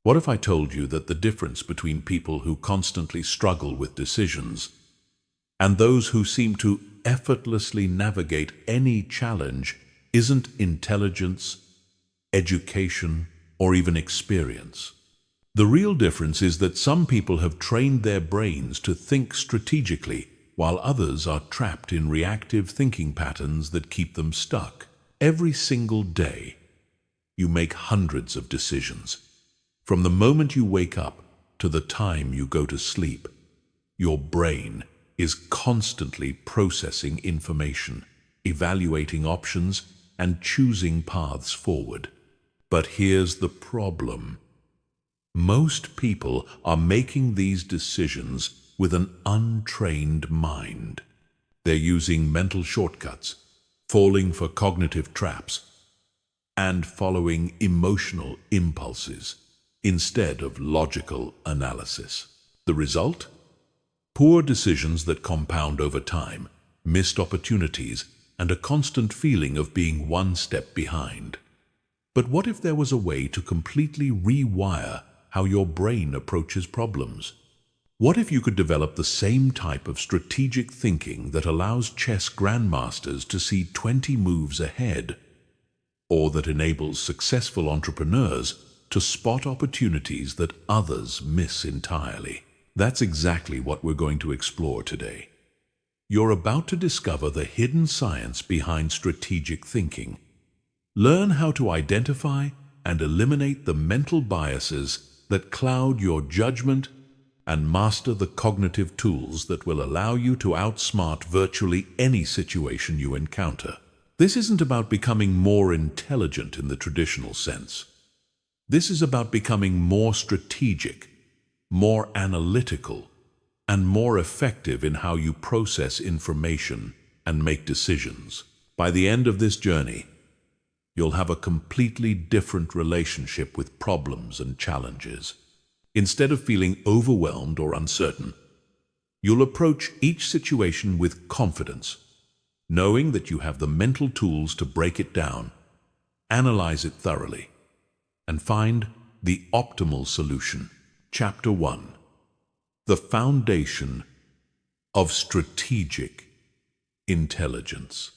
What if I told you that the difference between people who constantly struggle with decisions and those who seem to effortlessly navigate any challenge isn't intelligence, education, or even experience? The real difference is that some people have trained their brains to think strategically, while others are trapped in reactive thinking patterns that keep them stuck. Every single day, you make hundreds of decisions. From the moment you wake up to the time you go to sleep, your brain is constantly processing information, evaluating options, and choosing paths forward. But here's the problem. Most people are making these decisions with an untrained mind. They're using mental shortcuts, falling for cognitive traps, and following emotional impulses instead of logical analysis. The result? Poor decisions that compound over time, missed opportunities, and a constant feeling of being one step behind. But what if there was a way to completely rewire how your brain approaches problems? What if you could develop the same type of strategic thinking that allows chess grandmasters to see 20 moves ahead, or that enables successful entrepreneurs to spot opportunities that others miss entirely? That's exactly what we're going to explore today. You're about to discover the hidden science behind strategic thinking. Learn how to identify and eliminate the mental biases that cloud your judgment and master the cognitive tools that will allow you to outsmart virtually any situation you encounter. This isn't about becoming more intelligent in the traditional sense. This is about becoming more strategic, more analytical, and more effective in how you process information and make decisions. By the end of this journey, you'll have a completely different relationship with problems and challenges. Instead of feeling overwhelmed or uncertain, you'll approach each situation with confidence, knowing that you have the mental tools to break it down, analyze it thoroughly, and find the optimal solution. Chapter 1. The foundation of strategic intelligence.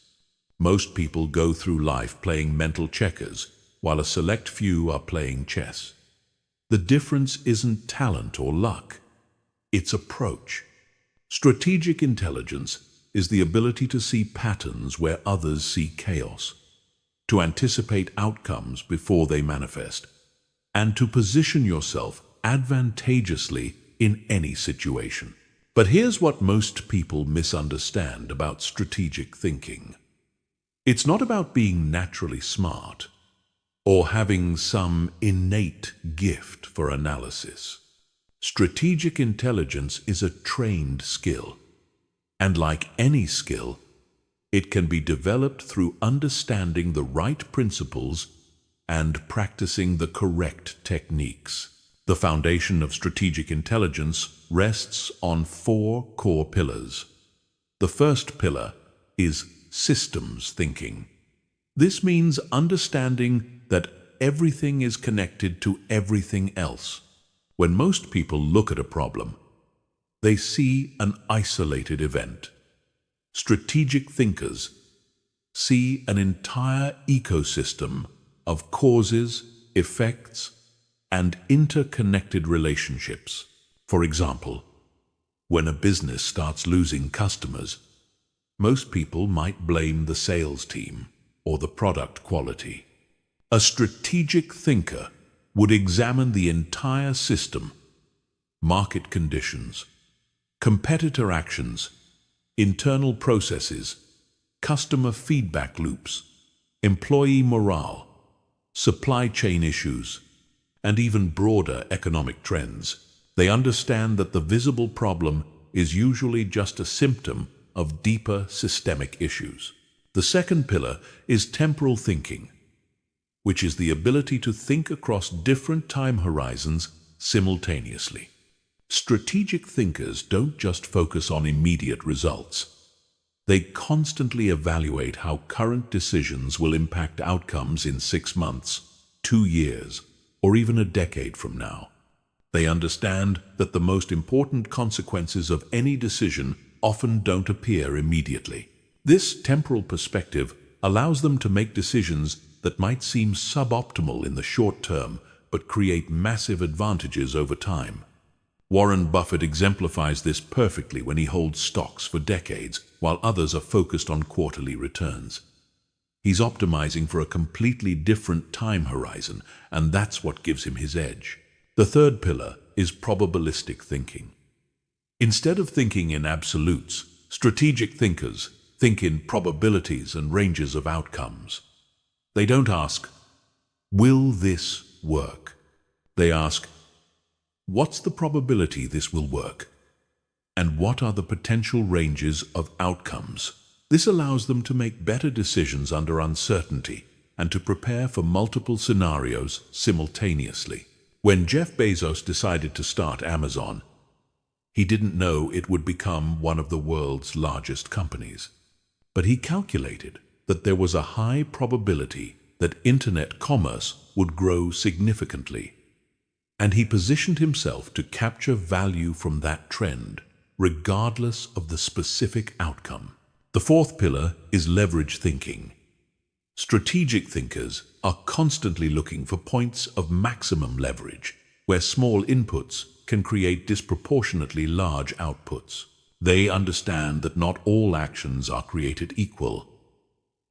Most people go through life playing mental checkers, while a select few are playing chess. The difference isn't talent or luck, it's approach. Strategic intelligence is the ability to see patterns where others see chaos, to anticipate outcomes before they manifest, and to position yourself advantageously in any situation. But here's what most people misunderstand about strategic thinking. It's not about being naturally smart or having some innate gift for analysis. Strategic intelligence is a trained skill, and like any skill, it can be developed through understanding the right principles and practicing the correct techniques. The foundation of strategic intelligence rests on 4 core pillars. The first pillar is systems thinking. This means understanding that everything is connected to everything else. When most people look at a problem, they see an isolated event. Strategic thinkers see an entire ecosystem of causes, effects, and interconnected relationships. For example, when a business starts losing customers, most people might blame the sales team or the product quality. A strategic thinker would examine the entire system, market conditions, competitor actions, internal processes, customer feedback loops, employee morale, supply chain issues, and even broader economic trends. They understand that the visible problem is usually just a symptom of deeper systemic issues. The second pillar is temporal thinking, which is the ability to think across different time horizons simultaneously. Strategic thinkers don't just focus on immediate results. They constantly evaluate how current decisions will impact outcomes in 6 months, 2 years, or even a decade from now. They understand that the most important consequences of any decision often don't appear immediately. This temporal perspective allows them to make decisions that might seem suboptimal in the short term, but create massive advantages over time. Warren Buffett exemplifies this perfectly when he holds stocks for decades, while others are focused on quarterly returns. He's optimizing for a completely different time horizon, and that's what gives him his edge. The third pillar is probabilistic thinking. Instead of thinking in absolutes, strategic thinkers think in probabilities and ranges of outcomes. They don't ask, "Will this work?" They ask, "What's the probability this will work? And what are the potential ranges of outcomes?" This allows them to make better decisions under uncertainty and to prepare for multiple scenarios simultaneously. When Jeff Bezos decided to start Amazon, he didn't know it would become one of the world's largest companies. But he calculated that there was a high probability that internet commerce would grow significantly. And he positioned himself to capture value from that trend, regardless of the specific outcome. The fourth pillar is leverage thinking. Strategic thinkers are constantly looking for points of maximum leverage, where small inputs can create disproportionately large outputs. They understand that not all actions are created equal,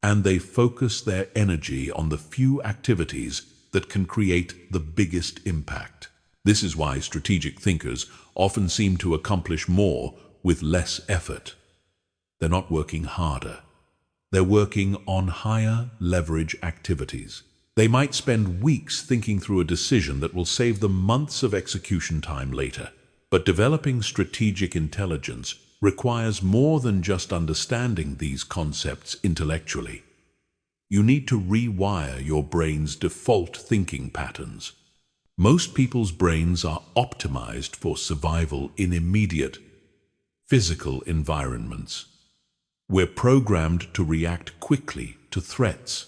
and they focus their energy on the few activities that can create the biggest impact. This is why strategic thinkers often seem to accomplish more with less effort. They're not working harder. They're working on higher leverage activities. They might spend weeks thinking through a decision that will save them months of execution time later. But developing strategic intelligence requires more than just understanding these concepts intellectually. You need to rewire your brain's default thinking patterns. Most people's brains are optimized for survival in immediate, physical environments. We're programmed to react quickly to threats,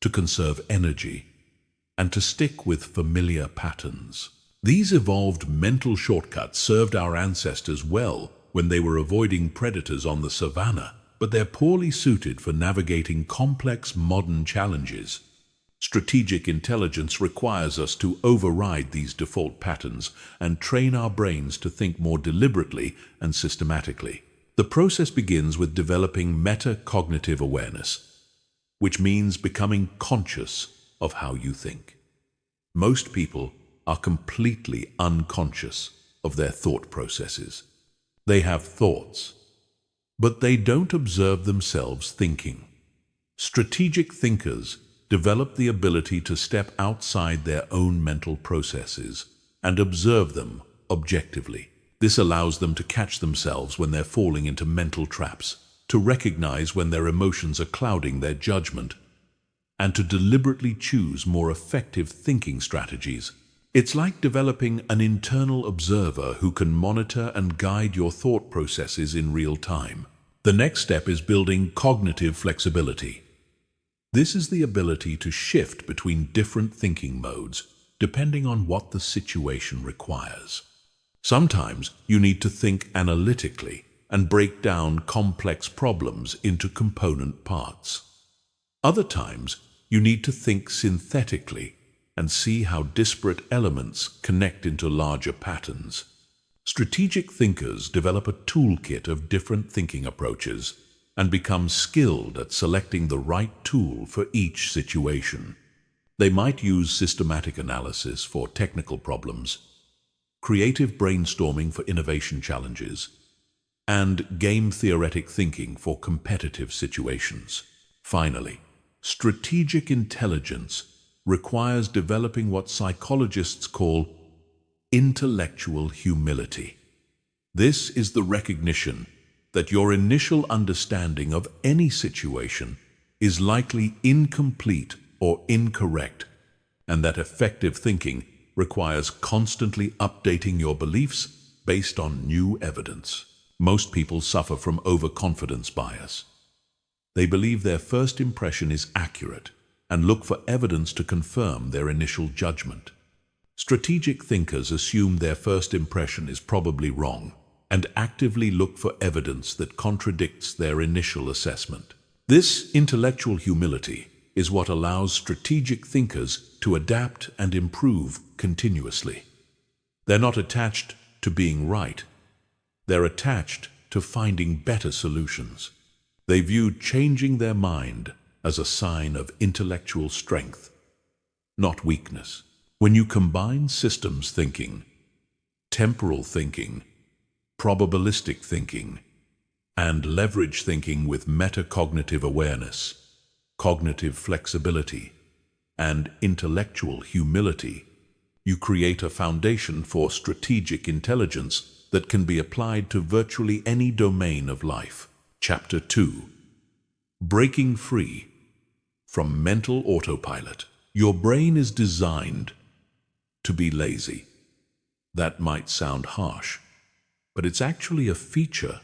to conserve energy, and to stick with familiar patterns. These evolved mental shortcuts served our ancestors well when they were avoiding predators on the savannah, but they're poorly suited for navigating complex modern challenges. Strategic intelligence requires us to override these default patterns and train our brains to think more deliberately and systematically. The process begins with developing metacognitive awareness, which means becoming conscious of how you think. Most people are completely unconscious of their thought processes. They have thoughts, but they don't observe themselves thinking. Strategic thinkers develop the ability to step outside their own mental processes and observe them objectively. This allows them to catch themselves when they're falling into mental traps, to recognize when their emotions are clouding their judgment, and to deliberately choose more effective thinking strategies. It's like developing an internal observer who can monitor and guide your thought processes in real time. The next step is building cognitive flexibility. This is the ability to shift between different thinking modes, depending on what the situation requires. Sometimes you need to think analytically and break down complex problems into component parts. Other times, you need to think synthetically and see how disparate elements connect into larger patterns. Strategic thinkers develop a toolkit of different thinking approaches and become skilled at selecting the right tool for each situation. They might use systematic analysis for technical problems, creative brainstorming for innovation challenges, and game-theoretic thinking for competitive situations. Finally, strategic intelligence requires developing what psychologists call intellectual humility. This is the recognition that your initial understanding of any situation is likely incomplete or incorrect, and that effective thinking requires constantly updating your beliefs based on new evidence. Most people suffer from overconfidence bias. They believe their first impression is accurate and look for evidence to confirm their initial judgment. Strategic thinkers assume their first impression is probably wrong and actively look for evidence that contradicts their initial assessment. This intellectual humility is what allows strategic thinkers to adapt and improve continuously. They're not attached to being right. They're attached to finding better solutions. They view changing their mind as a sign of intellectual strength, not weakness. When you combine systems thinking, temporal thinking, probabilistic thinking, and leverage thinking with metacognitive awareness, cognitive flexibility, and intellectual humility, you create a foundation for strategic intelligence that can be applied to virtually any domain of life. Chapter 2. Breaking free from mental autopilot. Your brain is designed to be lazy. That might sound harsh, but it's actually a feature,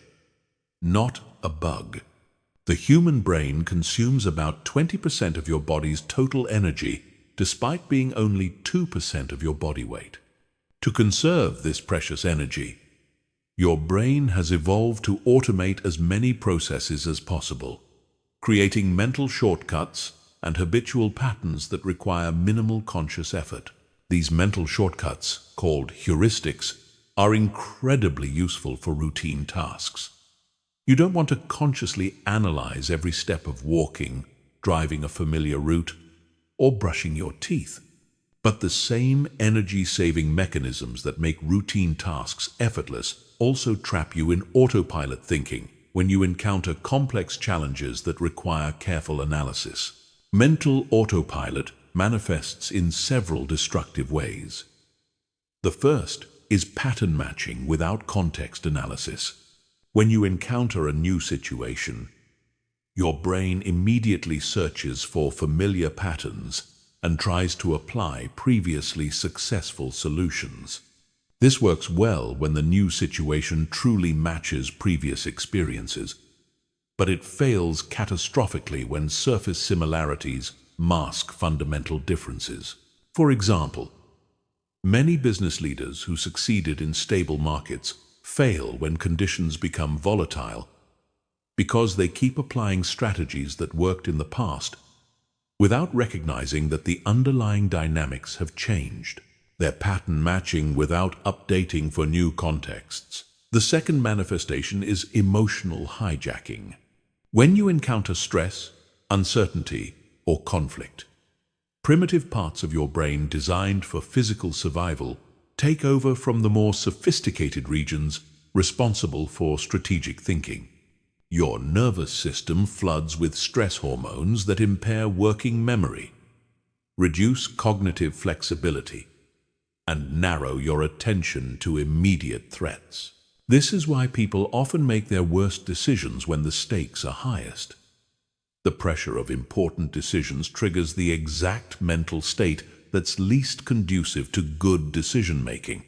not a bug. The human brain consumes about 20% of your body's total energy, despite being only 2% of your body weight. To conserve this precious energy, your brain has evolved to automate as many processes as possible, creating mental shortcuts and habitual patterns that require minimal conscious effort. These mental shortcuts, called heuristics, are incredibly useful for routine tasks. You don't want to consciously analyze every step of walking, driving a familiar route, or brushing your teeth. But the same energy-saving mechanisms that make routine tasks effortless also trap you in autopilot thinking when you encounter complex challenges that require careful analysis. Mental autopilot manifests in several destructive ways. The first is pattern matching without context analysis. When you encounter a new situation, your brain immediately searches for familiar patterns and tries to apply previously successful solutions. This works well when the new situation truly matches previous experiences, but it fails catastrophically when surface similarities mask fundamental differences. For example, many business leaders who succeeded in stable markets fail when conditions become volatile because they keep applying strategies that worked in the past without recognizing that the underlying dynamics have changed. They're pattern matching without updating for new contexts. The second manifestation is emotional hijacking. When you encounter stress, uncertainty, or conflict, primitive parts of your brain designed for physical survival take over from the more sophisticated regions responsible for strategic thinking. Your nervous system floods with stress hormones that impair working memory, reduce cognitive flexibility, and narrow your attention to immediate threats. This is why people often make their worst decisions when the stakes are highest. The pressure of important decisions triggers the exact mental state that's least conducive to good decision-making.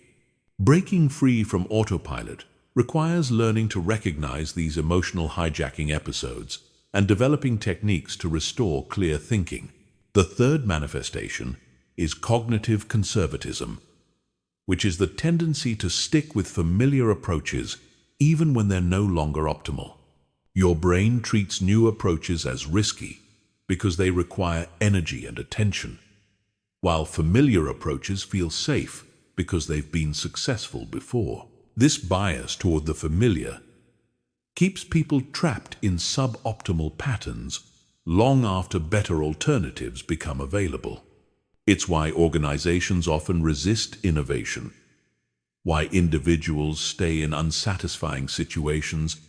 Breaking free from autopilot requires learning to recognize these emotional hijacking episodes and developing techniques to restore clear thinking. The third manifestation is cognitive conservatism, which is the tendency to stick with familiar approaches even when they're no longer optimal. Your brain treats new approaches as risky because they require energy and attention, while familiar approaches feel safe because they've been successful before. This bias toward the familiar keeps people trapped in suboptimal patterns long after better alternatives become available. It's why organizations often resist innovation, why individuals stay in unsatisfying situations,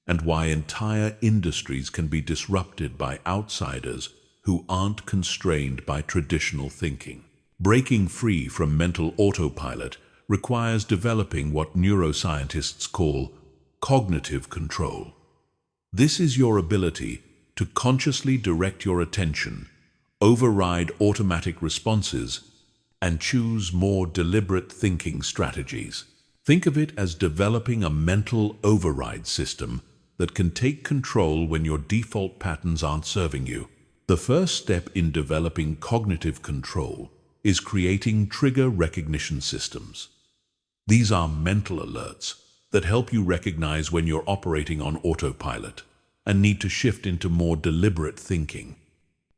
and why entire industries can be disrupted by outsiders who aren't constrained by traditional thinking. Breaking free from mental autopilot requires developing what neuroscientists call cognitive control. This is your ability to consciously direct your attention, override automatic responses, and choose more deliberate thinking strategies. Think of it as developing a mental override system that can take control when your default patterns aren't serving you. The first step in developing cognitive control is creating trigger recognition systems. These are mental alerts that help you recognize when you're operating on autopilot and need to shift into more deliberate thinking.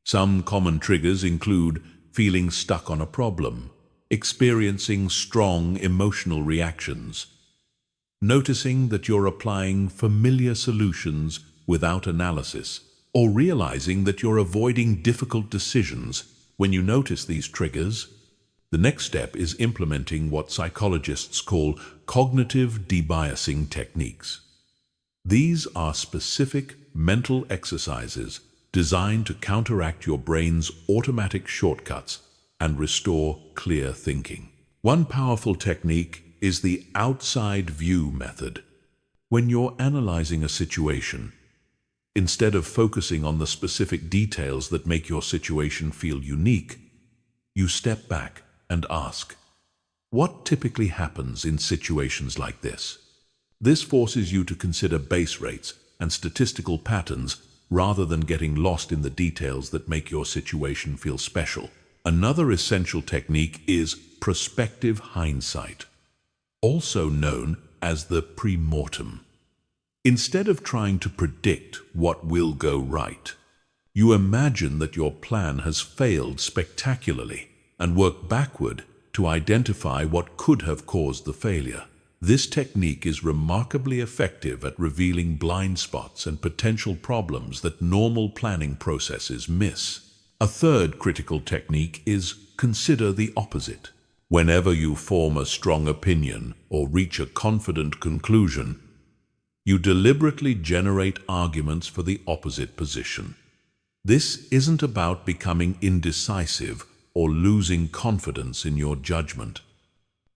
Some common triggers include feeling stuck on a problem, experiencing strong emotional reactions, noticing that you're applying familiar solutions without analysis, or realizing that you're avoiding difficult decisions. When you notice these triggers, the next step is implementing what psychologists call cognitive debiasing techniques. These are specific mental exercises designed to counteract your brain's automatic shortcuts and restore clear thinking. One powerful technique is the outside view method. When you're analyzing a situation, instead of focusing on the specific details that make your situation feel unique, you step back and ask, what typically happens in situations like this? This forces you to consider base rates and statistical patterns rather than getting lost in the details that make your situation feel special. Another essential technique is prospective hindsight, also known as the pre-mortem. Instead of trying to predict what will go right, you imagine that your plan has failed spectacularly and work backward to identify what could have caused the failure. This technique is remarkably effective at revealing blind spots and potential problems that normal planning processes miss. A third critical technique is consider the opposite. Whenever you form a strong opinion or reach a confident conclusion, you deliberately generate arguments for the opposite position. This isn't about becoming indecisive or losing confidence in your judgment.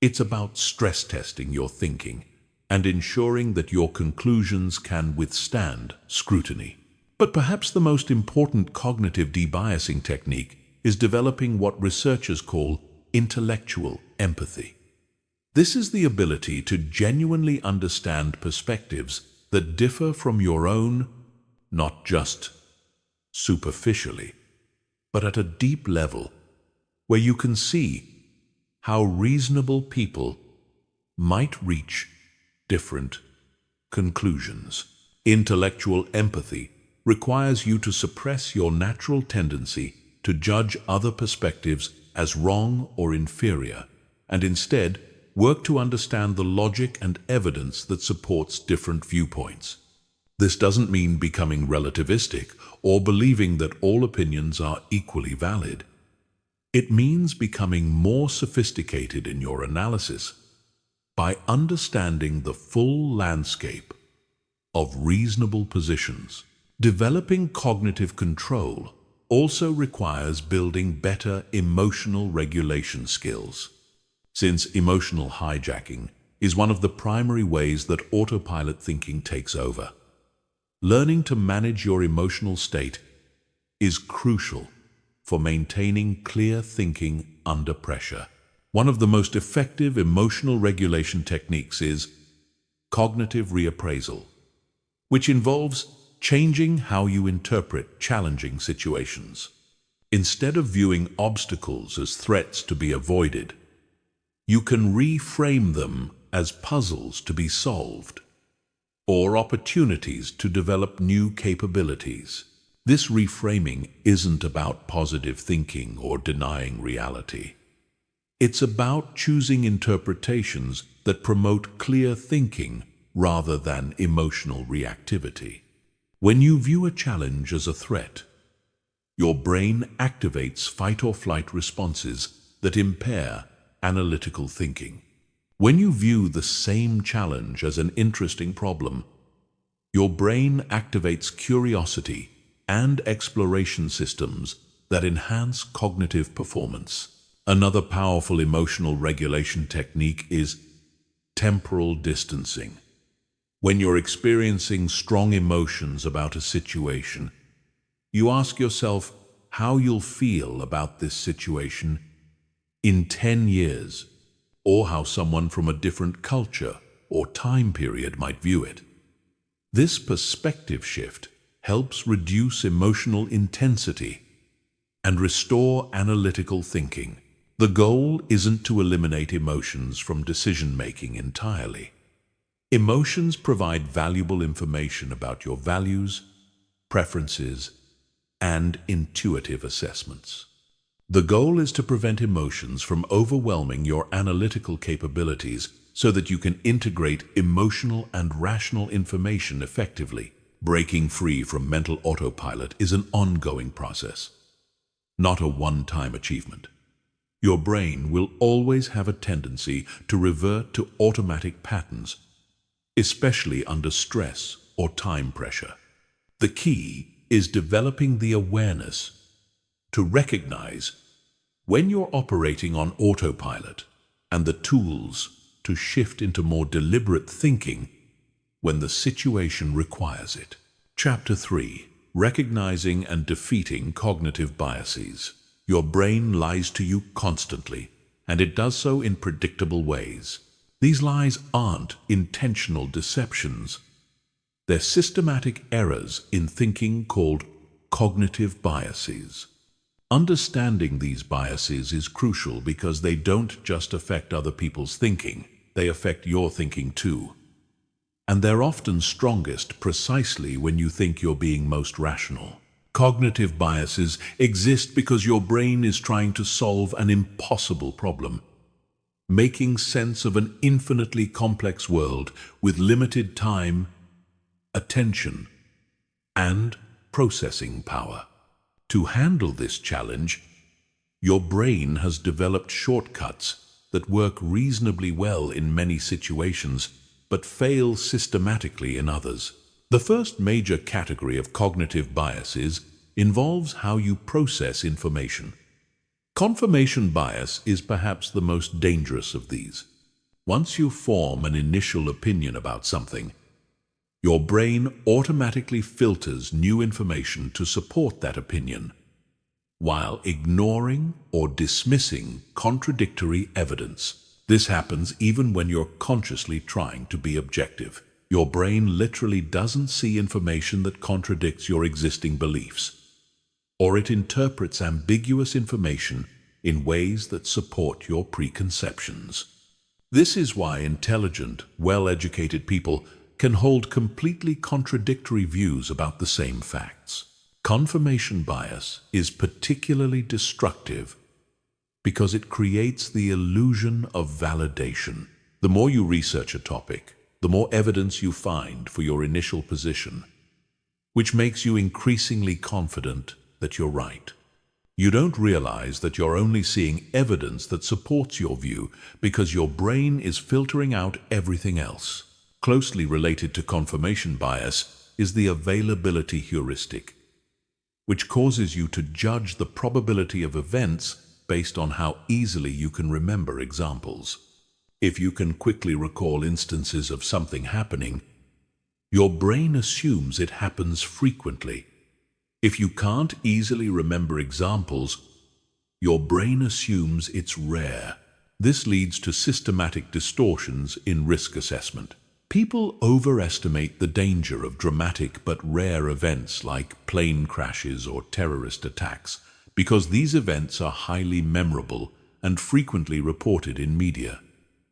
It's about stress testing your thinking and ensuring that your conclusions can withstand scrutiny. But perhaps the most important cognitive debiasing technique is developing what researchers call intellectual empathy. This is the ability to genuinely understand perspectives that differ from your own, not just superficially, but at a deep level, where you can see how reasonable people might reach different conclusions. Intellectual empathy requires you to suppress your natural tendency to judge other perspectives as wrong or inferior, and instead work to understand the logic and evidence that supports different viewpoints. This doesn't mean becoming relativistic or believing that all opinions are equally valid. It means becoming more sophisticated in your analysis by understanding the full landscape of reasonable positions. Developing cognitive control also requires building better emotional regulation skills. Since emotional hijacking is one of the primary ways that autopilot thinking takes over, learning to manage your emotional state is crucial for maintaining clear thinking under pressure. One of the most effective emotional regulation techniques is cognitive reappraisal, which involves changing how you interpret challenging situations. Instead of viewing obstacles as threats to be avoided, you can reframe them as puzzles to be solved or opportunities to develop new capabilities. This reframing isn't about positive thinking or denying reality. It's about choosing interpretations that promote clear thinking rather than emotional reactivity. When you view a challenge as a threat, your brain activates fight or flight responses that impair analytical thinking. When you view the same challenge as an interesting problem, your brain activates curiosity and exploration systems that enhance cognitive performance. Another powerful emotional regulation technique is temporal distancing. When you're experiencing strong emotions about a situation, you ask yourself how you'll feel about this situation in 10 years, or how someone from a different culture or time period might view it. This perspective shift helps reduce emotional intensity and restore analytical thinking. The goal isn't to eliminate emotions from decision-making entirely. Emotions provide valuable information about your values, preferences, and intuitive assessments. The goal is to prevent emotions from overwhelming your analytical capabilities so that you can integrate emotional and rational information effectively. Breaking free from mental autopilot is an ongoing process, not a one-time achievement. Your brain will always have a tendency to revert to automatic patterns, especially under stress or time pressure. The key is developing the awareness to recognize when you're operating on autopilot and the tools to shift into more deliberate thinking when the situation requires it. Chapter 3. Recognizing and defeating cognitive biases. Your brain lies to you constantly, and it does so in predictable ways. These lies aren't intentional deceptions. They're systematic errors in thinking called cognitive biases. Understanding these biases is crucial because they don't just affect other people's thinking, they affect your thinking too. And they're often strongest precisely when you think you're being most rational. Cognitive biases exist because your brain is trying to solve an impossible problem, making sense of an infinitely complex world with limited time, attention, and processing power. To handle this challenge, your brain has developed shortcuts that work reasonably well in many situations, but fail systematically in others. The first major category of cognitive biases involves how you process information. Confirmation bias is perhaps the most dangerous of these. Once you form an initial opinion about something, your brain automatically filters new information to support that opinion, while ignoring or dismissing contradictory evidence. This happens even when you're consciously trying to be objective. Your brain literally doesn't see information that contradicts your existing beliefs, or it interprets ambiguous information in ways that support your preconceptions. This is why intelligent, well-educated people can hold completely contradictory views about the same facts. Confirmation bias is particularly destructive because it creates the illusion of validation. The more you research a topic, the more evidence you find for your initial position, which makes you increasingly confident that you're right. You don't realize that you're only seeing evidence that supports your view because your brain is filtering out everything else. Closely related to confirmation bias is the availability heuristic, which causes you to judge the probability of events based on how easily you can remember examples. If you can quickly recall instances of something happening, your brain assumes it happens frequently. If you can't easily remember examples, your brain assumes it's rare. This leads to systematic distortions in risk assessment. People overestimate the danger of dramatic but rare events like plane crashes or terrorist attacks because these events are highly memorable and frequently reported in media.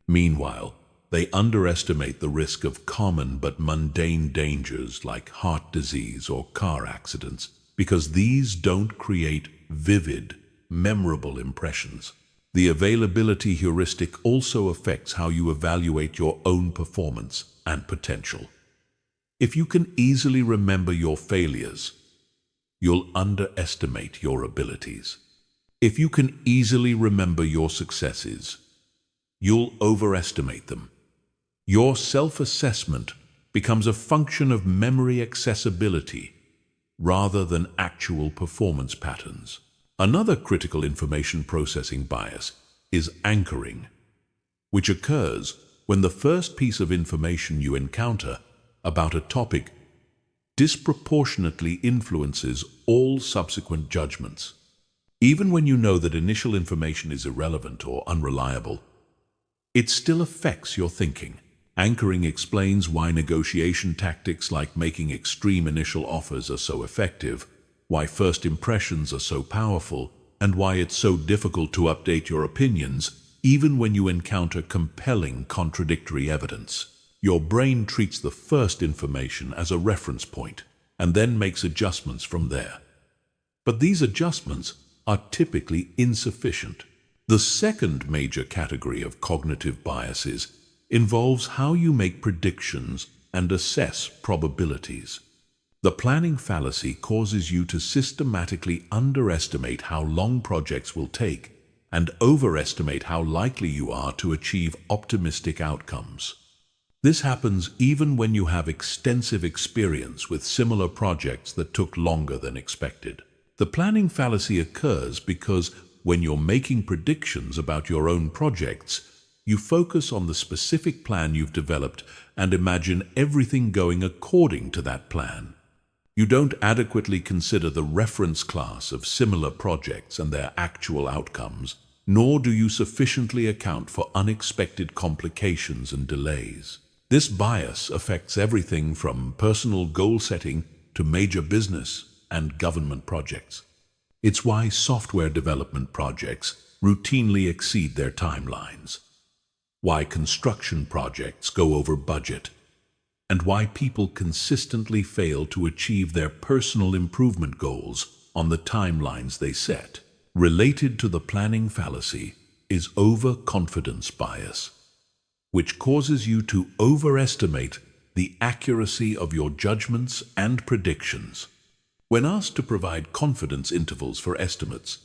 Meanwhile, they underestimate the risk of common but mundane dangers like heart disease or car accidents because these don't create vivid, memorable impressions. The availability heuristic also affects how you evaluate your own performance and potential. If you can easily remember your failures, you'll underestimate your abilities. If you can easily remember your successes, you'll overestimate them. Your self-assessment becomes a function of memory accessibility rather than actual performance patterns. Another critical information processing bias is anchoring, which occurs when the first piece of information you encounter about a topic disproportionately influences all subsequent judgments. Even when you know that initial information is irrelevant or unreliable, it still affects your thinking. Anchoring explains why negotiation tactics like making extreme initial offers are so effective, why first impressions are so powerful, and why it's so difficult to update your opinions even when you encounter compelling contradictory evidence. Your brain treats the first information as a reference point and then makes adjustments from there. But these adjustments are typically insufficient. The second major category of cognitive biases involves how you make predictions and assess probabilities. The planning fallacy causes you to systematically underestimate how long projects will take and overestimate how likely you are to achieve optimistic outcomes. This happens even when you have extensive experience with similar projects that took longer than expected. The planning fallacy occurs because when you're making predictions about your own projects, you focus on the specific plan you've developed and imagine everything going according to that plan. You don't adequately consider the reference class of similar projects and their actual outcomes, nor do you sufficiently account for unexpected complications and delays. This bias affects everything from personal goal setting to major business and government projects. It's why software development projects routinely exceed their timelines, why construction projects go over budget, and why people consistently fail to achieve their personal improvement goals on the timelines they set. Related to the planning fallacy is overconfidence bias, which causes you to overestimate the accuracy of your judgments and predictions. When asked to provide confidence intervals for estimates,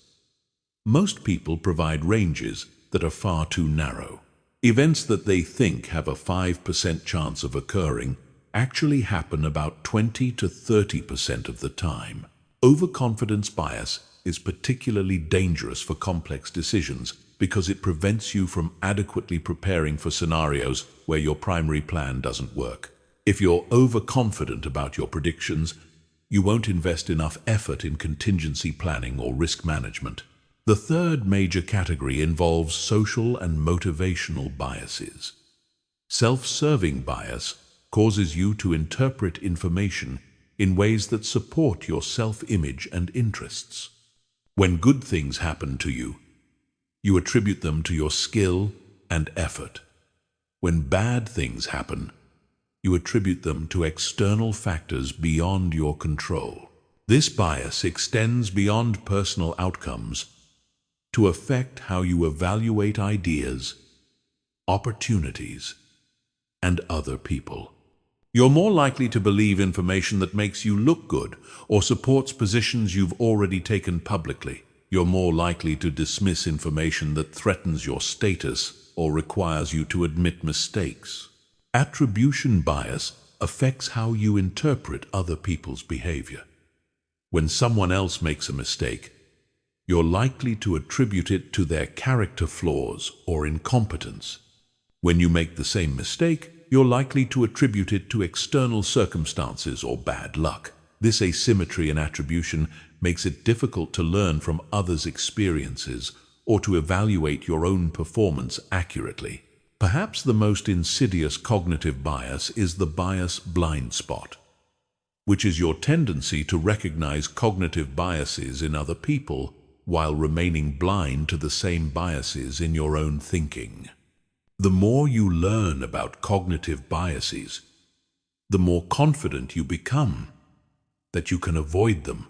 most people provide ranges that are far too narrow. Events that they think have a 5% chance of occurring actually happen about 20 to 30% of the time. Overconfidence bias is particularly dangerous for complex decisions because it prevents you from adequately preparing for scenarios where your primary plan doesn't work. If you're overconfident about your predictions, you won't invest enough effort in contingency planning or risk management. The third major category involves social and motivational biases. Self-serving bias causes you to interpret information in ways that support your self-image and interests. When good things happen to you, you attribute them to your skill and effort. When bad things happen, you attribute them to external factors beyond your control. This bias extends beyond personal outcomes to affect how you evaluate ideas, opportunities, and other people. You're more likely to believe information that makes you look good or supports positions you've already taken publicly. You're more likely to dismiss information that threatens your status or requires you to admit mistakes. Attribution bias affects how you interpret other people's behavior. When someone else makes a mistake, you're likely to attribute it to their character flaws or incompetence. When you make the same mistake, you're likely to attribute it to external circumstances or bad luck. This asymmetry in attribution makes it difficult to learn from others' experiences or to evaluate your own performance accurately. Perhaps the most insidious cognitive bias is the bias blind spot, which is your tendency to recognize cognitive biases in other people while remaining blind to the same biases in your own thinking. The more you learn about cognitive biases, the more confident you become that you can avoid them.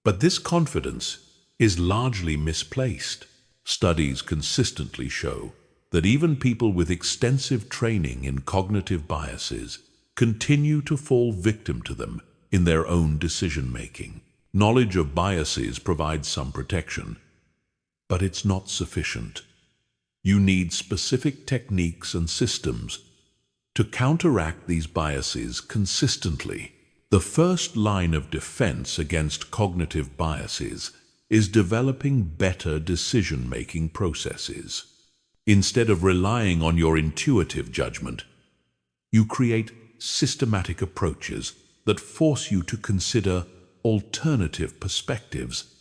But this confidence is largely misplaced. Studies consistently show that even people with extensive training in cognitive biases continue to fall victim to them in their own decision-making. Knowledge of biases provides some protection, but it's not sufficient. You need specific techniques and systems to counteract these biases consistently. The first line of defense against cognitive biases is developing better decision-making processes. Instead of relying on your intuitive judgment, you create systematic approaches that force you to consider alternative perspectives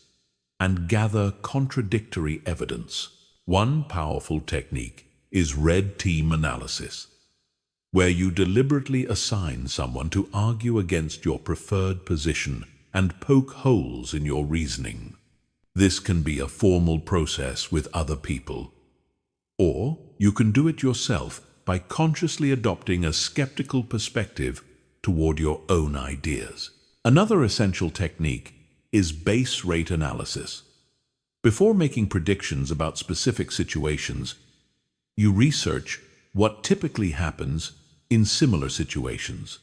and gather contradictory evidence. One powerful technique is red team analysis, where you deliberately assign someone to argue against your preferred position and poke holes in your reasoning. This can be a formal process with other people, or you can do it yourself by consciously adopting a skeptical perspective toward your own ideas. Another essential technique is base rate analysis. Before making predictions about specific situations, you research what typically happens in similar situations.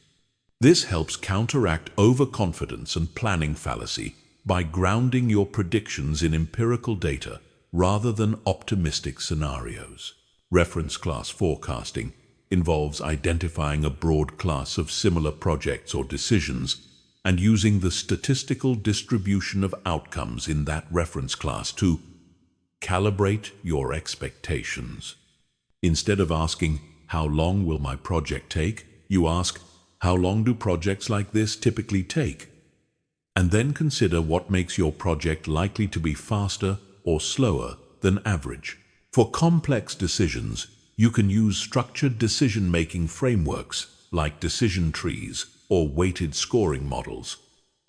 This helps counteract overconfidence and planning fallacy by grounding your predictions in empirical data rather than optimistic scenarios. Reference class forecasting involves identifying a broad class of similar projects or decisions and using the statistical distribution of outcomes in that reference class to calibrate your expectations. Instead of asking, "How long will my project take?" you ask, "How long do projects like this typically take?" And then consider what makes your project likely to be faster or slower than average. For complex decisions, you can use structured decision-making frameworks like decision trees or weighted scoring models.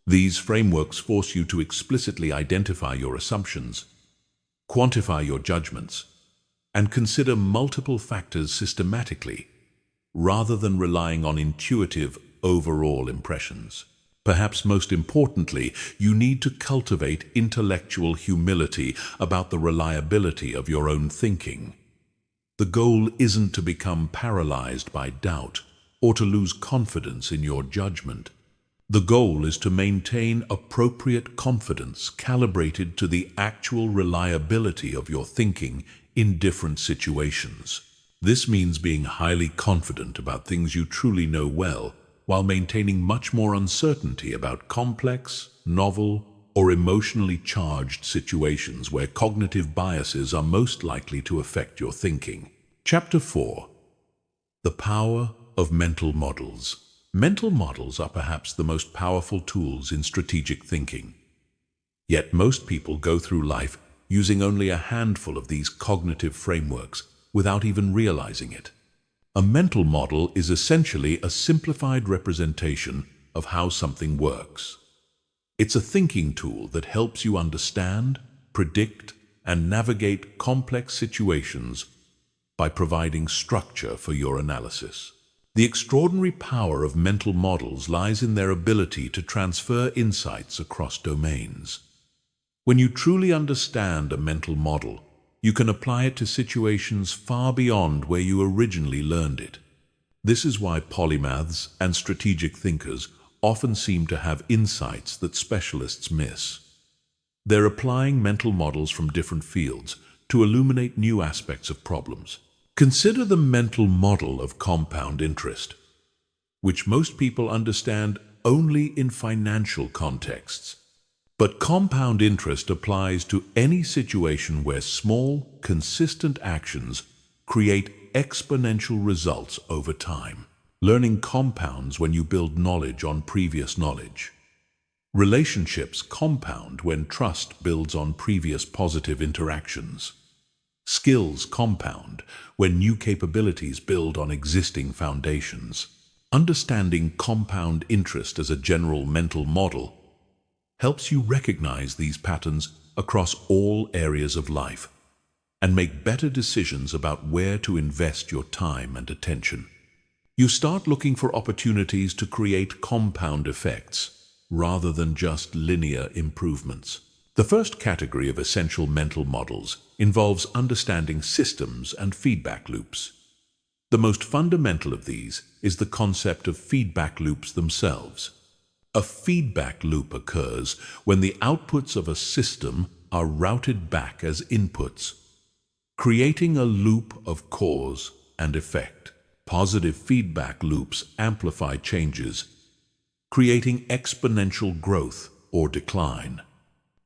These frameworks force you to explicitly identify your assumptions, quantify your judgments, and consider multiple factors systematically, rather than relying on intuitive overall impressions. Perhaps most importantly, you need to cultivate intellectual humility about the reliability of your own thinking. The goal isn't to become paralyzed by doubt or to lose confidence in your judgment. The goal is to maintain appropriate confidence calibrated to the actual reliability of your thinking in different situations. This means being highly confident about things you truly know well, while maintaining much more uncertainty about complex, novel, or emotionally charged situations where cognitive biases are most likely to affect your thinking. Chapter 4. The Power of Mental Models. Mental models are perhaps the most powerful tools in strategic thinking. Yet most people go through life using only a handful of these cognitive frameworks without even realizing it. A mental model is essentially a simplified representation of how something works. It's a thinking tool that helps you understand, predict, and navigate complex situations by providing structure for your analysis. The extraordinary power of mental models lies in their ability to transfer insights across domains. When you truly understand a mental model, you can apply it to situations far beyond where you originally learned it. This is why polymaths and strategic thinkers often seem to have insights that specialists miss. They're applying mental models from different fields to illuminate new aspects of problems. Consider the mental model of compound interest, which most people understand only in financial contexts. But compound interest applies to any situation where small, consistent actions create exponential results over time. Learning compounds when you build knowledge on previous knowledge. Relationships compound when trust builds on previous positive interactions. Skills compound when new capabilities build on existing foundations. Understanding compound interest as a general mental model helps you recognize these patterns across all areas of life and make better decisions about where to invest your time and attention. You start looking for opportunities to create compound effects rather than just linear improvements. The first category of essential mental models involves understanding systems and feedback loops. The most fundamental of these is the concept of feedback loops themselves. A feedback loop occurs when the outputs of a system are routed back as inputs, creating a loop of cause and effect. Positive feedback loops amplify changes, creating exponential growth or decline.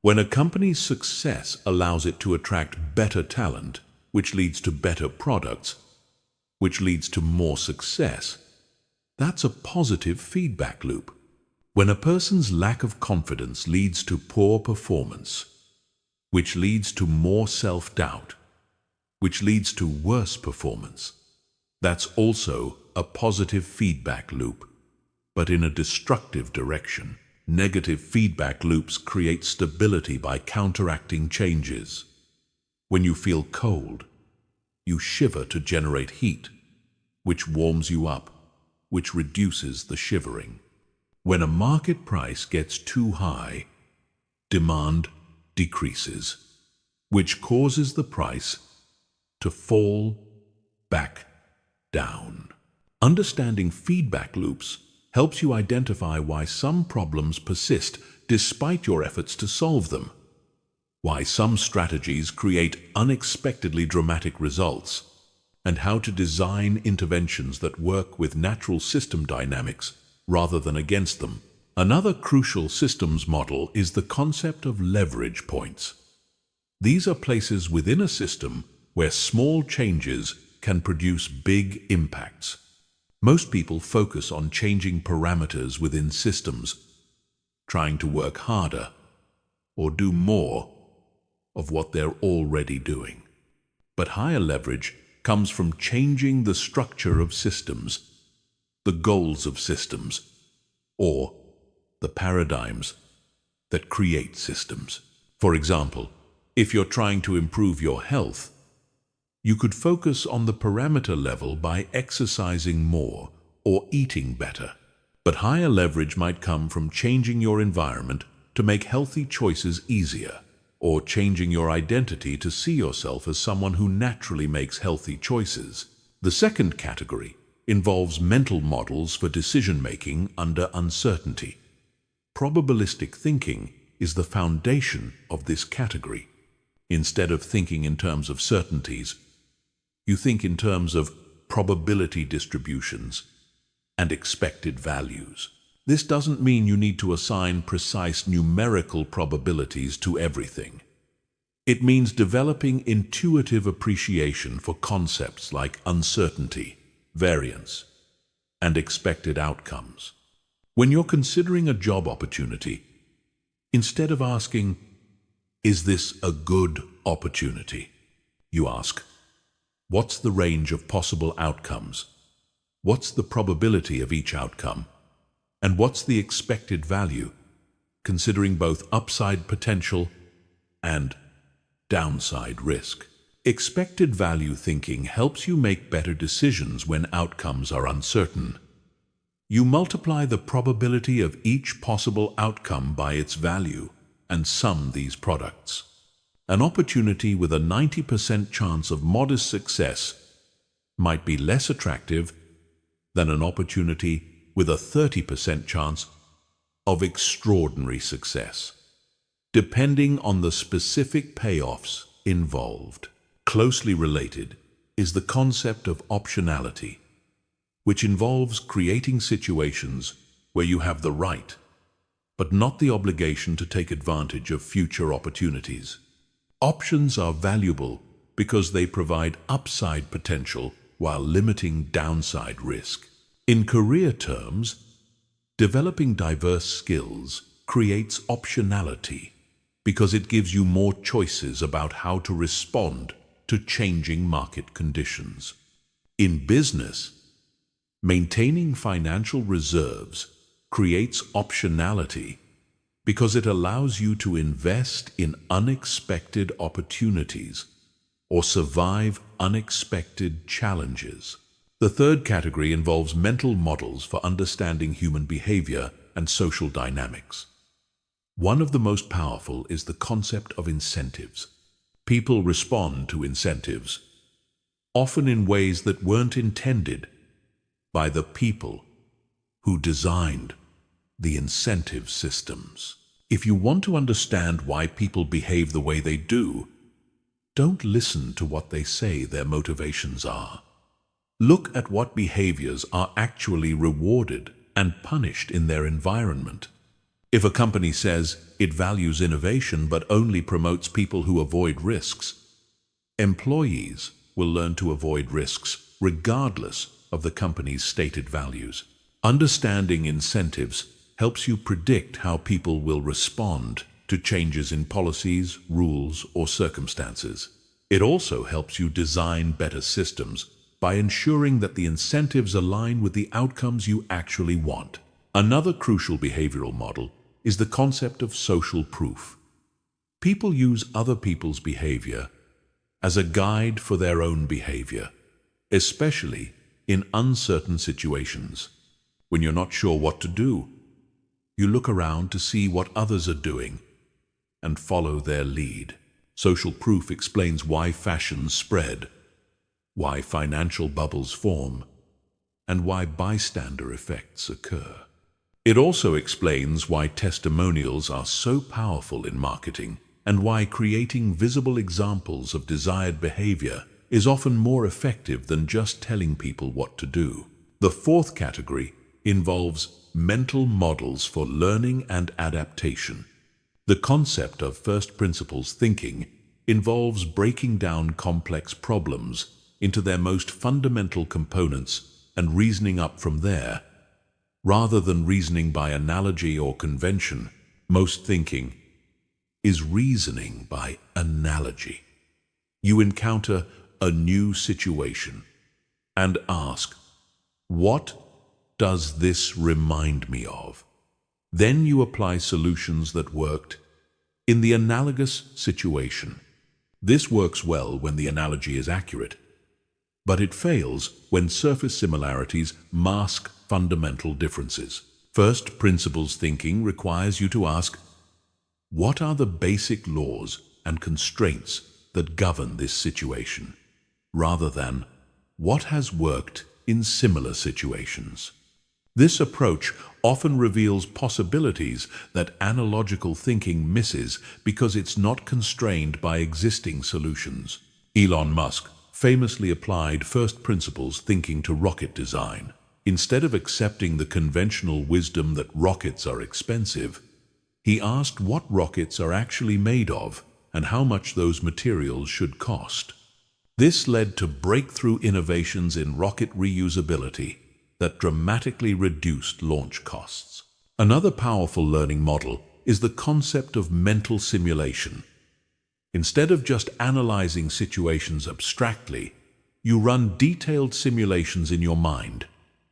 When a company's success allows it to attract better talent, which leads to better products, which leads to more success, that's a positive feedback loop. When a person's lack of confidence leads to poor performance, which leads to more self-doubt, which leads to worse performance, that's also a positive feedback loop, but in a destructive direction. Negative feedback loops create stability by counteracting changes. When you feel cold, you shiver to generate heat, which warms you up, which reduces the shivering. When a market price gets too high, demand decreases, which causes the price to fall back down. Understanding feedback loops helps you identify why some problems persist despite your efforts to solve them, why some strategies create unexpectedly dramatic results, and how to design interventions that work with natural system dynamics rather than against them. Another crucial systems model is the concept of leverage points. These are places within a system where small changes can produce big impacts. Most people focus on changing parameters within systems, trying to work harder or do more of what they're already doing. But higher leverage comes from changing the structure of systems, the goals of systems, or the paradigms that create systems. For example, if you're trying to improve your health, you could focus on the parameter level by exercising more or eating better. But higher leverage might come from changing your environment to make healthy choices easier, or changing your identity to see yourself as someone who naturally makes healthy choices. The second category involves mental models for decision-making under uncertainty. Probabilistic thinking is the foundation of this category. Instead of thinking in terms of certainties, you think in terms of probability distributions and expected values. This doesn't mean you need to assign precise numerical probabilities to everything. It means developing intuitive appreciation for concepts like uncertainty, variance, and expected outcomes. When you're considering a job opportunity, instead of asking, "Is this a good opportunity?" you ask, "What's the range of possible outcomes? What's the probability of each outcome? And what's the expected value, considering both upside potential and downside risk?" Expected value thinking helps you make better decisions when outcomes are uncertain. You multiply the probability of each possible outcome by its value and sum these products. An opportunity with a 90% chance of modest success might be less attractive than an opportunity with a 30% chance of extraordinary success, depending on the specific payoffs involved. Closely related is the concept of optionality, which involves creating situations where you have the right, but not the obligation to take advantage of future opportunities. Options are valuable because they provide upside potential while limiting downside risk. In career terms, developing diverse skills creates optionality because it gives you more choices about how to respond to changing market conditions. In business, maintaining financial reserves creates optionality because it allows you to invest in unexpected opportunities or survive unexpected challenges. The third category involves mental models for understanding human behavior and social dynamics. One of the most powerful is the concept of incentives. People respond to incentives, often in ways that weren't intended by the people who designed the incentive systems. If you want to understand why people behave the way they do, don't listen to what they say their motivations are. Look at what behaviors are actually rewarded and punished in their environment. If a company says it values innovation but only promotes people who avoid risks, employees will learn to avoid risks regardless of the company's stated values. Understanding incentives helps you predict how people will respond to changes in policies, rules, or circumstances. It also helps you design better systems by ensuring that the incentives align with the outcomes you actually want. Another crucial behavioral model is the concept of social proof. People use other people's behavior as a guide for their own behavior, especially in uncertain situations. When you're not sure what to do, you look around to see what others are doing and follow their lead. Social proof explains why fashions spread, why financial bubbles form, and why bystander effects occur. It also explains why testimonials are so powerful in marketing and why creating visible examples of desired behavior is often more effective than just telling people what to do. The fourth category involves mental models for learning and adaptation. The concept of first principles thinking involves breaking down complex problems into their most fundamental components and reasoning up from there. Rather than reasoning by analogy or convention, most thinking is reasoning by analogy. You encounter a new situation and ask, what does this remind me of? Then you apply solutions that worked in the analogous situation. This works well when the analogy is accurate, but it fails when surface similarities mask fundamental differences. First principles thinking requires you to ask, what are the basic laws and constraints that govern this situation, rather than what has worked in similar situations. This approach often reveals possibilities that analogical thinking misses because it's not constrained by existing solutions. Elon Musk famously applied first principles thinking to rocket design. Instead of accepting the conventional wisdom that rockets are expensive, he asked what rockets are actually made of and how much those materials should cost. This led to breakthrough innovations in rocket reusability that dramatically reduced launch costs. Another powerful learning model is the concept of mental simulation. Instead of just analyzing situations abstractly, you run detailed simulations in your mind,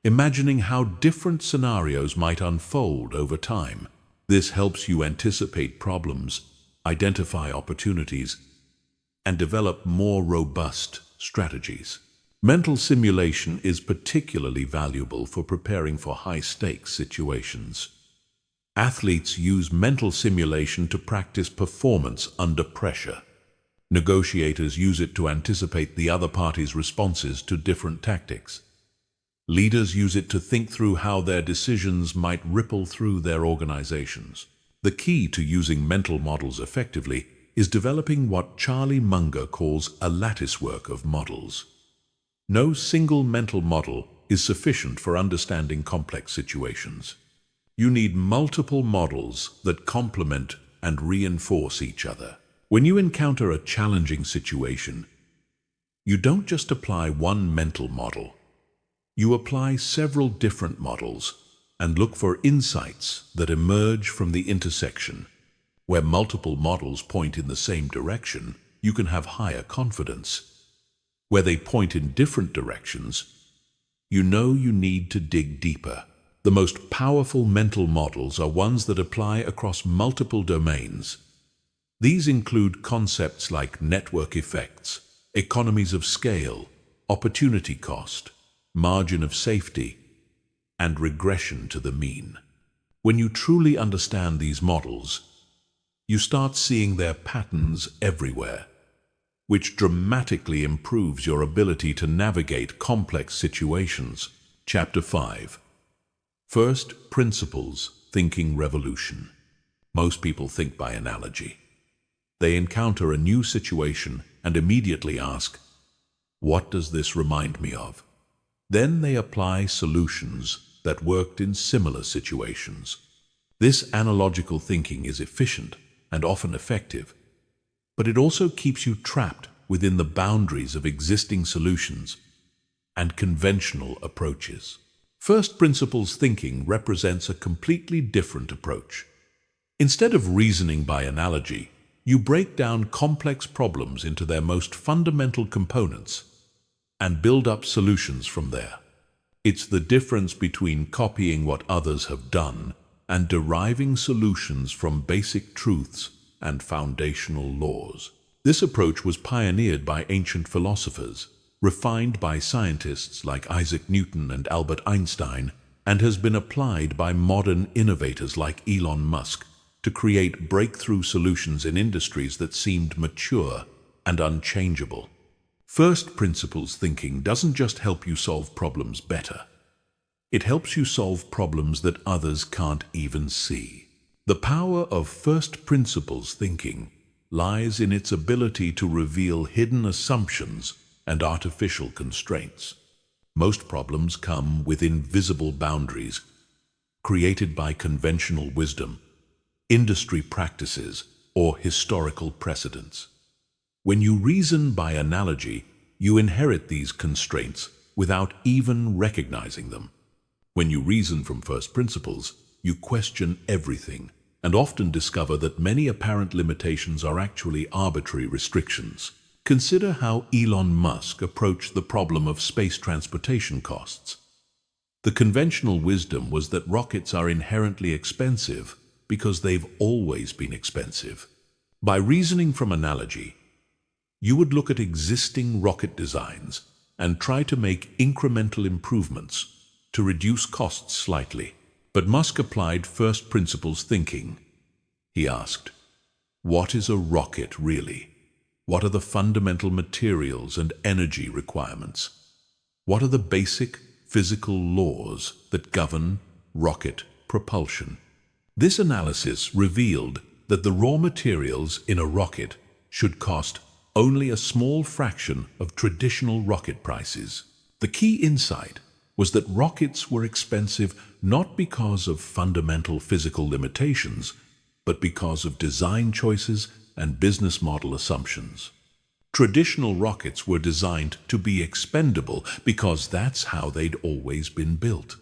imagining how different scenarios might unfold over time. This helps you anticipate problems, identify opportunities, and develop more robust strategies. Mental simulation is particularly valuable for preparing for high-stakes situations. Athletes use mental simulation to practice performance under pressure. Negotiators use it to anticipate the other party's responses to different tactics. Leaders use it to think through how their decisions might ripple through their organizations. The key to using mental models effectively is developing what Charlie Munger calls a latticework of models. No single mental model is sufficient for understanding complex situations. You need multiple models that complement and reinforce each other. When you encounter a challenging situation, you don't just apply one mental model. You apply several different models and look for insights that emerge from the intersection. Where multiple models point in the same direction, you can have higher confidence. Where they point in different directions, you know you need to dig deeper. The most powerful mental models are ones that apply across multiple domains. These include concepts like network effects, economies of scale, opportunity cost, margin of safety, and regression to the mean. When you truly understand these models, you start seeing their patterns everywhere, which dramatically improves your ability to navigate complex situations. Chapter 5. First Principles Thinking Revolution. Most people think by analogy. They encounter a new situation and immediately ask, what does this remind me of? Then they apply solutions that worked in similar situations. This analogical thinking is efficient and often effective, but it also keeps you trapped within the boundaries of existing solutions and conventional approaches. First principles thinking represents a completely different approach. Instead of reasoning by analogy, you break down complex problems into their most fundamental components and build up solutions from there. It's the difference between copying what others have done and deriving solutions from basic truths and foundational laws. This approach was pioneered by ancient philosophers, refined by scientists like Isaac Newton and Albert Einstein, and has been applied by modern innovators like Elon Musk to create breakthrough solutions in industries that seemed mature and unchangeable. First principles thinking doesn't just help you solve problems better. It helps you solve problems that others can't even see. The power of first principles thinking lies in its ability to reveal hidden assumptions and artificial constraints. Most problems come with invisible boundaries created by conventional wisdom, industry practices, or historical precedents. When you reason by analogy, you inherit these constraints without even recognizing them. When you reason from first principles, you question everything and often discover that many apparent limitations are actually arbitrary restrictions. Consider how Elon Musk approached the problem of space transportation costs. The conventional wisdom was that rockets are inherently expensive because they've always been expensive. By reasoning from analogy, you would look at existing rocket designs and try to make incremental improvements to reduce costs slightly. But Musk applied first principles thinking. He asked, what is a rocket really? What are the fundamental materials and energy requirements? What are the basic physical laws that govern rocket propulsion? This analysis revealed that the raw materials in a rocket should cost only a small fraction of traditional rocket prices. The key insight was that rockets were expensive not because of fundamental physical limitations, but because of design choices and business model assumptions. Traditional rockets were designed to be expendable because that's how they'd always been built.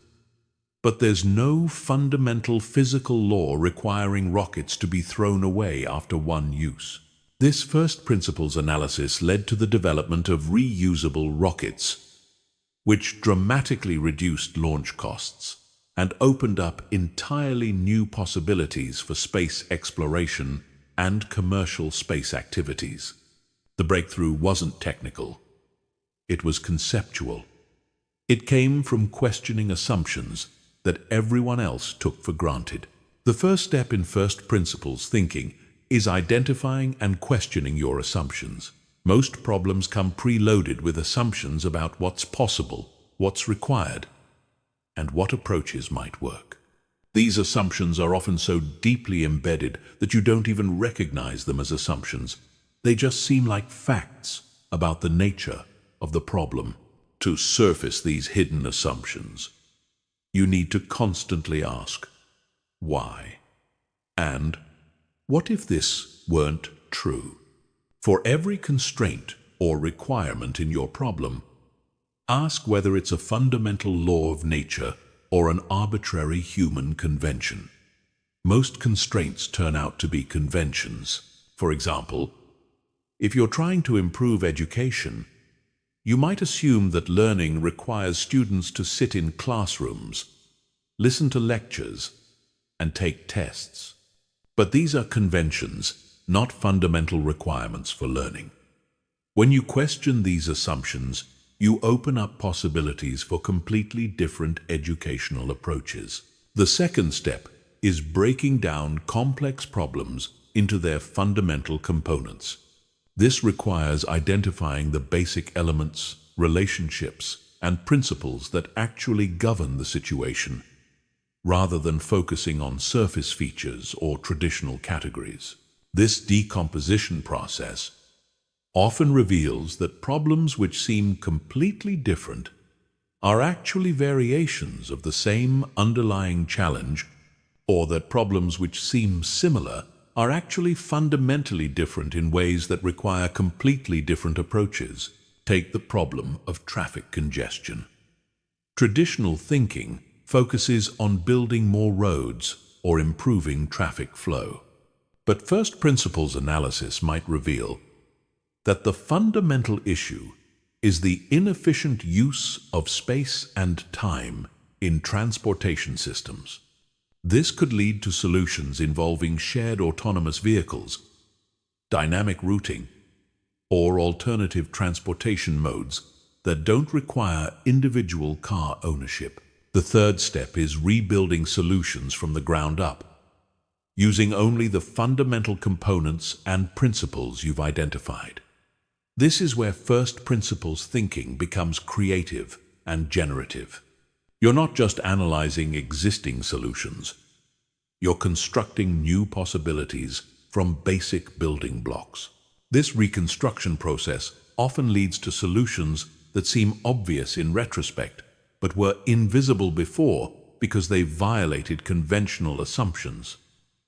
But there's no fundamental physical law requiring rockets to be thrown away after one use. This first principles analysis led to the development of reusable rockets, which dramatically reduced launch costs and opened up entirely new possibilities for space exploration and commercial space activities. The breakthrough wasn't technical. It was conceptual. It came from questioning assumptions that everyone else took for granted. The first step in first principles thinking is identifying and questioning your assumptions. Most problems come preloaded with assumptions about what's possible, what's required, and what approaches might work. These assumptions are often so deeply embedded that you don't even recognize them as assumptions. They just seem like facts about the nature of the problem. To surface these hidden assumptions, you need to constantly ask, why? And what if this weren't true? For every constraint or requirement in your problem, ask whether it's a fundamental law of nature or an arbitrary human convention. Most constraints turn out to be conventions. For example, if you're trying to improve education, you might assume that learning requires students to sit in classrooms, listen to lectures, and take tests. But these are conventions, not fundamental requirements for learning. When you question these assumptions, you open up possibilities for completely different educational approaches. The second step is breaking down complex problems into their fundamental components. This requires identifying the basic elements, relationships, and principles that actually govern the situation, rather than focusing on surface features or traditional categories. This decomposition process often reveals that problems which seem completely different are actually variations of the same underlying challenge, or that problems which seem similar are actually fundamentally different in ways that require completely different approaches. Take the problem of traffic congestion. Traditional thinking focuses on building more roads or improving traffic flow. But first principles analysis might reveal that the fundamental issue is the inefficient use of space and time in transportation systems. This could lead to solutions involving shared autonomous vehicles, dynamic routing, or alternative transportation modes that don't require individual car ownership. The third step is rebuilding solutions from the ground up, using only the fundamental components and principles you've identified. This is where first principles thinking becomes creative and generative. You're not just analyzing existing solutions. You're constructing new possibilities from basic building blocks. This reconstruction process often leads to solutions that seem obvious in retrospect, but were invisible before because they violated conventional assumptions.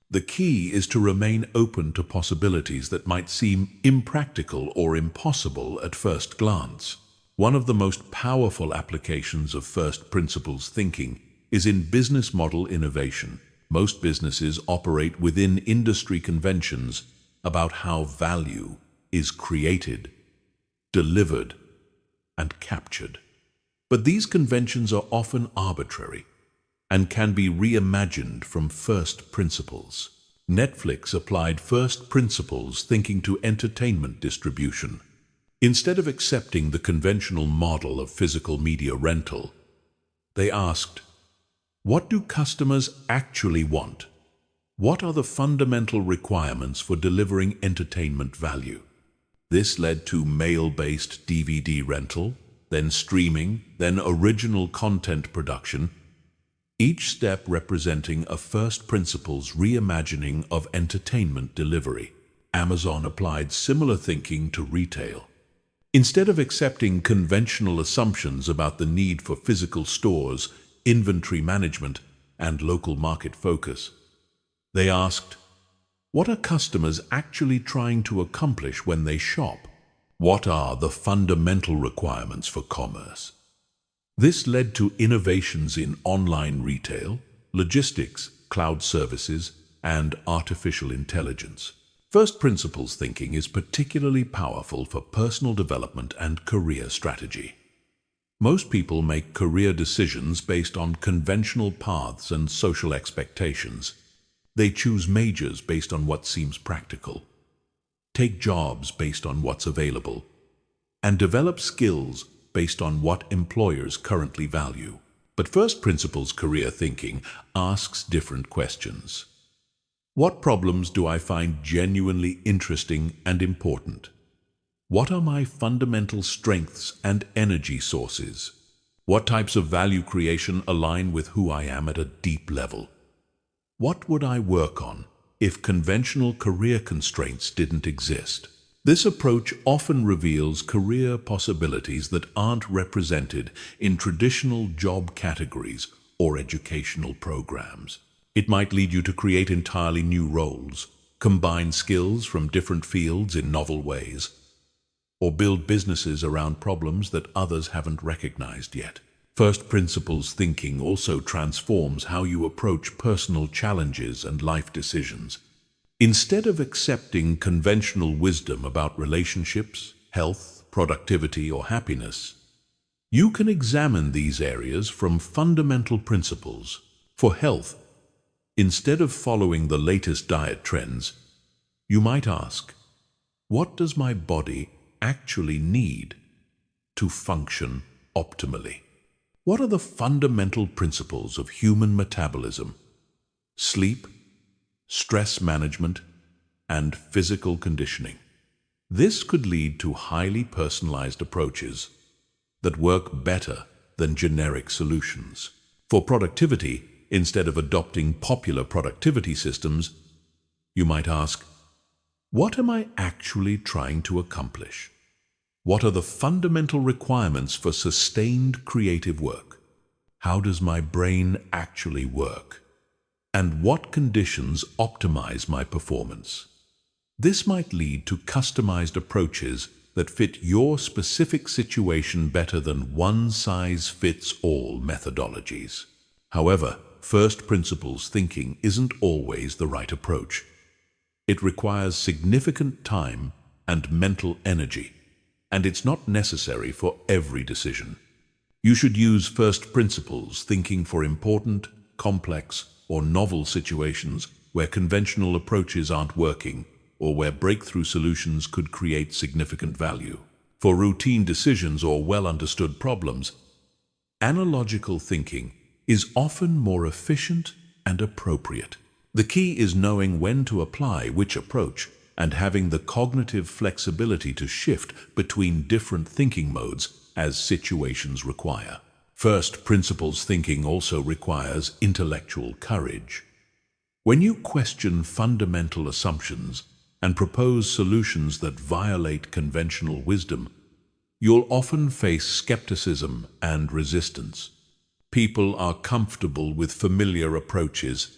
The key is to remain open to possibilities that might seem impractical or impossible at first glance. One of the most powerful applications of first principles thinking is in business model innovation. Most businesses operate within industry conventions about how value is created, delivered, and captured. But these conventions are often arbitrary and can be reimagined from first principles. Netflix applied first principles thinking to entertainment distribution. Instead of accepting the conventional model of physical media rental, they asked, what do customers actually want? What are the fundamental requirements for delivering entertainment value? This led to mail-based DVD rental, then streaming, then original content production, each step representing a first principles reimagining of entertainment delivery. Amazon applied similar thinking to retail. Instead of accepting conventional assumptions about the need for physical stores, inventory management, and local market focus, they asked, what are customers actually trying to accomplish when they shop? What are the fundamental requirements for commerce? This led to innovations in online retail, logistics, cloud services, and artificial intelligence. First principles thinking is particularly powerful for personal development and career strategy. Most people make career decisions based on conventional paths and social expectations. They choose majors based on what seems practical, take jobs based on what's available, and develop skills based on what employers currently value. But first principles career thinking asks different questions. What problems do I find genuinely interesting and important? What are my fundamental strengths and energy sources? What types of value creation align with who I am at a deep level? What would I work on if conventional career constraints didn't exist? This approach often reveals career possibilities that aren't represented in traditional job categories or educational programs. It might lead you to create entirely new roles, combine skills from different fields in novel ways, or build businesses around problems that others haven't recognized yet. First principles thinking also transforms how you approach personal challenges and life decisions. Instead of accepting conventional wisdom about relationships, health, productivity, or happiness, you can examine these areas from fundamental principles. For health, instead of following the latest diet trends, you might ask, what does my body actually need to function optimally? What are the fundamental principles of human metabolism, sleep, stress management, and physical conditioning? This could lead to highly personalized approaches that work better than generic solutions. For productivity, instead of adopting popular productivity systems, you might ask, what am I actually trying to accomplish? What are the fundamental requirements for sustained creative work? How does my brain actually work? And what conditions optimize my performance? This might lead to customized approaches that fit your specific situation better than one-size-fits-all methodologies. However, first principles thinking isn't always the right approach. It requires significant time and mental energy, and it's not necessary for every decision. You should use first principles thinking for important, complex, or novel situations where conventional approaches aren't working, or where breakthrough solutions could create significant value. For routine decisions or well-understood problems, analogical thinking is often more efficient and appropriate. The key is knowing when to apply which approach and having the cognitive flexibility to shift between different thinking modes as situations require. First principles thinking also requires intellectual courage. When you question fundamental assumptions and propose solutions that violate conventional wisdom, you'll often face skepticism and resistance. People are comfortable with familiar approaches,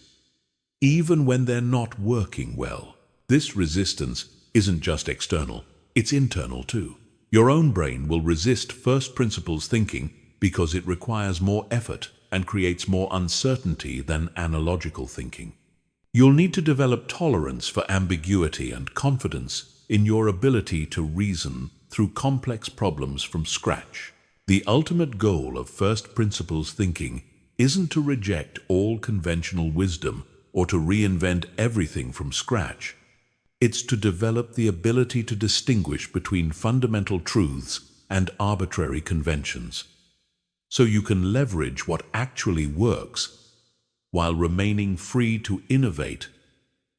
even when they're not working well. This resistance isn't just external, it's internal too. Your own brain will resist first principles thinking because it requires more effort and creates more uncertainty than analogical thinking. You'll need to develop tolerance for ambiguity and confidence in your ability to reason through complex problems from scratch. The ultimate goal of first principles thinking isn't to reject all conventional wisdom or to reinvent everything from scratch. It's to develop the ability to distinguish between fundamental truths and arbitrary conventions, so you can leverage what actually works while remaining free to innovate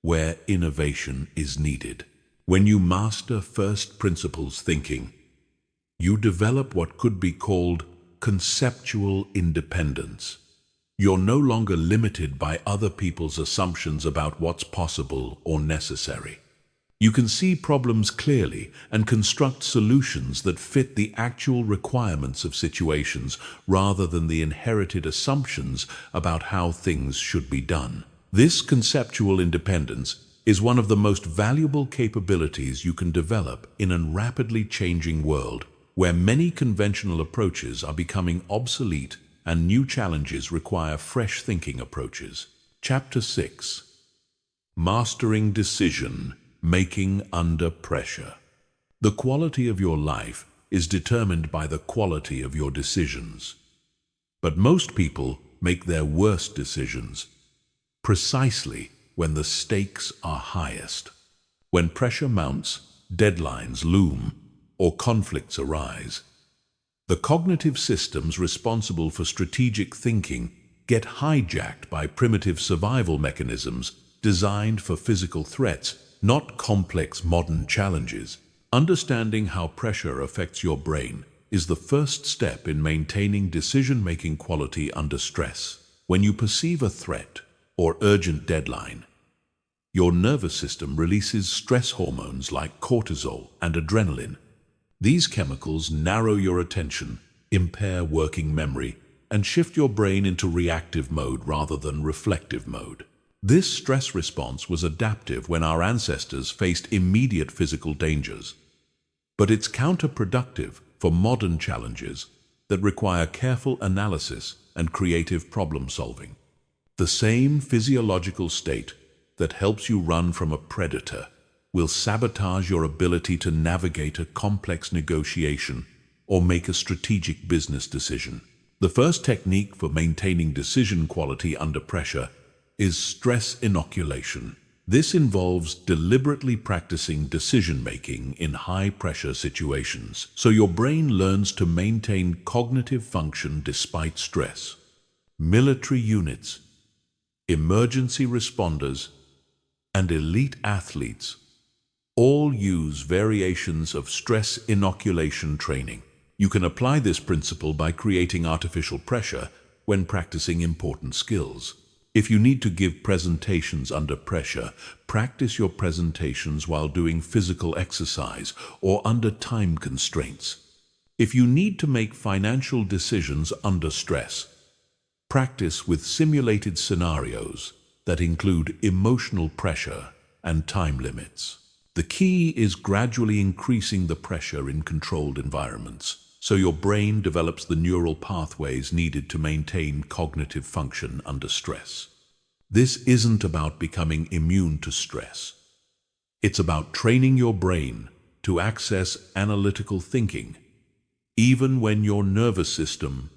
where innovation is needed. When you master first principles thinking, you develop what could be called conceptual independence. You're no longer limited by other people's assumptions about what's possible or necessary. You can see problems clearly and construct solutions that fit the actual requirements of situations rather than the inherited assumptions about how things should be done. This conceptual independence is one of the most valuable capabilities you can develop in a rapidly changing world where many conventional approaches are becoming obsolete and new challenges require fresh thinking approaches. Chapter 6. Mastering Decision Making Under Pressure. The quality of your life is determined by the quality of your decisions. But most people make their worst decisions precisely when the stakes are highest. When pressure mounts, deadlines loom, or conflicts arise. The cognitive systems responsible for strategic thinking get hijacked by primitive survival mechanisms designed for physical threats, not complex modern challenges. Understanding how pressure affects your brain is the first step in maintaining decision-making quality under stress. When you perceive a threat or urgent deadline, your nervous system releases stress hormones like cortisol and adrenaline. These chemicals narrow your attention, impair working memory, and shift your brain into reactive mode rather than reflective mode. This stress response was adaptive when our ancestors faced immediate physical dangers, but it's counterproductive for modern challenges that require careful analysis and creative problem solving. The same physiological state that helps you run from a predator will sabotage your ability to navigate a complex negotiation or make a strategic business decision. The first technique for maintaining decision quality under pressure is stress inoculation. This involves deliberately practicing decision-making in high-pressure situations, so your brain learns to maintain cognitive function despite stress. Military units, emergency responders, and elite athletes all use variations of stress inoculation training. You can apply this principle by creating artificial pressure when practicing important skills. If you need to give presentations under pressure, practice your presentations while doing physical exercise or under time constraints. If you need to make financial decisions under stress, practice with simulated scenarios that include emotional pressure and time limits. The key is gradually increasing the pressure in controlled environments, so your brain develops the neural pathways needed to maintain cognitive function under stress. This isn't about becoming immune to stress. It's about training your brain to access analytical thinking, even when your nervous system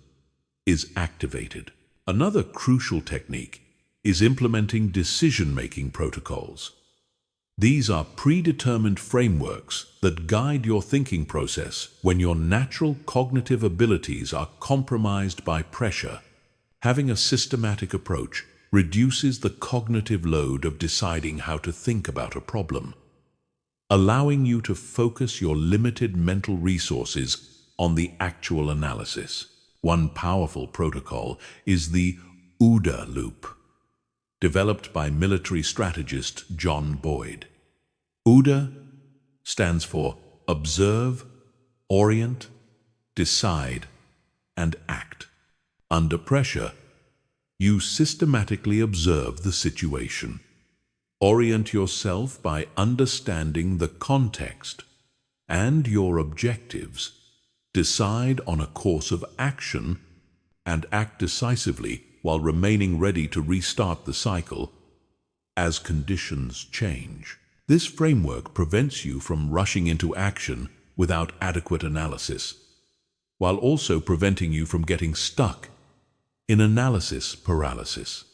is activated. Another crucial technique is implementing decision-making protocols. These are predetermined frameworks that guide your thinking process when your natural cognitive abilities are compromised by pressure. Having a systematic approach reduces the cognitive load of deciding how to think about a problem, allowing you to focus your limited mental resources on the actual analysis. One powerful protocol is the OODA loop, developed by military strategist John Boyd. OODA stands for Observe, Orient, Decide, and Act. Under pressure, you systematically observe the situation. Orient yourself by understanding the context and your objectives. Decide on a course of action and act decisively while remaining ready to restart the cycle as conditions change. This framework prevents you from rushing into action without adequate analysis, while also preventing you from getting stuck in analysis paralysis.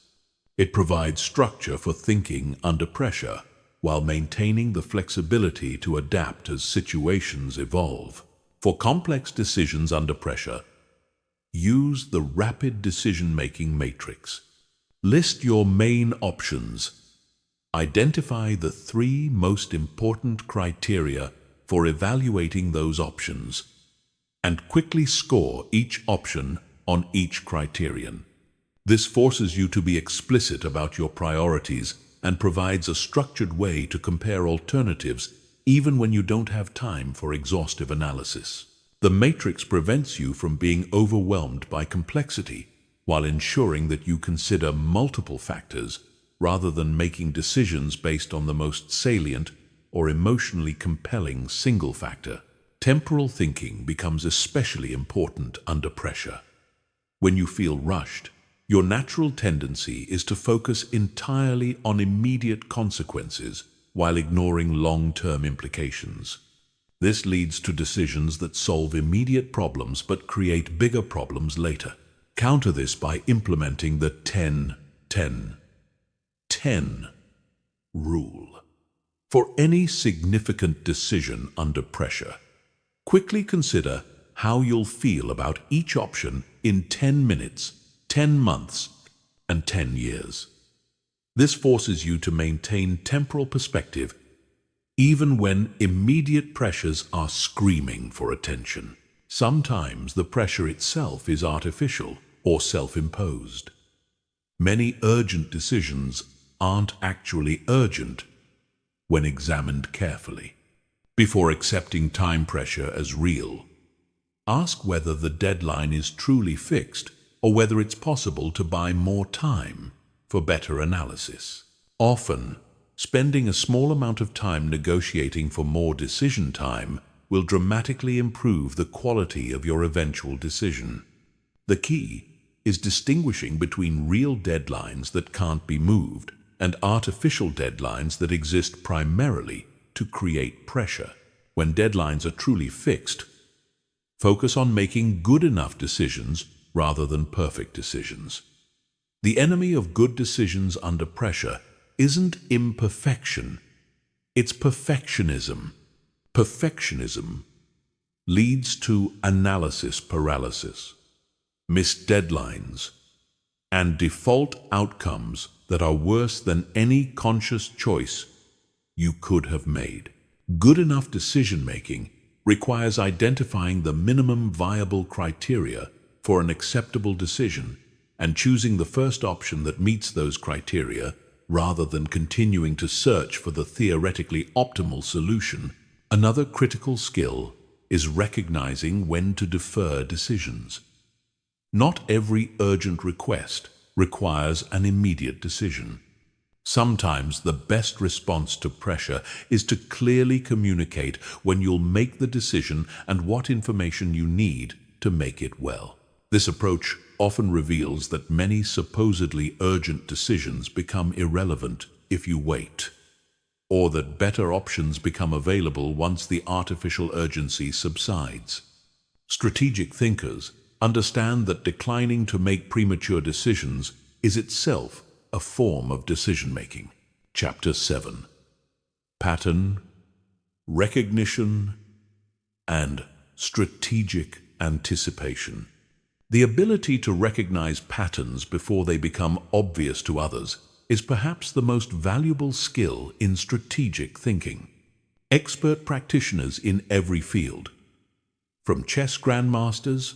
It provides structure for thinking under pressure, while maintaining the flexibility to adapt as situations evolve. For complex decisions under pressure, use the rapid decision-making matrix. List your main options. Identify the 3 most important criteria for evaluating those options, and quickly score each option on each criterion. This forces you to be explicit about your priorities and provides a structured way to compare alternatives even when you don't have time for exhaustive analysis. The matrix prevents you from being overwhelmed by complexity while ensuring that you consider multiple factors rather than making decisions based on the most salient or emotionally compelling single factor. Temporal thinking becomes especially important under pressure. When you feel rushed, your natural tendency is to focus entirely on immediate consequences while ignoring long-term implications. This leads to decisions that solve immediate problems but create bigger problems later. Counter this by implementing the 10-10-10 rule. For any significant decision under pressure, quickly consider how you'll feel about each option in 10 minutes, 10 months, and 10 years. This forces you to maintain temporal perspective even when immediate pressures are screaming for attention. Sometimes the pressure itself is artificial or self-imposed. Many urgent decisions aren't actually urgent when examined carefully. Before accepting time pressure as real, ask whether the deadline is truly fixed or whether it's possible to buy more time for better analysis. Often, spending a small amount of time negotiating for more decision time will dramatically improve the quality of your eventual decision. The key is distinguishing between real deadlines that can't be moved and artificial deadlines that exist primarily to create pressure. When deadlines are truly fixed, focus on making good enough decisions rather than perfect decisions. The enemy of good decisions under pressure isn't imperfection, it's perfectionism. Perfectionism leads to analysis paralysis, missed deadlines, and default outcomes that are worse than any conscious choice you could have made. Good enough decision-making requires identifying the minimum viable criteria for an acceptable decision and choosing the first option that meets those criteria rather than continuing to search for the theoretically optimal solution. Another critical skill is recognizing when to defer decisions. Not every urgent request requires an immediate decision. Sometimes the best response to pressure is to clearly communicate when you'll make the decision and what information you need to make it well. This approach often reveals that many supposedly urgent decisions become irrelevant if you wait, or that better options become available once the artificial urgency subsides. Strategic thinkers understand that declining to make premature decisions is itself a form of decision-making. Chapter 7. Pattern, Recognition, and Strategic Anticipation. The ability to recognize patterns before they become obvious to others is perhaps the most valuable skill in strategic thinking. Expert practitioners in every field, from chess grandmasters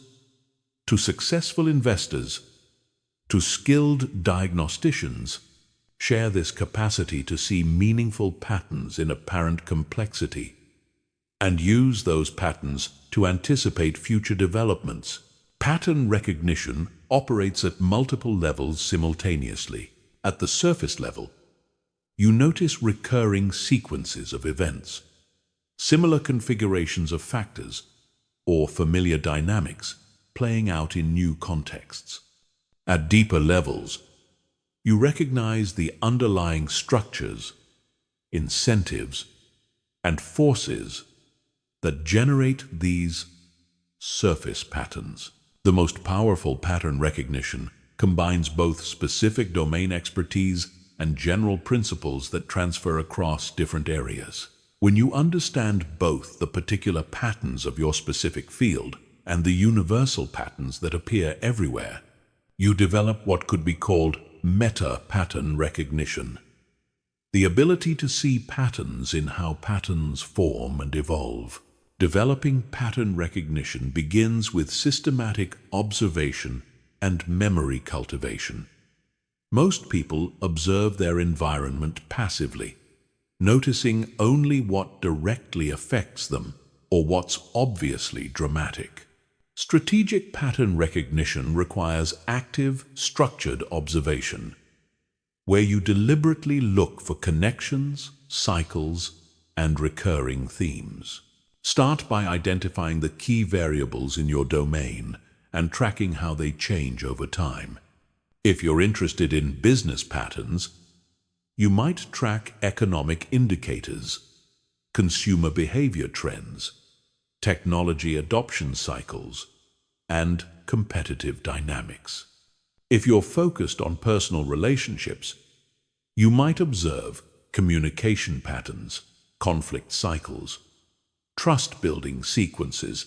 to successful investors to skilled diagnosticians, share this capacity to see meaningful patterns in apparent complexity and use those patterns to anticipate future developments. Pattern recognition operates at multiple levels simultaneously. At the surface level, you notice recurring sequences of events, similar configurations of factors, or familiar dynamics playing out in new contexts. At deeper levels, you recognize the underlying structures, incentives, and forces that generate these surface patterns. The most powerful pattern recognition combines both specific domain expertise and general principles that transfer across different areas. When you understand both the particular patterns of your specific field and the universal patterns that appear everywhere, you develop what could be called meta-pattern recognition. The ability to see patterns in how patterns form and evolve. Developing pattern recognition begins with systematic observation and memory cultivation. Most people observe their environment passively, noticing only what directly affects them or what's obviously dramatic. Strategic pattern recognition requires active, structured observation, where you deliberately look for connections, cycles, and recurring themes. Start by identifying the key variables in your domain and tracking how they change over time. If you're interested in business patterns, you might track economic indicators, consumer behavior trends, technology adoption cycles, and competitive dynamics. If you're focused on personal relationships, you might observe communication patterns, conflict cycles, trust-building sequences,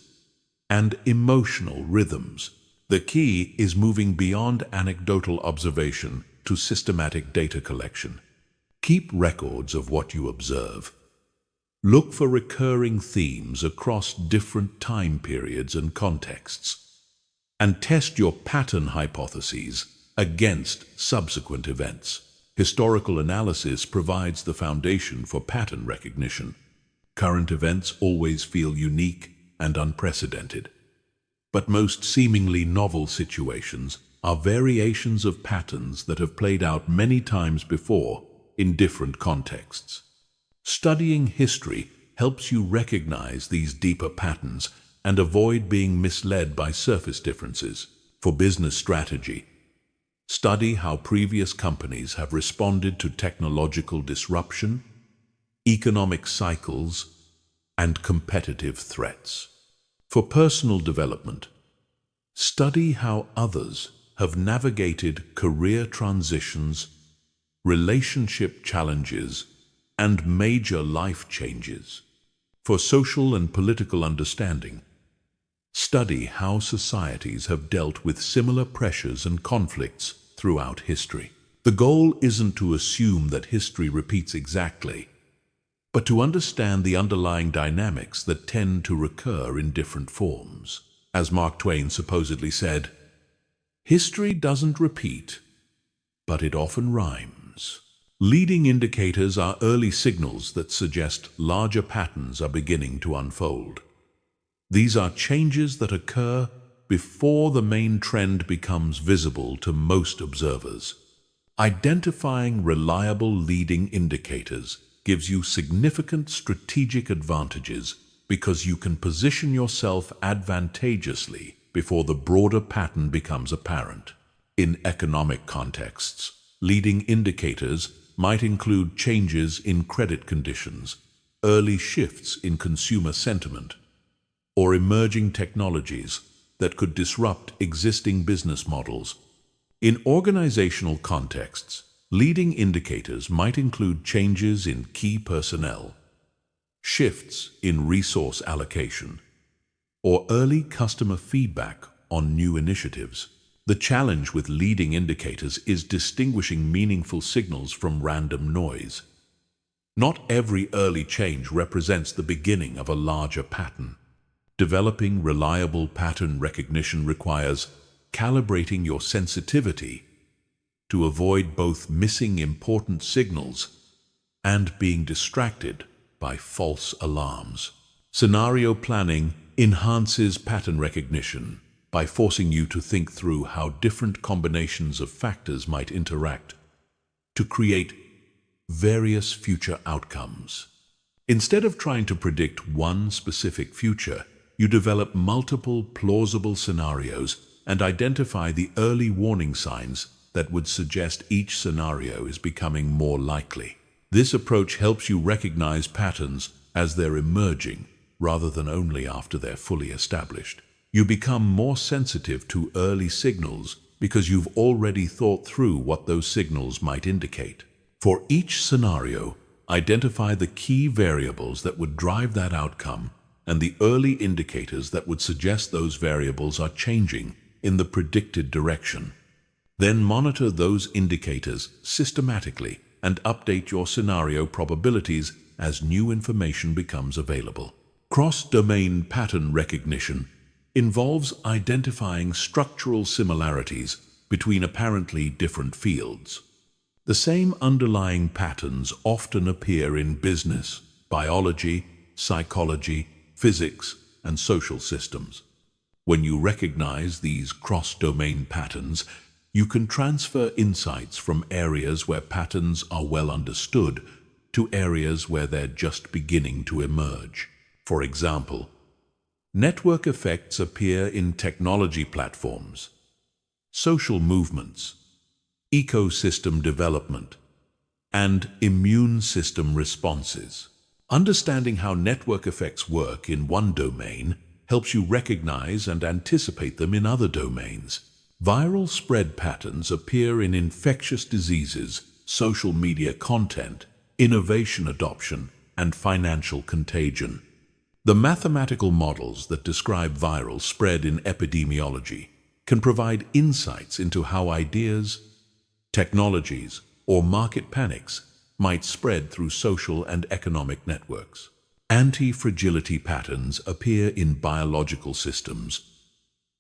and emotional rhythms. The key is moving beyond anecdotal observation to systematic data collection. Keep records of what you observe. Look for recurring themes across different time periods and contexts, and test your pattern hypotheses against subsequent events. Historical analysis provides the foundation for pattern recognition. Current events always feel unique and unprecedented, but most seemingly novel situations are variations of patterns that have played out many times before in different contexts. Studying history helps you recognize these deeper patterns and avoid being misled by surface differences. For business strategy, study how previous companies have responded to technological disruption, economic cycles, and competitive threats. For personal development, study how others have navigated career transitions, relationship challenges, and major life changes. For social and political understanding, study how societies have dealt with similar pressures and conflicts throughout history. The goal isn't to assume that history repeats exactly, but to understand the underlying dynamics that tend to recur in different forms. As Mark Twain supposedly said, "History doesn't repeat, but it often rhymes." Leading indicators are early signals that suggest larger patterns are beginning to unfold. These are changes that occur before the main trend becomes visible to most observers. Identifying reliable leading indicators gives you significant strategic advantages because you can position yourself advantageously before the broader pattern becomes apparent. In economic contexts, leading indicators might include changes in credit conditions, early shifts in consumer sentiment, or emerging technologies that could disrupt existing business models. In organizational contexts, Leading indicators might include changes in key personnel, shifts in resource allocation, or early customer feedback on new initiatives. The challenge with leading indicators is distinguishing meaningful signals from random noise. Not every early change represents the beginning of a larger pattern. Developing reliable pattern recognition requires calibrating your sensitivity to avoid both missing important signals and being distracted by false alarms. Scenario planning enhances pattern recognition by forcing you to think through how different combinations of factors might interact to create various future outcomes. Instead of trying to predict one specific future, you develop multiple plausible scenarios and identify the early warning signs that would suggest each scenario is becoming more likely. This approach helps you recognize patterns as they're emerging rather than only after they're fully established. You become more sensitive to early signals because you've already thought through what those signals might indicate. For each scenario, identify the key variables that would drive that outcome and the early indicators that would suggest those variables are changing in the predicted direction. Then monitor those indicators systematically and update your scenario probabilities as new information becomes available. Cross-domain pattern recognition involves identifying structural similarities between apparently different fields. The same underlying patterns often appear in business, biology, psychology, physics, and social systems. When you recognize these cross-domain patterns, you can transfer insights from areas where patterns are well understood to areas where they're just beginning to emerge. For example, network effects appear in technology platforms, social movements, ecosystem development, and immune system responses. Understanding how network effects work in one domain helps you recognize and anticipate them in other domains. Viral spread patterns appear in infectious diseases, social media content, innovation adoption, and financial contagion. The mathematical models that describe viral spread in epidemiology can provide insights into how ideas, technologies, or market panics might spread through social and economic networks. Anti-fragility patterns appear in biological systems,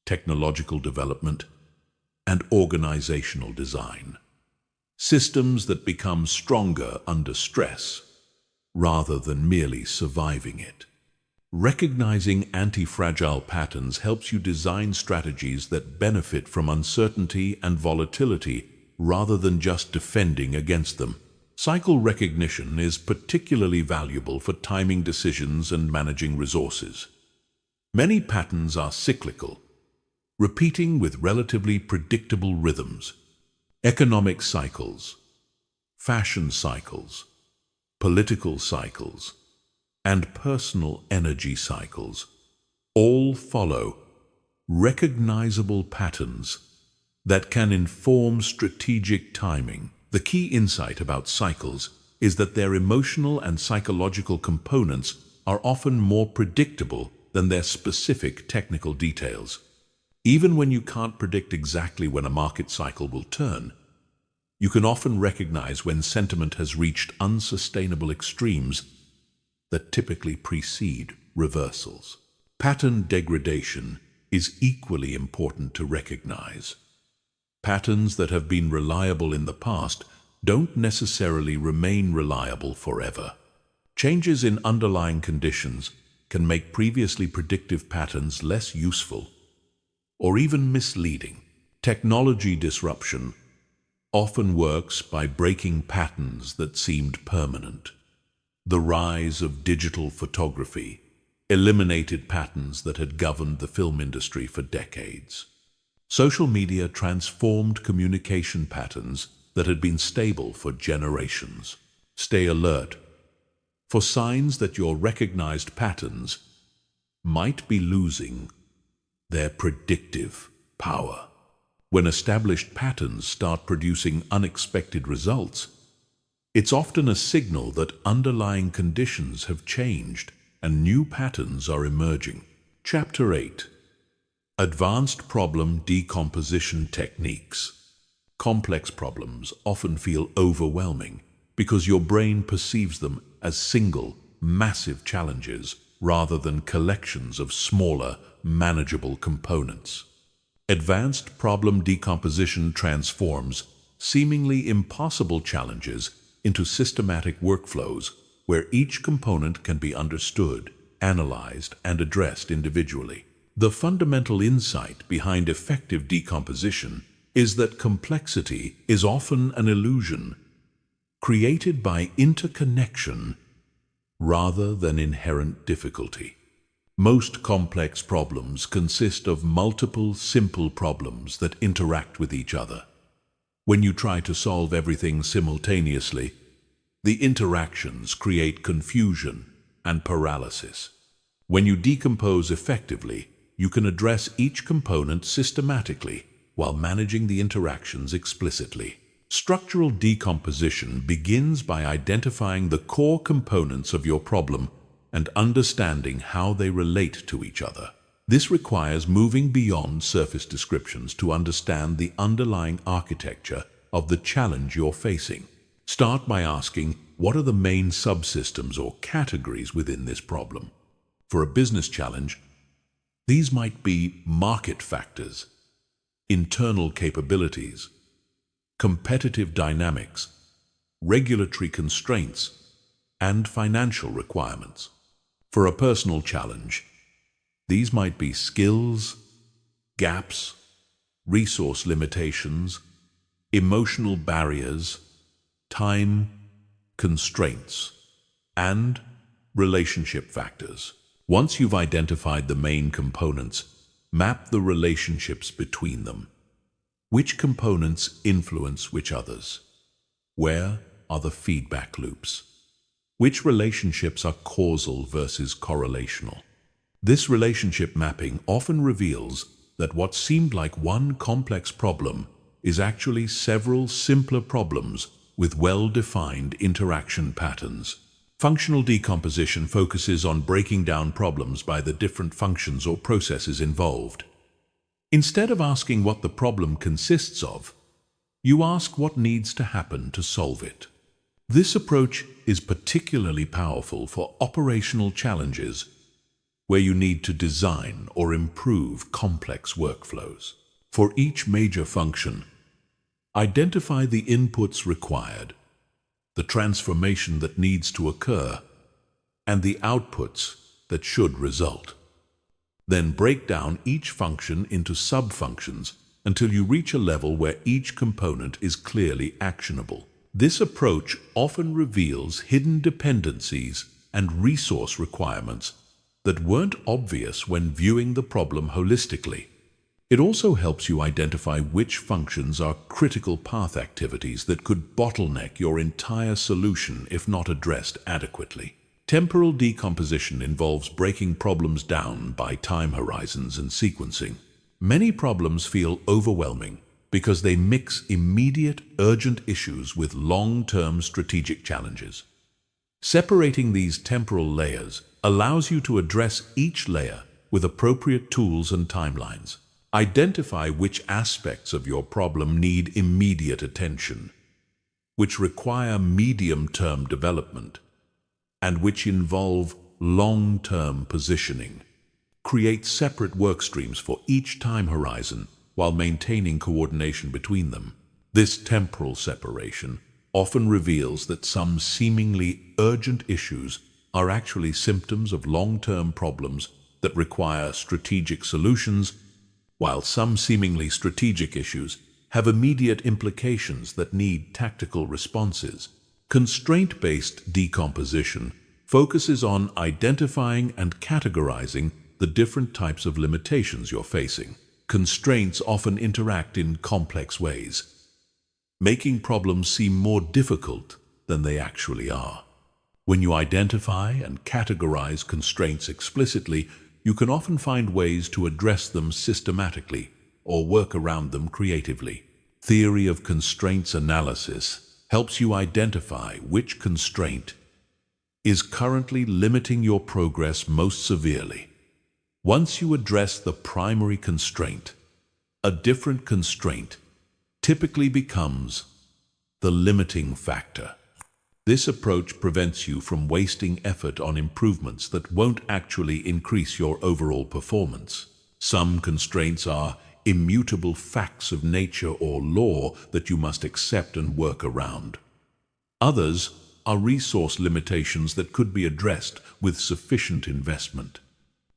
technological development, and organizational design. Systems that become stronger under stress rather than merely surviving it. Recognizing anti-fragile patterns helps you design strategies that benefit from uncertainty and volatility rather than just defending against them. Cycle recognition is particularly valuable for timing decisions and managing resources. Many patterns are cyclical, repeating with relatively predictable rhythms. Economic cycles, fashion cycles, political cycles, and personal energy cycles all follow recognizable patterns that can inform strategic timing. The key insight about cycles is that their emotional and psychological components are often more predictable than their specific technical details. Even when you can't predict exactly when a market cycle will turn, you can often recognize when sentiment has reached unsustainable extremes that typically precede reversals. Pattern degradation is equally important to recognize. Patterns that have been reliable in the past don't necessarily remain reliable forever. Changes in underlying conditions can make previously predictive patterns less useful or even misleading. Technology disruption often works by breaking patterns that seemed permanent. The rise of digital photography eliminated patterns that had governed the film industry for decades. Social media transformed communication patterns that had been stable for generations. Stay alert for signs that your recognized patterns might be losing their predictive power. When established patterns start producing unexpected results, it's often a signal that underlying conditions have changed and new patterns are emerging. Chapter 8. Advanced Problem Decomposition Techniques. Complex problems often feel overwhelming because your brain perceives them as single, massive challenges rather than collections of smaller, manageable components. Advanced problem decomposition transforms seemingly impossible challenges into systematic workflows where each component can be understood, analyzed, and addressed individually. The fundamental insight behind effective decomposition is that complexity is often an illusion created by interconnection rather than inherent difficulty. Most complex problems consist of multiple simple problems that interact with each other. When you try to solve everything simultaneously, the interactions create confusion and paralysis. When you decompose effectively, you can address each component systematically while managing the interactions explicitly. Structural decomposition begins by identifying the core components of your problem and understanding how they relate to each other. This requires moving beyond surface descriptions to understand the underlying architecture of the challenge you're facing. Start by asking, what are the main subsystems or categories within this problem? For a business challenge, these might be market factors, internal capabilities, competitive dynamics, regulatory constraints, and financial requirements. For a personal challenge, these might be skills, gaps, resource limitations, emotional barriers, time constraints, and relationship factors. Once you've identified the main components, map the relationships between them. Which components influence which others? Where are the feedback loops? Which relationships are causal versus correlational? This relationship mapping often reveals that what seemed like one complex problem is actually several simpler problems with well-defined interaction patterns. Functional decomposition focuses on breaking down problems by the different functions or processes involved. Instead of asking what the problem consists of, you ask what needs to happen to solve it. This approach is particularly powerful for operational challenges where you need to design or improve complex workflows. For each major function, identify the inputs required, the transformation that needs to occur, and the outputs that should result. Then break down each function into sub-functions until you reach a level where each component is clearly actionable. This approach often reveals hidden dependencies and resource requirements that weren't obvious when viewing the problem holistically. It also helps you identify which functions are critical path activities that could bottleneck your entire solution if not addressed adequately. Temporal decomposition involves breaking problems down by time horizons and sequencing. Many problems feel overwhelming because they mix immediate, urgent issues with long-term strategic challenges. Separating these temporal layers allows you to address each layer with appropriate tools and timelines. Identify which aspects of your problem need immediate attention, which require medium-term development, and which involve long-term positioning. Create separate work streams for each time horizon while maintaining coordination between them. This temporal separation often reveals that some seemingly urgent issues are actually symptoms of long-term problems that require strategic solutions, while some seemingly strategic issues have immediate implications that need tactical responses. Constraint-based decomposition focuses on identifying and categorizing the different types of limitations you're facing. Constraints often interact in complex ways, making problems seem more difficult than they actually are. When you identify and categorize constraints explicitly, you can often find ways to address them systematically or work around them creatively. Theory of constraints analysis helps you identify which constraint is currently limiting your progress most severely. Once you address the primary constraint, a different constraint typically becomes the limiting factor. This approach prevents you from wasting effort on improvements that won't actually increase your overall performance. Some constraints are immutable facts of nature or law that you must accept and work around. Others are resource limitations that could be addressed with sufficient investment.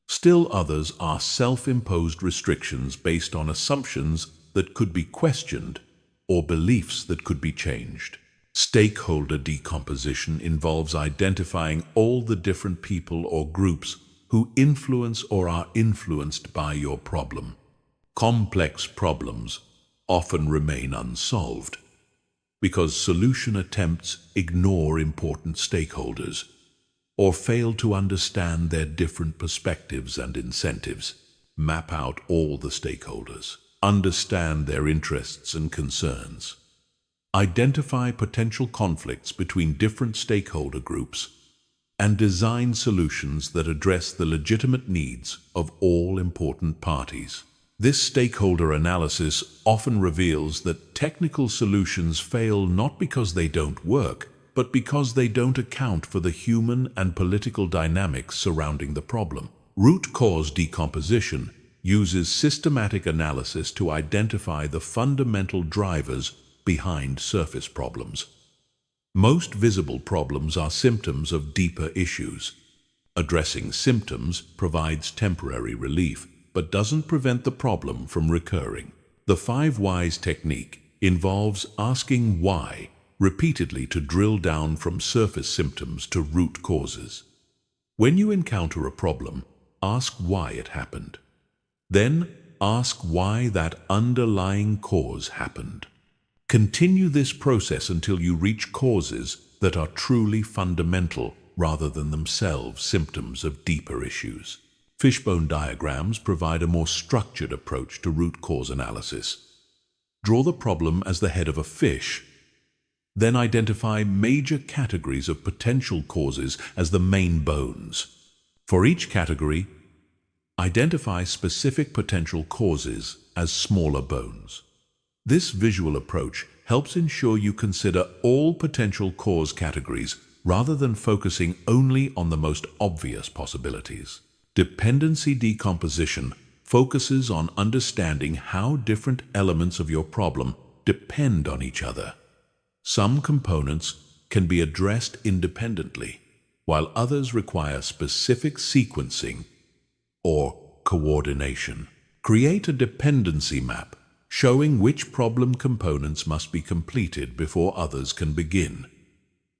Still others are self-imposed restrictions based on assumptions that could be questioned or beliefs that could be changed. Stakeholder decomposition involves identifying all the different people or groups who influence or are influenced by your problem. Complex problems often remain unsolved because solution attempts ignore important stakeholders or fail to understand their different perspectives and incentives. Map out all the stakeholders. Understand their interests and concerns. Identify potential conflicts between different stakeholder groups and design solutions that address the legitimate needs of all important parties. This stakeholder analysis often reveals that technical solutions fail not because they don't work, but because they don't account for the human and political dynamics surrounding the problem. Root cause decomposition uses systematic analysis to identify the fundamental drivers behind surface problems. Most visible problems are symptoms of deeper issues. Addressing symptoms provides temporary relief, but doesn't prevent the problem from recurring. The 5 whys technique involves asking why repeatedly to drill down from surface symptoms to root causes. When you encounter a problem, ask why it happened. Then ask why that underlying cause happened. Continue this process until you reach causes that are truly fundamental rather than themselves symptoms of deeper issues. Fishbone diagrams provide a more structured approach to root cause analysis. Draw the problem as the head of a fish. Then identify major categories of potential causes as the main bones. For each category, identify specific potential causes as smaller bones. This visual approach helps ensure you consider all potential cause categories rather than focusing only on the most obvious possibilities. Dependency decomposition focuses on understanding how different elements of your problem depend on each other. Some components can be addressed independently, while others require specific sequencing or coordination. Create a dependency map showing which problem components must be completed before others can begin,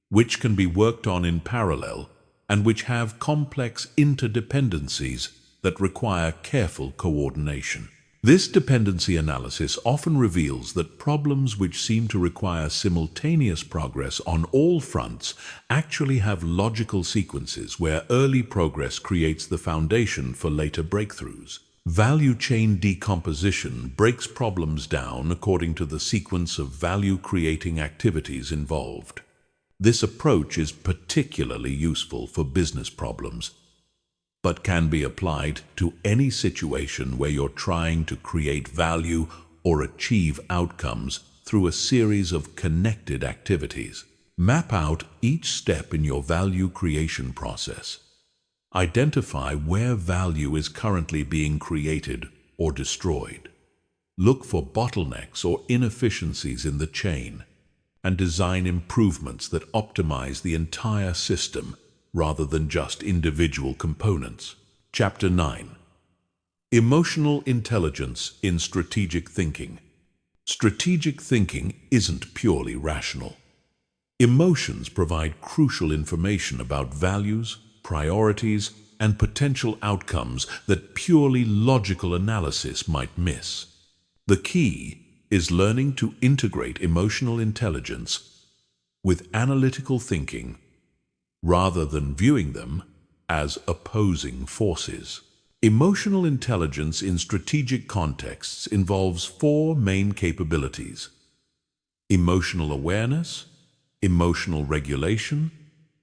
which can be worked on in parallel, and which have complex interdependencies that require careful coordination. This dependency analysis often reveals that problems which seem to require simultaneous progress on all fronts actually have logical sequences where early progress creates the foundation for later breakthroughs. Value chain decomposition breaks problems down according to the sequence of value-creating activities involved. This approach is particularly useful for business problems, but can be applied to any situation where you're trying to create value or achieve outcomes through a series of connected activities. Map out each step in your value creation process. Identify where value is currently being created or destroyed. Look for bottlenecks or inefficiencies in the chain, and design improvements that optimize the entire system rather than just individual components. Chapter 9. Emotional intelligence in strategic thinking. Strategic thinking isn't purely rational. Emotions provide crucial information about values, priorities, and potential outcomes that purely logical analysis might miss. The key is learning to integrate emotional intelligence with analytical thinking rather than viewing them as opposing forces. Emotional intelligence in strategic contexts involves four main capabilities: emotional awareness, emotional regulation,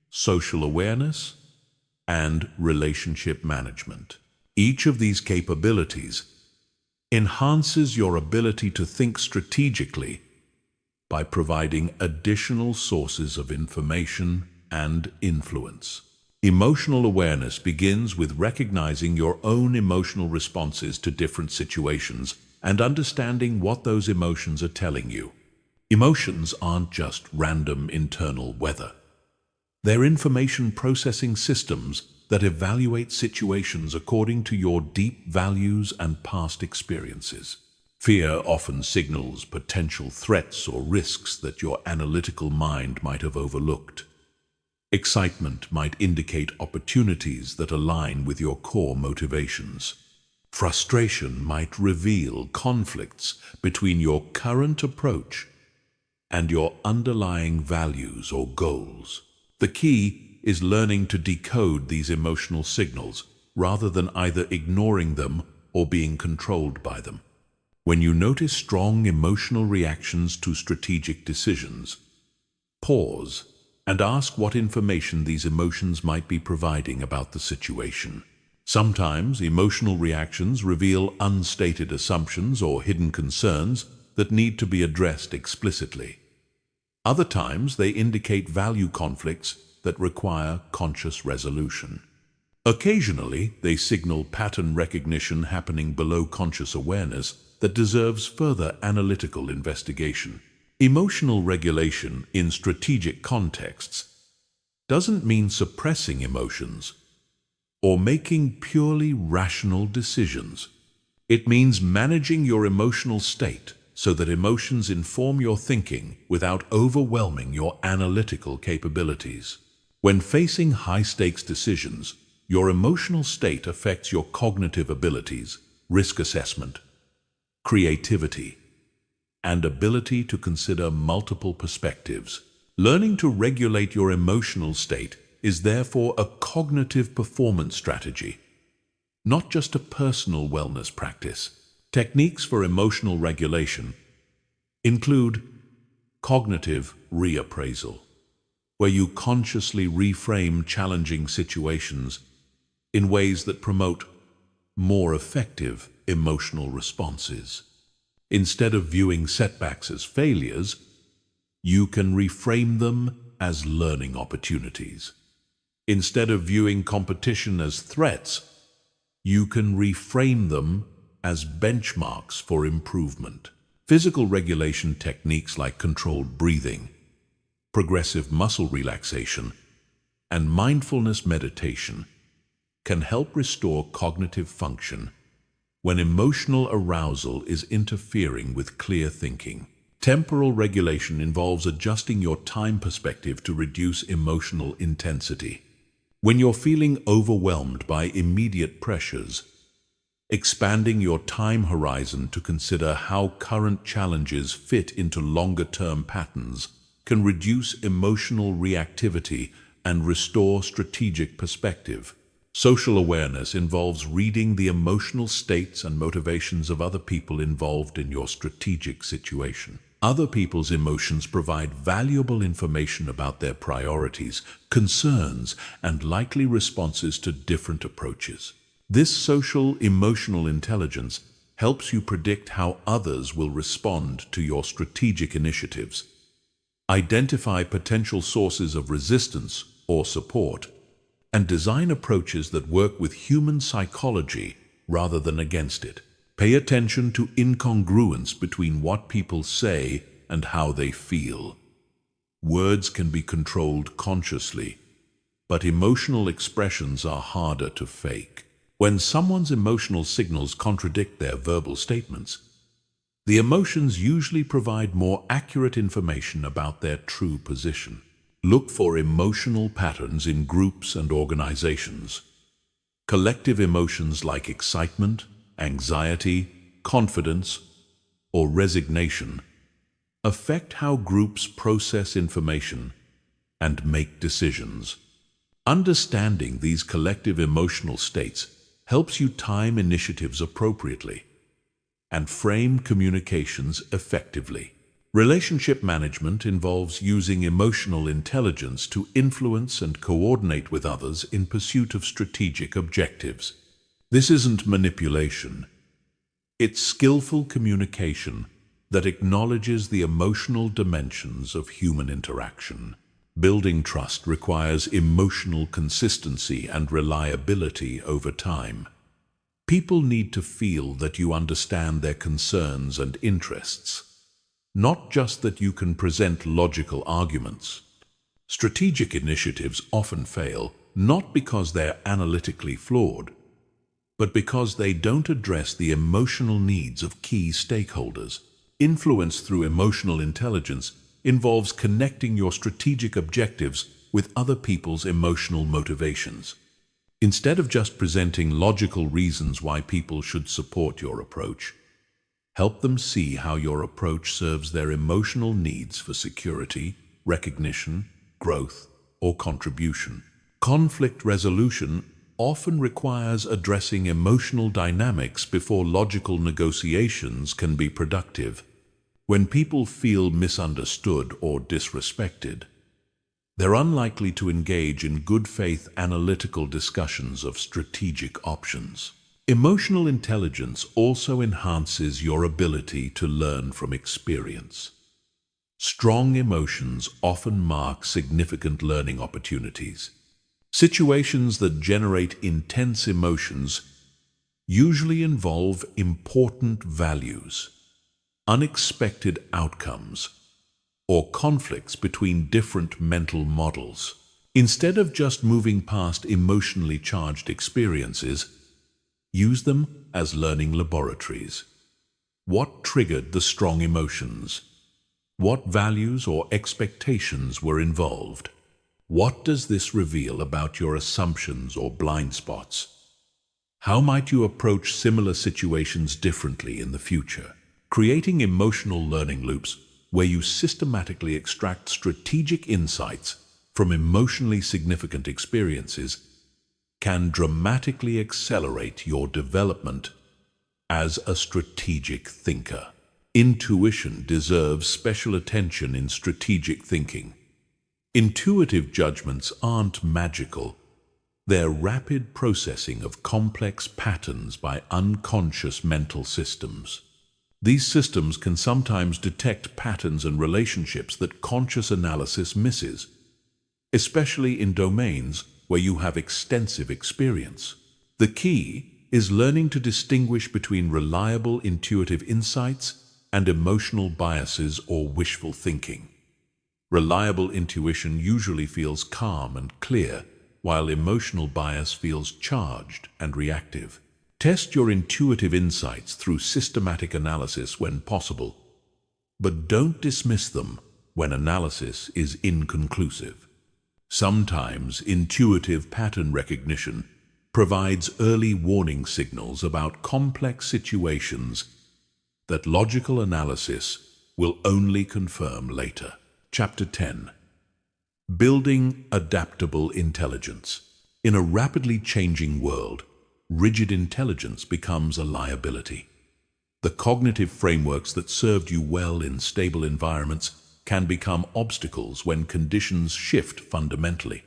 social awareness, and relationship management. Each of these capabilities enhances your ability to think strategically by providing additional sources of information and influence. Emotional awareness begins with recognizing your own emotional responses to different situations and understanding what those emotions are telling you. Emotions aren't just random internal weather. They're information processing systems that evaluate situations according to your deep values and past experiences. Fear often signals potential threats or risks that your analytical mind might have overlooked. Excitement might indicate opportunities that align with your core motivations. Frustration might reveal conflicts between your current approach and your underlying values or goals. The key is learning to decode these emotional signals rather than either ignoring them or being controlled by them. When you notice strong emotional reactions to strategic decisions, pause and ask what information these emotions might be providing about the situation. Sometimes emotional reactions reveal unstated assumptions or hidden concerns that need to be addressed explicitly. Other times they indicate value conflicts that require conscious resolution. Occasionally, they signal pattern recognition happening below conscious awareness that deserves further analytical investigation. Emotional regulation in strategic contexts doesn't mean suppressing emotions or making purely rational decisions. It means managing your emotional state so that emotions inform your thinking without overwhelming your analytical capabilities. When facing high-stakes decisions, your emotional state affects your cognitive abilities, risk assessment, creativity, and ability to consider multiple perspectives. Learning to regulate your emotional state is therefore a cognitive performance strategy, not just a personal wellness practice. Techniques for emotional regulation include cognitive reappraisal, where you consciously reframe challenging situations in ways that promote more effective emotional responses. Instead of viewing setbacks as failures, you can reframe them as learning opportunities. Instead of viewing competition as threats, you can reframe them as benchmarks for improvement. Physical regulation techniques like controlled breathing, progressive muscle relaxation, and mindfulness meditation can help restore cognitive function when emotional arousal is interfering with clear thinking. Temporal regulation involves adjusting your time perspective to reduce emotional intensity. When you're feeling overwhelmed by immediate pressures, expanding your time horizon to consider how current challenges fit into longer-term patterns can reduce emotional reactivity and restore strategic perspective. Social awareness involves reading the emotional states and motivations of other people involved in your strategic situation. Other people's emotions provide valuable information about their priorities, concerns, and likely responses to different approaches. This social emotional intelligence helps you predict how others will respond to your strategic initiatives, identify potential sources of resistance or support, and design approaches that work with human psychology rather than against it. Pay attention to incongruence between what people say and how they feel. Words can be controlled consciously, but emotional expressions are harder to fake. When someone's emotional signals contradict their verbal statements, the emotions usually provide more accurate information about their true position. Look for emotional patterns in groups and organizations. Collective emotions like excitement, anxiety, confidence, or resignation affect how groups process information and make decisions. Understanding these collective emotional states helps you time initiatives appropriately and frame communications effectively. Relationship management involves using emotional intelligence to influence and coordinate with others in pursuit of strategic objectives. This isn't manipulation. It's skillful communication that acknowledges the emotional dimensions of human interaction. Building trust requires emotional consistency and reliability over time. People need to feel that you understand their concerns and interests, not just that you can present logical arguments. Strategic initiatives often fail, not because they're analytically flawed, but because they don't address the emotional needs of key stakeholders. Influence through emotional intelligence involves connecting your strategic objectives with other people's emotional motivations. Instead of just presenting logical reasons why people should support your approach, help them see how your approach serves their emotional needs for security, recognition, growth, or contribution. Conflict resolution often requires addressing emotional dynamics before logical negotiations can be productive. When people feel misunderstood or disrespected, they're unlikely to engage in good faith analytical discussions of strategic options. Emotional intelligence also enhances your ability to learn from experience. Strong emotions often mark significant learning opportunities. Situations that generate intense emotions usually involve important values, unexpected outcomes, or conflicts between different mental models. Instead of just moving past emotionally charged experiences, use them as learning laboratories. What triggered the strong emotions? What values or expectations were involved? What does this reveal about your assumptions or blind spots? How might you approach similar situations differently in the future? Creating emotional learning loops where you systematically extract strategic insights from emotionally significant experiences can dramatically accelerate your development as a strategic thinker. Intuition deserves special attention in strategic thinking. Intuitive judgments aren't magical. They're rapid processing of complex patterns by unconscious mental systems. These systems can sometimes detect patterns and relationships that conscious analysis misses, especially in domains where you have extensive experience. The key is learning to distinguish between reliable intuitive insights and emotional biases or wishful thinking. Reliable intuition usually feels calm and clear, while emotional bias feels charged and reactive. Test your intuitive insights through systematic analysis when possible, but don't dismiss them when analysis is inconclusive. Sometimes intuitive pattern recognition provides early warning signals about complex situations that logical analysis will only confirm later. Chapter 10. Building adaptable intelligence. In a rapidly changing world, rigid intelligence becomes a liability. The cognitive frameworks that served you well in stable environments can become obstacles when conditions shift fundamentally.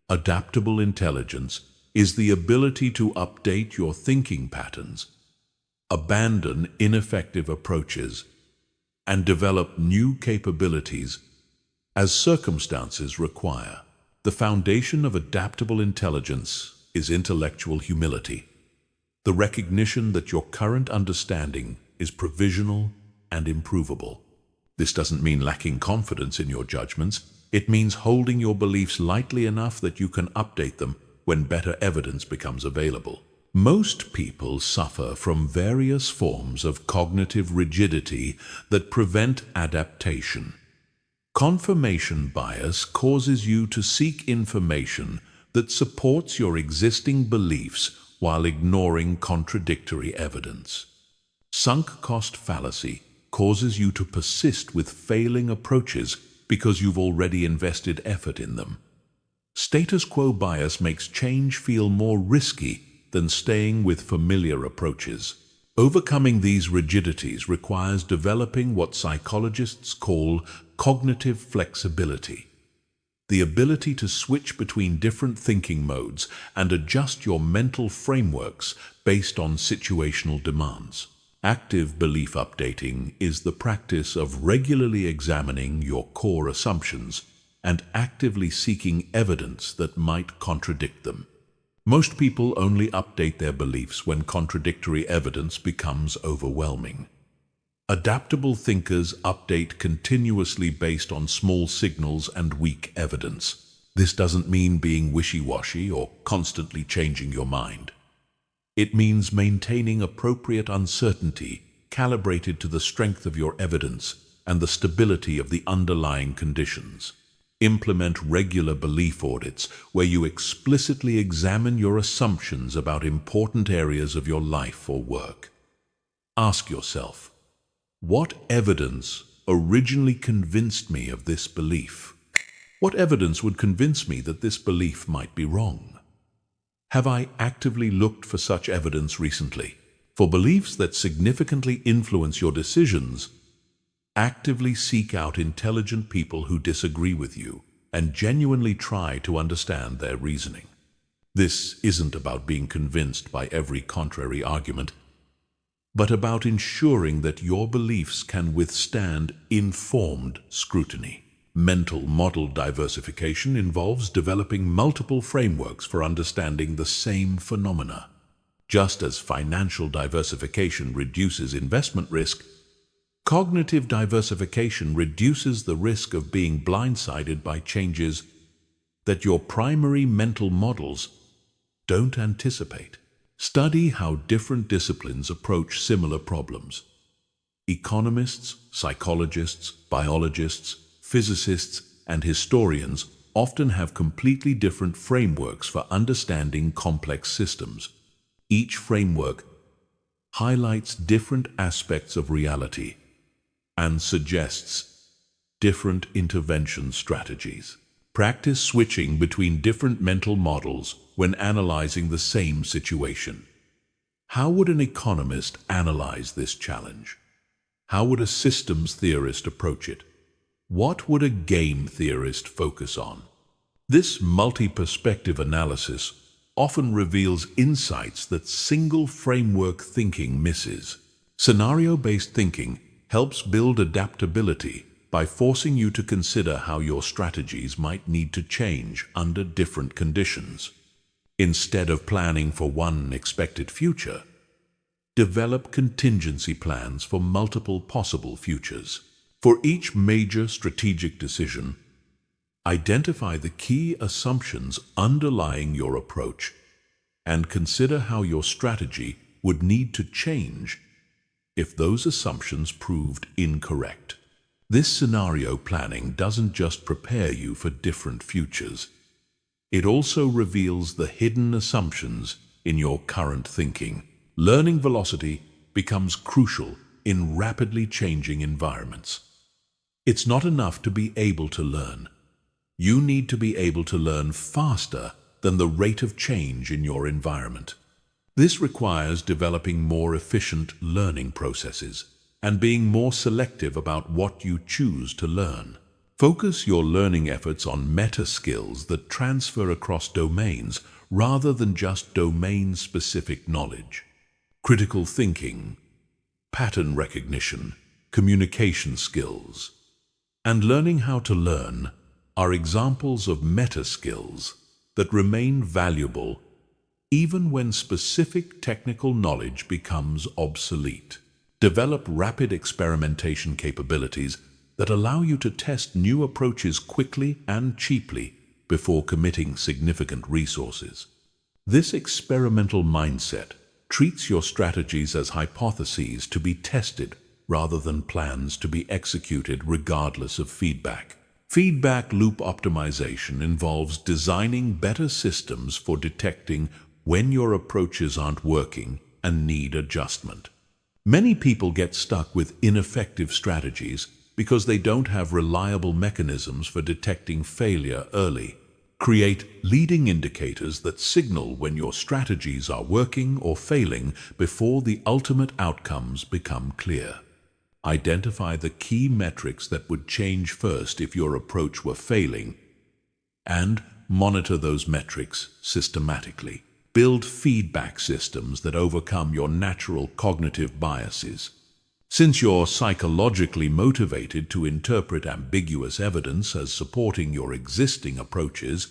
Adaptable intelligence is the ability to update your thinking patterns, abandon ineffective approaches, and develop new capabilities as circumstances require. The foundation of adaptable intelligence is intellectual humility, the recognition that your current understanding is provisional and improvable. This doesn't mean lacking confidence in your judgments. It means holding your beliefs lightly enough that you can update them when better evidence becomes available. Most people suffer from various forms of cognitive rigidity that prevent adaptation. Confirmation bias causes you to seek information that supports your existing beliefs while ignoring contradictory evidence. Sunk cost fallacy causes you to persist with failing approaches because you've already invested effort in them. Status quo bias makes change feel more risky than staying with familiar approaches. Overcoming these rigidities requires developing what psychologists call cognitive flexibility, the ability to switch between different thinking modes and adjust your mental frameworks based on situational demands. Active belief updating is the practice of regularly examining your core assumptions and actively seeking evidence that might contradict them. Most people only update their beliefs when contradictory evidence becomes overwhelming. Adaptable thinkers update continuously based on small signals and weak evidence. This doesn't mean being wishy-washy or constantly changing your mind. It means maintaining appropriate uncertainty, calibrated to the strength of your evidence and the stability of the underlying conditions. Implement regular belief audits where you explicitly examine your assumptions about important areas of your life or work. Ask yourself, what evidence originally convinced me of this belief? What evidence would convince me that this belief might be wrong? Have I actively looked for such evidence recently? For beliefs that significantly influence your decisions, actively seek out intelligent people who disagree with you and genuinely try to understand their reasoning. This isn't about being convinced by every contrary argument, but about ensuring that your beliefs can withstand informed scrutiny. Mental model diversification involves developing multiple frameworks for understanding the same phenomena. Just as financial diversification reduces investment risk, cognitive diversification reduces the risk of being blindsided by changes that your primary mental models don't anticipate. Study how different disciplines approach similar problems. Economists, psychologists, biologists, physicists, and historians often have completely different frameworks for understanding complex systems. Each framework highlights different aspects of reality and suggests different intervention strategies. Practice switching between different mental models when analyzing the same situation. How would an economist analyze this challenge? How would a systems theorist approach it? What would a game theorist focus on? This multi-perspective analysis often reveals insights that single framework thinking misses. Scenario-based thinking helps build adaptability by forcing you to consider how your strategies might need to change under different conditions. Instead of planning for one expected future, develop contingency plans for multiple possible futures. For each major strategic decision, identify the key assumptions underlying your approach and consider how your strategy would need to change if those assumptions proved incorrect. This scenario planning doesn't just prepare you for different futures. It also reveals the hidden assumptions in your current thinking. Learning velocity becomes crucial in rapidly changing environments. It's not enough to be able to learn. You need to be able to learn faster than the rate of change in your environment. This requires developing more efficient learning processes and being more selective about what you choose to learn. Focus your learning efforts on meta skills that transfer across domains rather than just domain-specific knowledge. Critical thinking, pattern recognition, communication skills, and learning how to learn are examples of meta skills that remain valuable even when specific technical knowledge becomes obsolete. Develop rapid experimentation capabilities that allow you to test new approaches quickly and cheaply before committing significant resources. This experimental mindset treats your strategies as hypotheses to be tested rather than plans to be executed regardless of feedback. Feedback loop optimization involves designing better systems for detecting when your approaches aren't working and need adjustment. Many people get stuck with ineffective strategies because they don't have reliable mechanisms for detecting failure early. Create leading indicators that signal when your strategies are working or failing before the ultimate outcomes become clear. Identify the key metrics that would change first if your approach were failing, and monitor those metrics systematically. Build feedback systems that overcome your natural cognitive biases. Since you're psychologically motivated to interpret ambiguous evidence as supporting your existing approaches,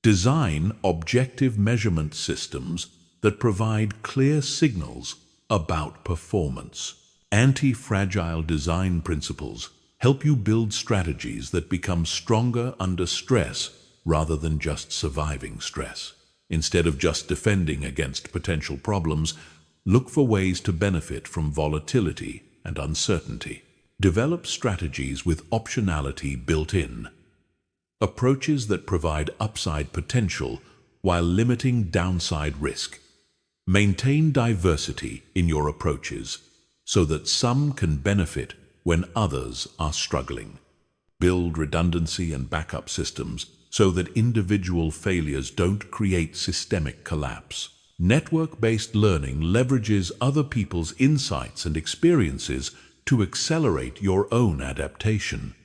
design objective measurement systems that provide clear signals about performance. Anti-fragile design principles help you build strategies that become stronger under stress rather than just surviving stress. Instead of just defending against potential problems, look for ways to benefit from volatility and uncertainty. Develop strategies with optionality built in. Approaches that provide upside potential while limiting downside risk. Maintain diversity in your approaches so that some can benefit when others are struggling. Build redundancy and backup systems so that individual failures don't create systemic collapse. Network-based learning leverages other people's insights and experiences to accelerate your own adaptation.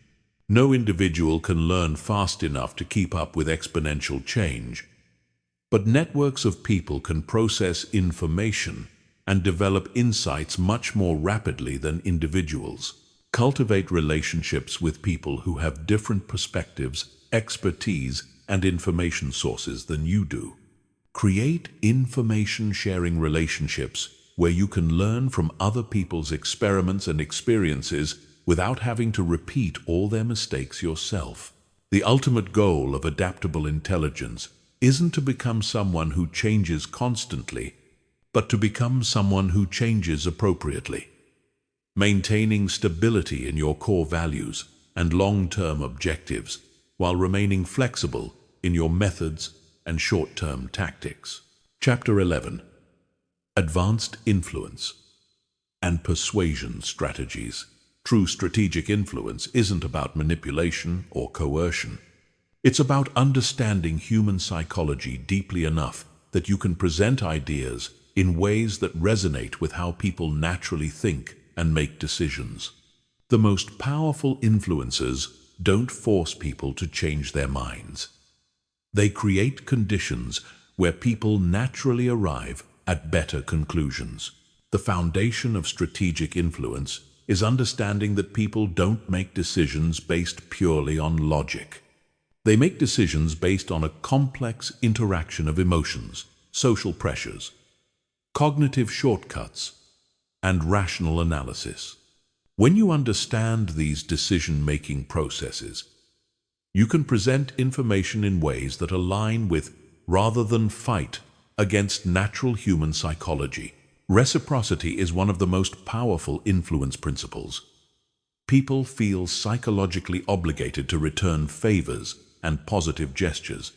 No individual can learn fast enough to keep up with exponential change, but networks of people can process information and develop insights much more rapidly than individuals. Cultivate relationships with people who have different perspectives, expertise, and information sources than you do. Create information-sharing relationships where you can learn from other people's experiments and experiences without having to repeat all their mistakes yourself. The ultimate goal of adaptable intelligence isn't to become someone who changes constantly, but to become someone who changes appropriately. Maintaining stability in your core values and long-term objectives while remaining flexible in your methods and short-term tactics. Chapter 11. Advanced Influence and Persuasion Strategies. True strategic influence isn't about manipulation or coercion. It's about understanding human psychology deeply enough that you can present ideas in ways that resonate with how people naturally think and make decisions. The most powerful influencers don't force people to change their minds. They create conditions where people naturally arrive at better conclusions. The foundation of strategic influence is understanding that people don't make decisions based purely on logic. They make decisions based on a complex interaction of emotions, social pressures, cognitive shortcuts, and rational analysis. When you understand these decision-making processes, you can present information in ways that align with, rather than fight, against natural human psychology. Reciprocity is one of the most powerful influence principles. People feel psychologically obligated to return favors and positive gestures.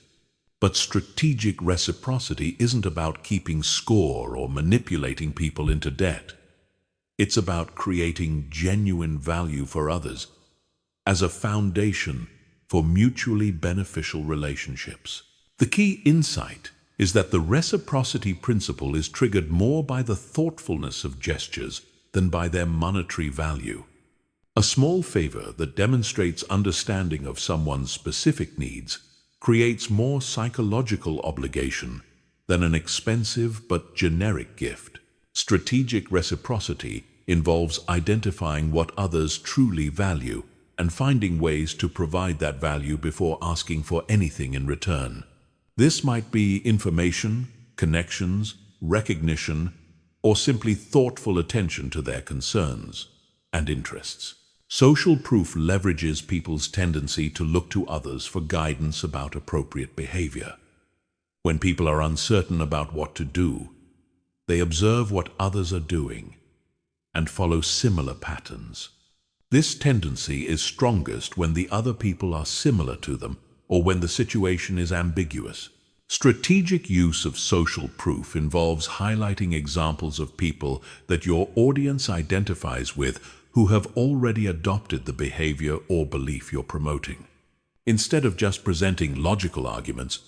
But strategic reciprocity isn't about keeping score or manipulating people into debt. It's about creating genuine value for others as a foundation for mutually beneficial relationships. The key insight is that the reciprocity principle is triggered more by the thoughtfulness of gestures than by their monetary value. A small favor that demonstrates understanding of someone's specific needs creates more psychological obligation than an expensive but generic gift. Strategic reciprocity involves identifying what others truly value and finding ways to provide that value before asking for anything in return. This might be information, connections, recognition, or simply thoughtful attention to their concerns and interests. Social proof leverages people's tendency to look to others for guidance about appropriate behavior. When people are uncertain about what to do, they observe what others are doing and follow similar patterns. This tendency is strongest when the other people are similar to them or when the situation is ambiguous. Strategic use of social proof involves highlighting examples of people that your audience identifies with who have already adopted the behavior or belief you're promoting. Instead of just presenting logical arguments,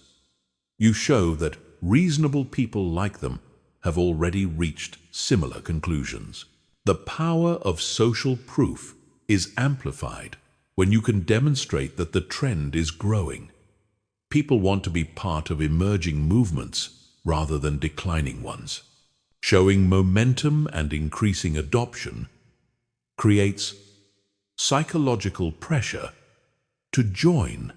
you show that reasonable people like them have already reached similar conclusions. The power of social proof is amplified when you can demonstrate that the trend is growing. People want to be part of emerging movements rather than declining ones. Showing momentum and increasing adoption creates psychological pressure to join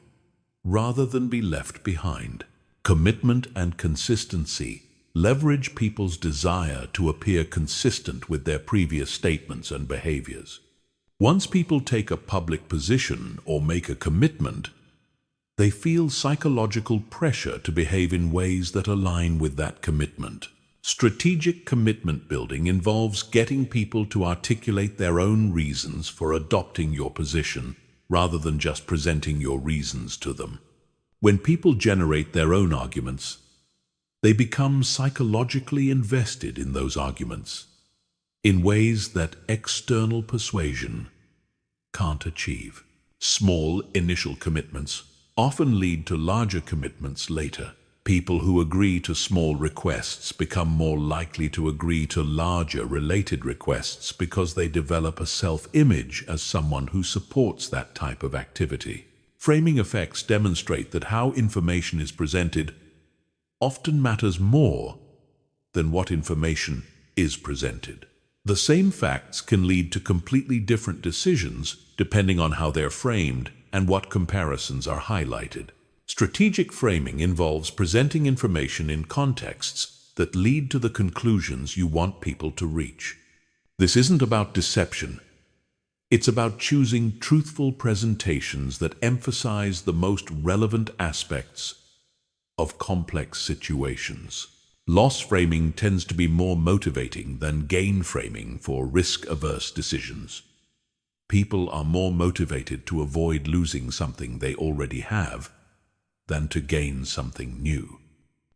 rather than be left behind. Commitment and consistency leverage people's desire to appear consistent with their previous statements and behaviors. Once people take a public position or make a commitment, they feel psychological pressure to behave in ways that align with that commitment. Strategic commitment building involves getting people to articulate their own reasons for adopting your position, rather than just presenting your reasons to them. When people generate their own arguments, they become psychologically invested in those arguments in ways that external persuasion can't achieve. Small initial commitments often lead to larger commitments later. People who agree to small requests become more likely to agree to larger related requests because they develop a self-image as someone who supports that type of activity. Framing effects demonstrate that how information is presented often matters more than what information is presented. The same facts can lead to completely different decisions depending on how they're framed and what comparisons are highlighted. Strategic framing involves presenting information in contexts that lead to the conclusions you want people to reach. This isn't about deception. It's about choosing truthful presentations that emphasize the most relevant aspects of complex situations. Loss framing tends to be more motivating than gain framing for risk-averse decisions. People are more motivated to avoid losing something they already have than to gain something new.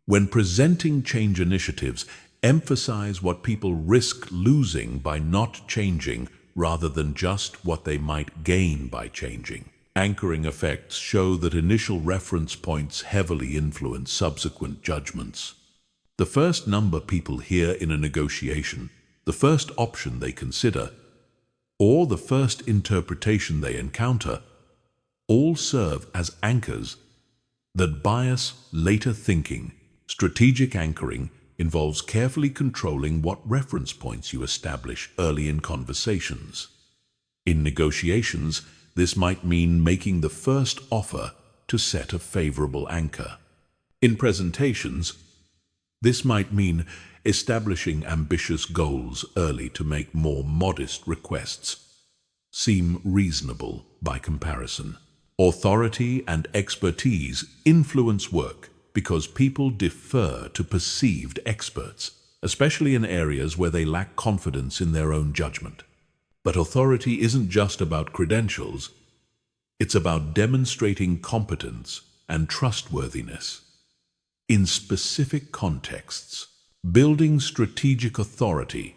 When presenting change initiatives, emphasize what people risk losing by not changing rather than just what they might gain by changing. Anchoring effects show that initial reference points heavily influence subsequent judgments. The first number people hear in a negotiation, the first option they consider, or the first interpretation they encounter, all serve as anchors that bias later thinking. Strategic anchoring involves carefully controlling what reference points you establish early in conversations. In negotiations, this might mean making the first offer to set a favorable anchor. In presentations, this might mean establishing ambitious goals early to make more modest requests seem reasonable by comparison. Authority and expertise influence work because people defer to perceived experts, especially in areas where they lack confidence in their own judgment. But authority isn't just about credentials. It's about demonstrating competence and trustworthiness. In specific contexts, building strategic authority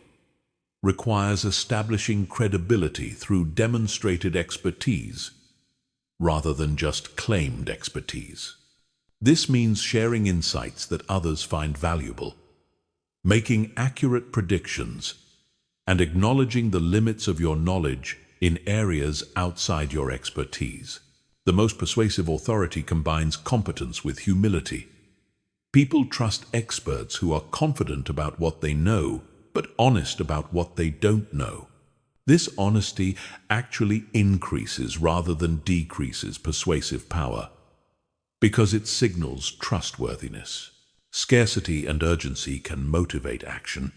requires establishing credibility through demonstrated expertise rather than just claimed expertise. This means sharing insights that others find valuable, making accurate predictions, and acknowledging the limits of your knowledge in areas outside your expertise. The most persuasive authority combines competence with humility. People trust experts who are confident about what they know, but honest about what they don't know. This honesty actually increases rather than decreases persuasive power, because it signals trustworthiness. Scarcity and urgency can motivate action,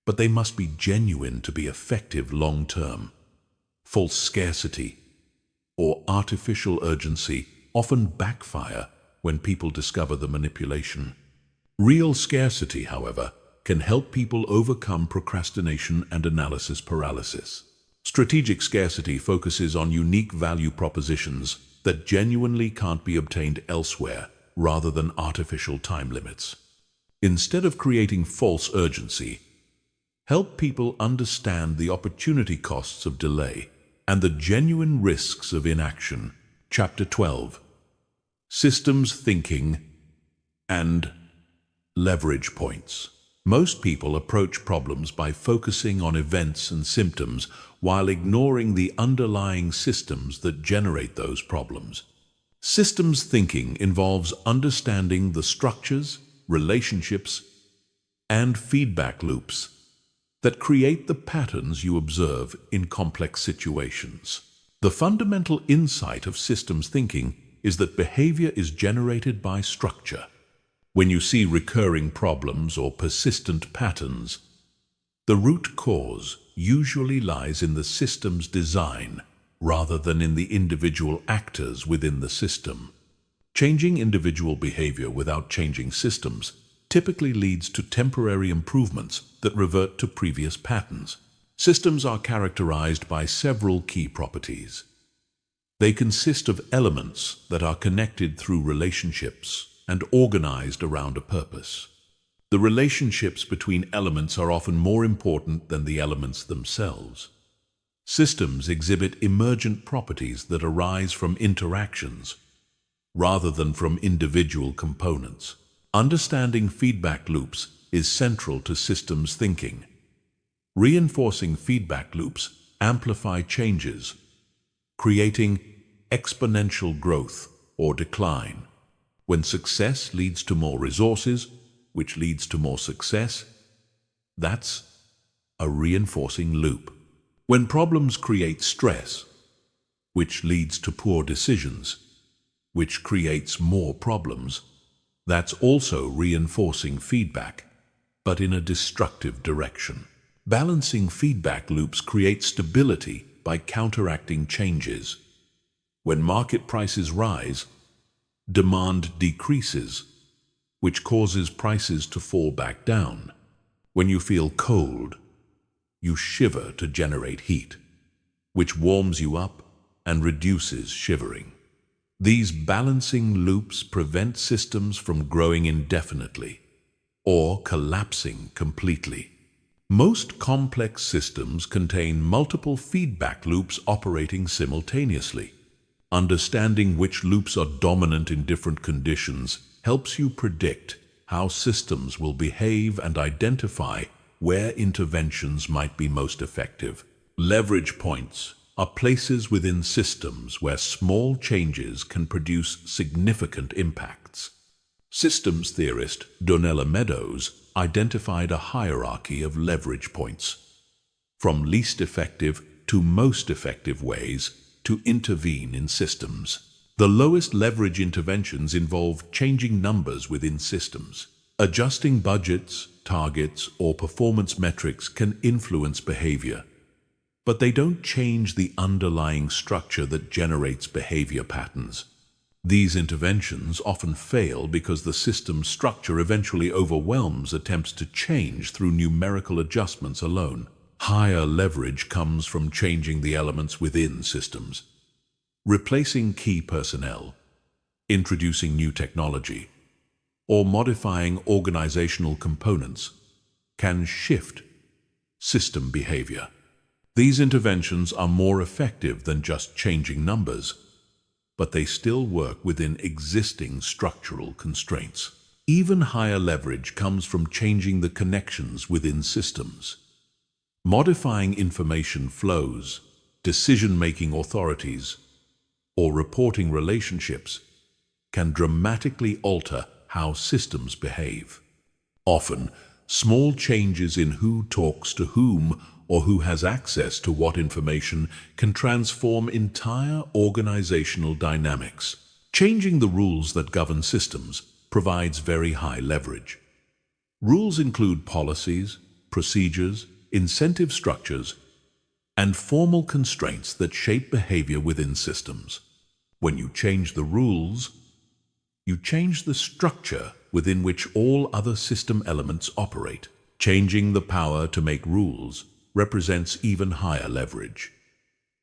but they must be genuine to be effective long-term. False scarcity or artificial urgency often backfire when people discover the manipulation. Real scarcity, however, can help people overcome procrastination and analysis paralysis. Strategic scarcity focuses on unique value propositions that genuinely can't be obtained elsewhere, rather than artificial time limits. Instead of creating false urgency, help people understand the opportunity costs of delay and the genuine risks of inaction. Chapter 12. Systems Thinking and Leverage Points. Most people approach problems by focusing on events and symptoms while ignoring the underlying systems that generate those problems. Systems thinking involves understanding the structures, relationships, and feedback loops that create the patterns you observe in complex situations. The fundamental insight of systems thinking is that behavior is generated by structure. When you see recurring problems or persistent patterns, the root cause usually lies in the system's design rather than in the individual actors within the system. Changing individual behavior without changing systems typically leads to temporary improvements that revert to previous patterns. Systems are characterized by several key properties. They consist of elements that are connected through relationships and organized around a purpose. The relationships between elements are often more important than the elements themselves. Systems exhibit emergent properties that arise from interactions rather than from individual components. Understanding feedback loops is central to systems thinking. Reinforcing feedback loops amplify changes, creating exponential growth or decline. When success leads to more resources, which leads to more success, that's a reinforcing loop. When problems create stress, which leads to poor decisions, which creates more problems, that's also reinforcing feedback, but in a destructive direction. Balancing feedback loops creates stability by counteracting changes. When market prices rise, demand decreases, which causes prices to fall back down. When you feel cold, you shiver to generate heat, which warms you up and reduces shivering. These balancing loops prevent systems from growing indefinitely or collapsing completely. Most complex systems contain multiple feedback loops operating simultaneously. Understanding which loops are dominant in different conditions helps you predict how systems will behave and identify where interventions might be most effective. Leverage points are places within systems where small changes can produce significant impacts. Systems theorist Donella Meadows identified a hierarchy of leverage points, from least effective to most effective ways to intervene in systems. The lowest leverage interventions involve changing numbers within systems. Adjusting budgets, targets, or performance metrics can influence behavior, but they don't change the underlying structure that generates behavior patterns. These interventions often fail because the system structure eventually overwhelms attempts to change through numerical adjustments alone. Higher leverage comes from changing the elements within systems. Replacing key personnel, introducing new technology, or modifying organizational components can shift system behavior. These interventions are more effective than just changing numbers, but they still work within existing structural constraints. Even higher leverage comes from changing the connections within systems. Modifying information flows, decision-making authorities, or reporting relationships can dramatically alter how systems behave. Often, small changes in who talks to whom or who has access to what information can transform entire organizational dynamics. Changing the rules that govern systems provides very high leverage. Rules include policies, procedures, incentive structures, and formal constraints that shape behavior within systems. When you change the rules, you change the structure within which all other system elements operate. Changing the power to make rules represents even higher leverage.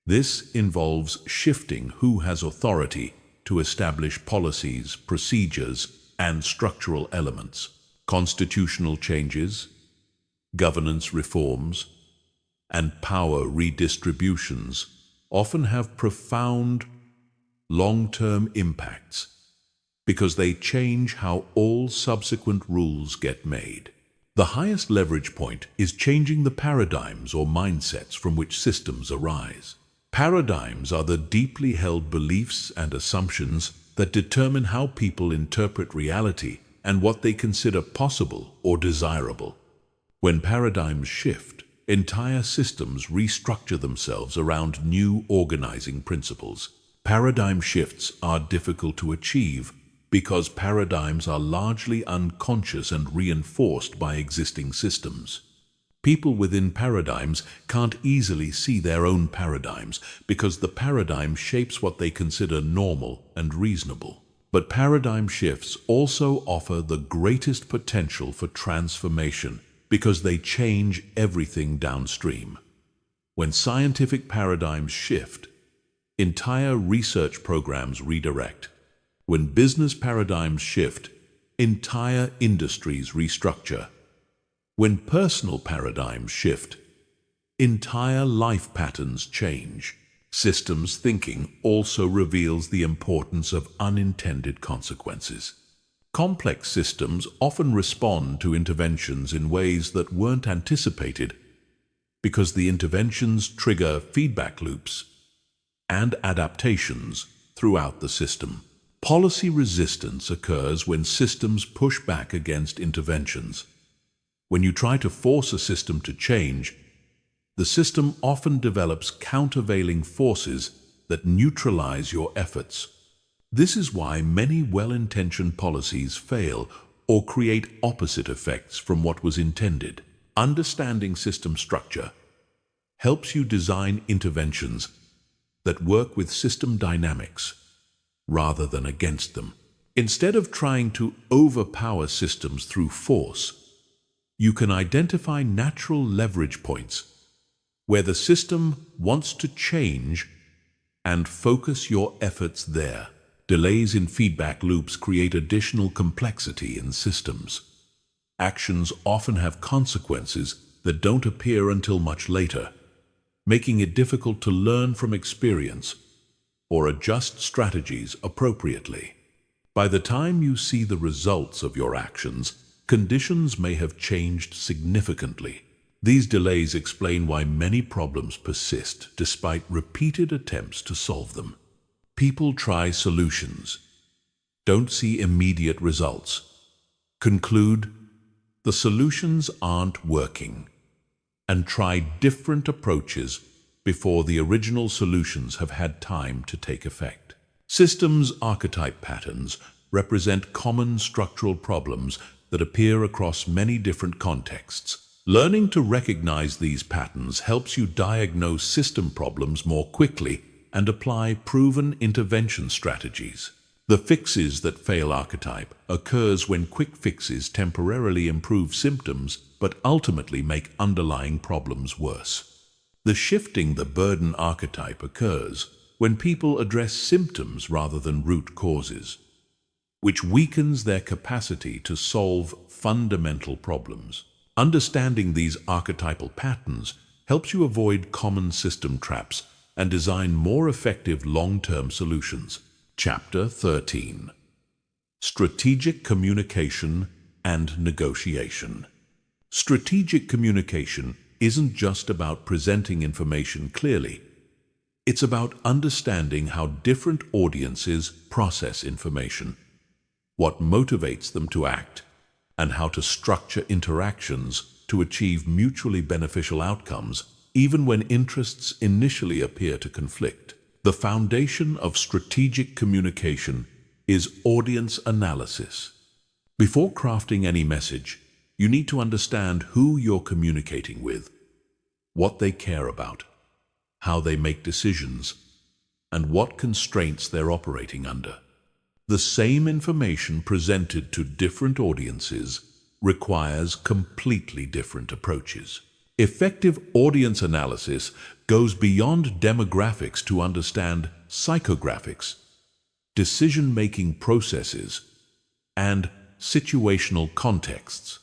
This involves shifting who has authority to establish policies, procedures, and structural elements. Constitutional changes, governance reforms, and power redistributions often have profound long-term impacts because they change how all subsequent rules get made. The highest leverage point is changing the paradigms or mindsets from which systems arise. Paradigms are the deeply held beliefs and assumptions that determine how people interpret reality and what they consider possible or desirable. When paradigms shift, entire systems restructure themselves around new organizing principles. Paradigm shifts are difficult to achieve because paradigms are largely unconscious and reinforced by existing systems. People within paradigms can't easily see their own paradigms because the paradigm shapes what they consider normal and reasonable. But paradigm shifts also offer the greatest potential for transformation because they change everything downstream. When scientific paradigms shift, entire research programs redirect. When business paradigms shift, entire industries restructure. When personal paradigms shift, entire life patterns change. Systems thinking also reveals the importance of unintended consequences. Complex systems often respond to interventions in ways that weren't anticipated because the interventions trigger feedback loops and adaptations throughout the system. Policy resistance occurs when systems push back against interventions. When you try to force a system to change, the system often develops countervailing forces that neutralize your efforts. This is why many well-intentioned policies fail or create opposite effects from what was intended. Understanding system structure helps you design interventions that work with system dynamics rather than against them. Instead of trying to overpower systems through force, you can identify natural leverage points where the system wants to change and focus your efforts there. Delays in feedback loops create additional complexity in systems. Actions often have consequences that don't appear until much later, making it difficult to learn from experience or adjust strategies appropriately. By the time you see the results of your actions, conditions may have changed significantly. These delays explain why many problems persist despite repeated attempts to solve them. People try solutions, don't see immediate results, conclude the solutions aren't working, and try different approaches before the original solutions have had time to take effect. Systems archetype patterns represent common structural problems that appear across many different contexts. Learning to recognize these patterns helps you diagnose system problems more quickly and apply proven intervention strategies. The fixes that fail archetype occurs when quick fixes temporarily improve symptoms but ultimately make underlying problems worse. The shifting the burden archetype occurs when people address symptoms rather than root causes, which weakens their capacity to solve fundamental problems. Understanding these archetypal patterns helps you avoid common system traps and design more effective long-term solutions. Chapter 13. Strategic Communication and Negotiation. Strategic communication isn't just about presenting information clearly. It's about understanding how different audiences process information, what motivates them to act, and how to structure interactions to achieve mutually beneficial outcomes, even when interests initially appear to conflict. The foundation of strategic communication is audience analysis. Before crafting any message, you need to understand who you're communicating with, what they care about, how they make decisions, and what constraints they're operating under. The same information presented to different audiences requires completely different approaches. Effective audience analysis goes beyond demographics to understand psychographics, decision-making processes, and situational contexts.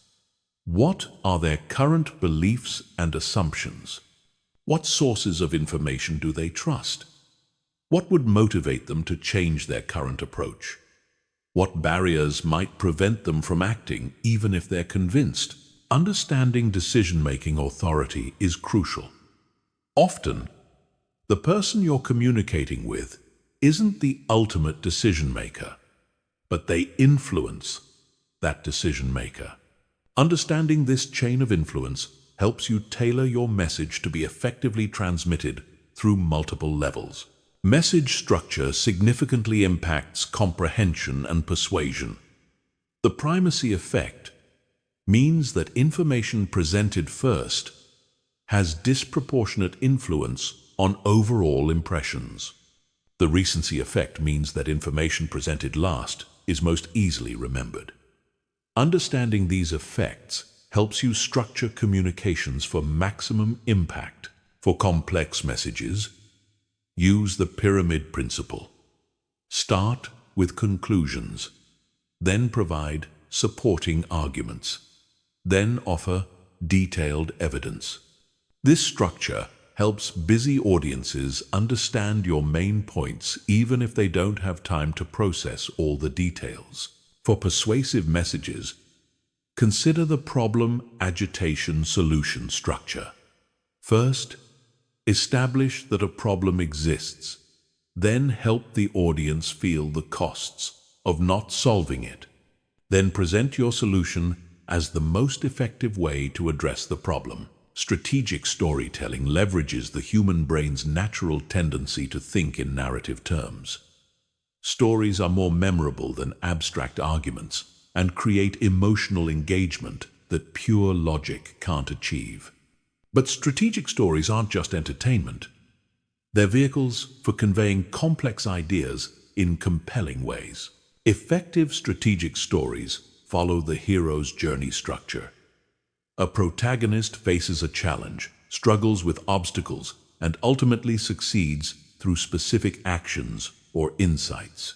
What are their current beliefs and assumptions? What sources of information do they trust? What would motivate them to change their current approach? What barriers might prevent them from acting even if they're convinced? Understanding decision-making authority is crucial. Often, the person you're communicating with isn't the ultimate decision-maker, but they influence that decision-maker. Understanding this chain of influence helps you tailor your message to be effectively transmitted through multiple levels. Message structure significantly impacts comprehension and persuasion. The primacy effect means that information presented first has disproportionate influence on overall impressions. The recency effect means that information presented last is most easily remembered. Understanding these effects helps you structure communications for maximum impact. For complex messages, use the pyramid principle. Start with conclusions, then provide supporting arguments, then offer detailed evidence. This structure helps busy audiences understand your main points even if they don't have time to process all the details. For persuasive messages, consider the problem, agitation, solution structure. First, establish that a problem exists, then help the audience feel the costs of not solving it. Then present your solution as the most effective way to address the problem. Strategic storytelling leverages the human brain's natural tendency to think in narrative terms. Stories are more memorable than abstract arguments and create emotional engagement that pure logic can't achieve. But strategic stories aren't just entertainment. They're vehicles for conveying complex ideas in compelling ways. Effective strategic stories follow the hero's journey structure. A protagonist faces a challenge, struggles with obstacles, and ultimately succeeds through specific actions or insights.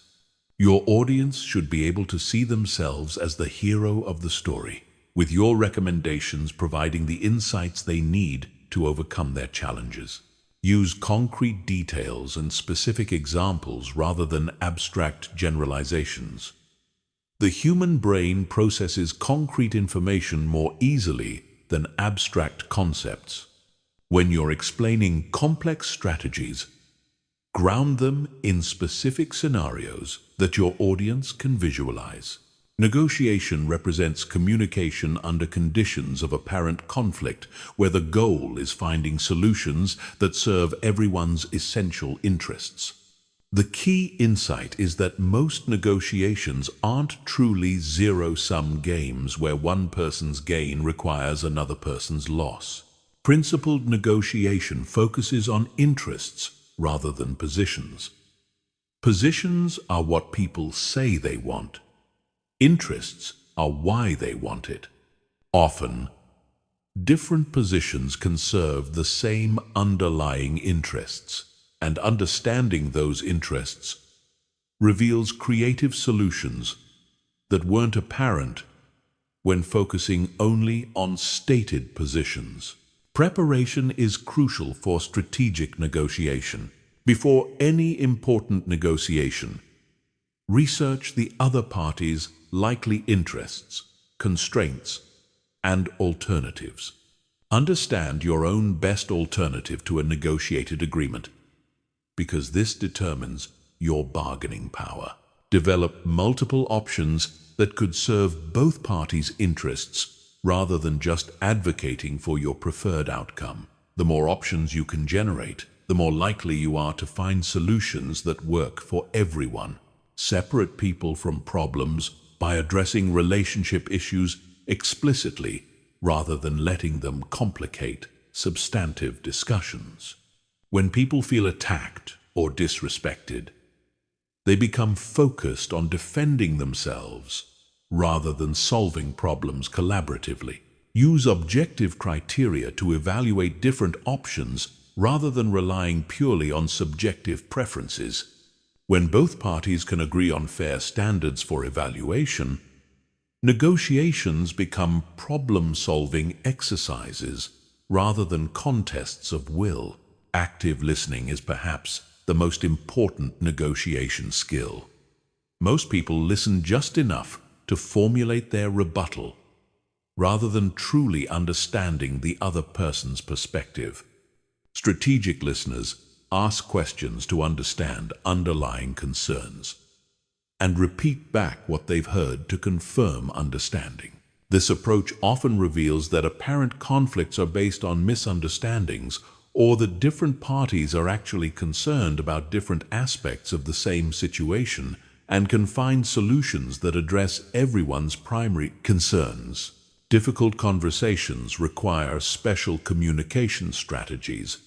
Your audience should be able to see themselves as the hero of the story, with your recommendations providing the insights they need to overcome their challenges. Use concrete details and specific examples rather than abstract generalizations. The human brain processes concrete information more easily than abstract concepts. When you're explaining complex strategies, ground them in specific scenarios that your audience can visualize. Negotiation represents communication under conditions of apparent conflict, where the goal is finding solutions that serve everyone's essential interests. The key insight is that most negotiations aren't truly zero-sum games where one person's gain requires another person's loss. Principled negotiation focuses on interests rather than positions. Positions are what people say they want. Interests are why they want it. Often, different positions can serve the same underlying interests, and understanding those interests reveals creative solutions that weren't apparent when focusing only on stated positions. Preparation is crucial for strategic negotiation. Before any important negotiation, research the other party's likely interests, constraints, and alternatives. Understand your own best alternative to a negotiated agreement, because this determines your bargaining power. Develop multiple options that could serve both parties' interests rather than just advocating for your preferred outcome. The more options you can generate, the more likely you are to find solutions that work for everyone. Separate people from problems by addressing relationship issues explicitly rather than letting them complicate substantive discussions. When people feel attacked or disrespected, they become focused on defending themselves rather than solving problems collaboratively. Use objective criteria to evaluate different options rather than relying purely on subjective preferences. When both parties can agree on fair standards for evaluation, negotiations become problem-solving exercises rather than contests of will. Active listening is perhaps the most important negotiation skill. Most people listen just enough to formulate their rebuttal, rather than truly understanding the other person's perspective. Strategic listeners ask questions to understand underlying concerns and repeat back what they've heard to confirm understanding. This approach often reveals that apparent conflicts are based on misunderstandings, or that different parties are actually concerned about different aspects of the same situation and can find solutions that address everyone's primary concerns. Difficult conversations require special communication strategies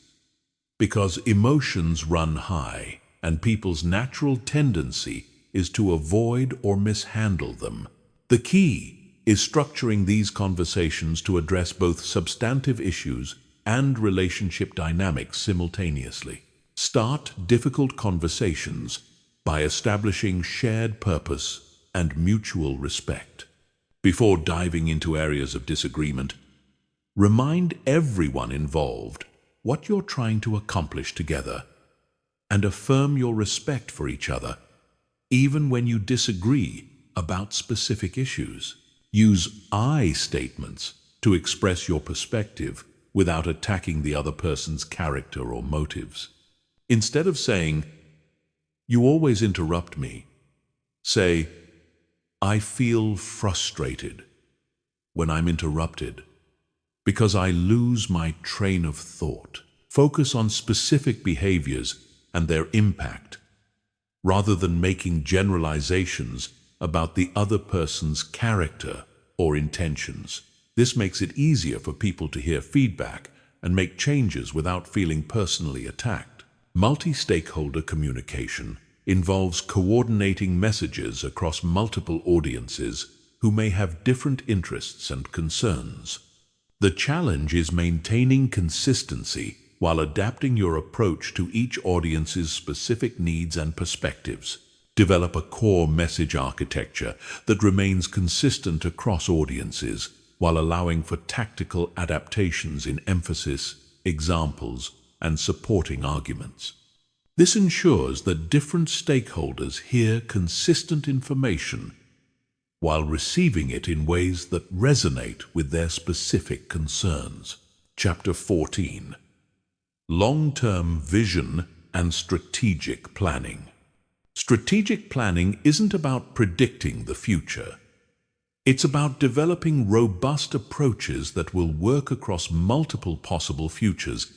because emotions run high, and people's natural tendency is to avoid or mishandle them. The key is structuring these conversations to address both substantive issues and relationship dynamics simultaneously. Start difficult conversations by establishing shared purpose and mutual respect. Before diving into areas of disagreement, remind everyone involved what you're trying to accomplish together, and affirm your respect for each other, even when you disagree about specific issues. Use I statements to express your perspective without attacking the other person's character or motives. Instead of saying, "You always interrupt me," say, "I feel frustrated when I'm interrupted because I lose my train of thought." Focus on specific behaviors and their impact, rather than making generalizations about the other person's character or intentions. This makes it easier for people to hear feedback and make changes without feeling personally attacked. Multi-stakeholder communication involves coordinating messages across multiple audiences who may have different interests and concerns. The challenge is maintaining consistency while adapting your approach to each audience's specific needs and perspectives. Develop a core message architecture that remains consistent across audiences, while allowing for tactical adaptations in emphasis, examples, and supporting arguments. This ensures that different stakeholders hear consistent information while receiving it in ways that resonate with their specific concerns. Chapter 14. Long-term vision and strategic planning. Strategic planning isn't about predicting the future. It's about developing robust approaches that will work across multiple possible futures,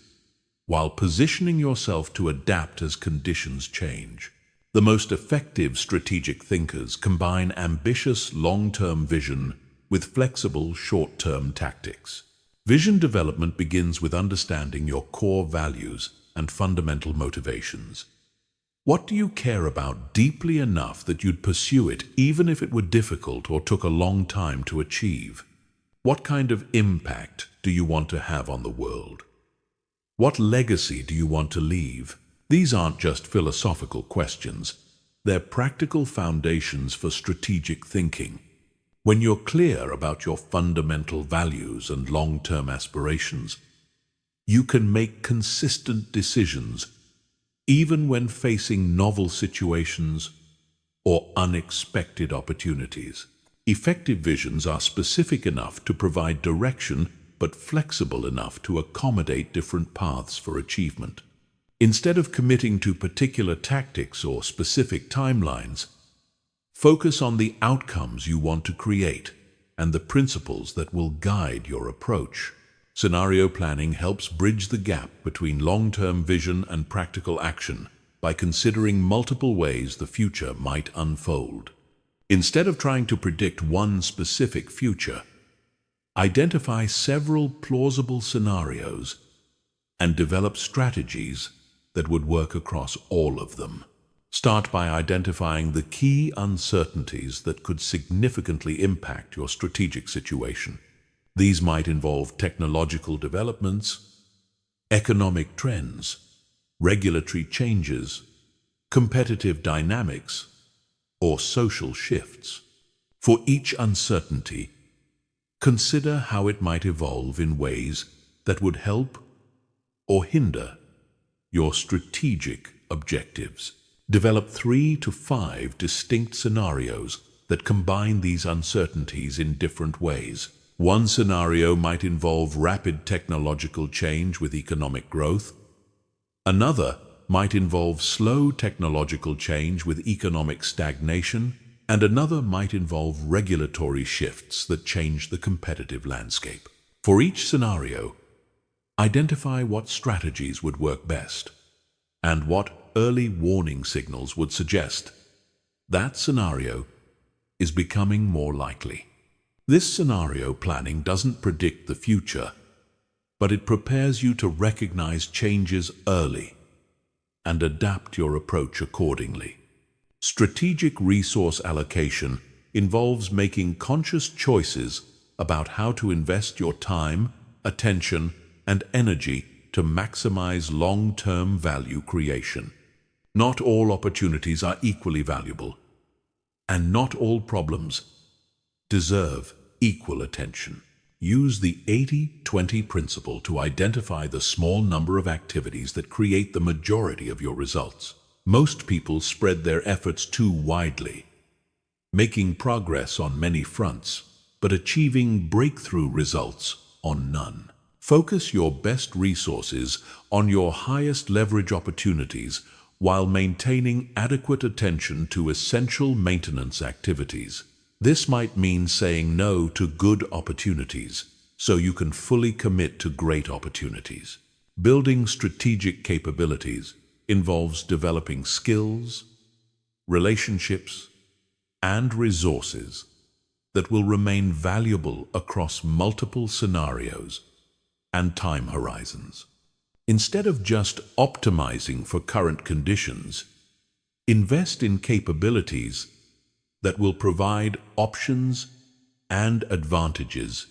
while positioning yourself to adapt as conditions change. The most effective strategic thinkers combine ambitious long-term vision with flexible short-term tactics. Vision development begins with understanding your core values and fundamental motivations. What do you care about deeply enough that you'd pursue it even if it were difficult or took a long time to achieve? What kind of impact do you want to have on the world? What legacy do you want to leave? These aren't just philosophical questions. They're practical foundations for strategic thinking. When you're clear about your fundamental values and long-term aspirations, you can make consistent decisions even when facing novel situations or unexpected opportunities. Effective visions are specific enough to provide direction, but flexible enough to accommodate different paths for achievement. Instead of committing to particular tactics or specific timelines, focus on the outcomes you want to create and the principles that will guide your approach. Scenario planning helps bridge the gap between long-term vision and practical action by considering multiple ways the future might unfold. Instead of trying to predict one specific future, identify several plausible scenarios and develop strategies that would work across all of them. Start by identifying the key uncertainties that could significantly impact your strategic situation. These might involve technological developments, economic trends, regulatory changes, competitive dynamics, or social shifts. For each uncertainty, consider how it might evolve in ways that would help or hinder your strategic objectives. Develop 3 to 5 distinct scenarios that combine these uncertainties in different ways. One scenario might involve rapid technological change with economic growth. Another might involve slow technological change with economic stagnation, and another might involve regulatory shifts that change the competitive landscape. For each scenario, identify what strategies would work best and what early warning signals would suggest that scenario is becoming more likely. This scenario planning doesn't predict the future, but it prepares you to recognize changes early and adapt your approach accordingly. Strategic resource allocation involves making conscious choices about how to invest your time, attention, and energy to maximize long-term value creation. Not all opportunities are equally valuable, and not all problems deserve equal attention. Use the 80-20 principle to identify the small number of activities that create the majority of your results. Most people spread their efforts too widely, making progress on many fronts, but achieving breakthrough results on none. Focus your best resources on your highest leverage opportunities while maintaining adequate attention to essential maintenance activities. This might mean saying no to good opportunities so you can fully commit to great opportunities. Building strategic capabilities involves developing skills, relationships, and resources that will remain valuable across multiple scenarios and time horizons. Instead of just optimizing for current conditions, invest in capabilities that will provide options and advantages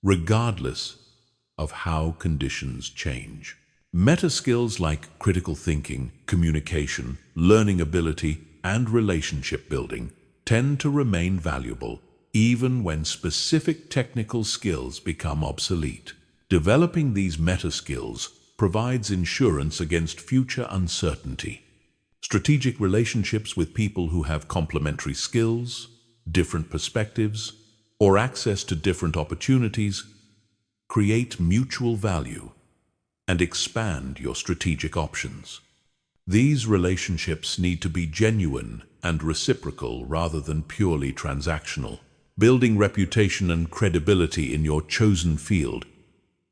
regardless of how conditions change. Meta skills like critical thinking, communication, learning ability, and relationship building tend to remain valuable even when specific technical skills become obsolete. Developing these meta skills provides insurance against future uncertainty. Strategic relationships with people who have complementary skills, different perspectives, or access to different opportunities create mutual value and expand your strategic options. These relationships need to be genuine and reciprocal rather than purely transactional. Building reputation and credibility in your chosen field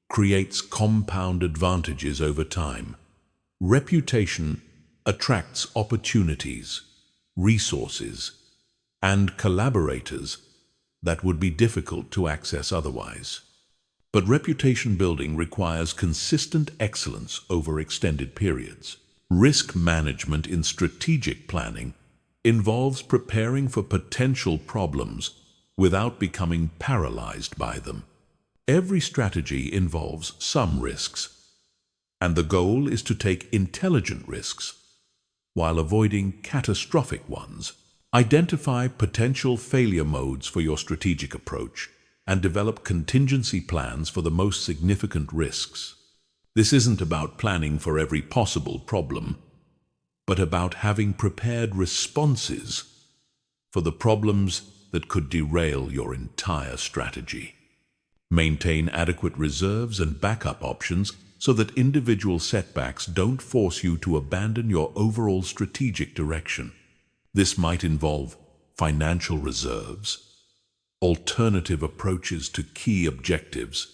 creates compound advantages over time. Reputation attracts opportunities, resources, and collaborators that would be difficult to access otherwise. But reputation building requires consistent excellence over extended periods. Risk management in strategic planning involves preparing for potential problems without becoming paralyzed by them. Every strategy involves some risks, and the goal is to take intelligent risks while avoiding catastrophic ones. Identify potential failure modes for your strategic approach and develop contingency plans for the most significant risks. This isn't about planning for every possible problem, but about having prepared responses for the problems that could derail your entire strategy. Maintain adequate reserves and backup options so that individual setbacks don't force you to abandon your overall strategic direction. This might involve financial reserves, alternative approaches to key objectives,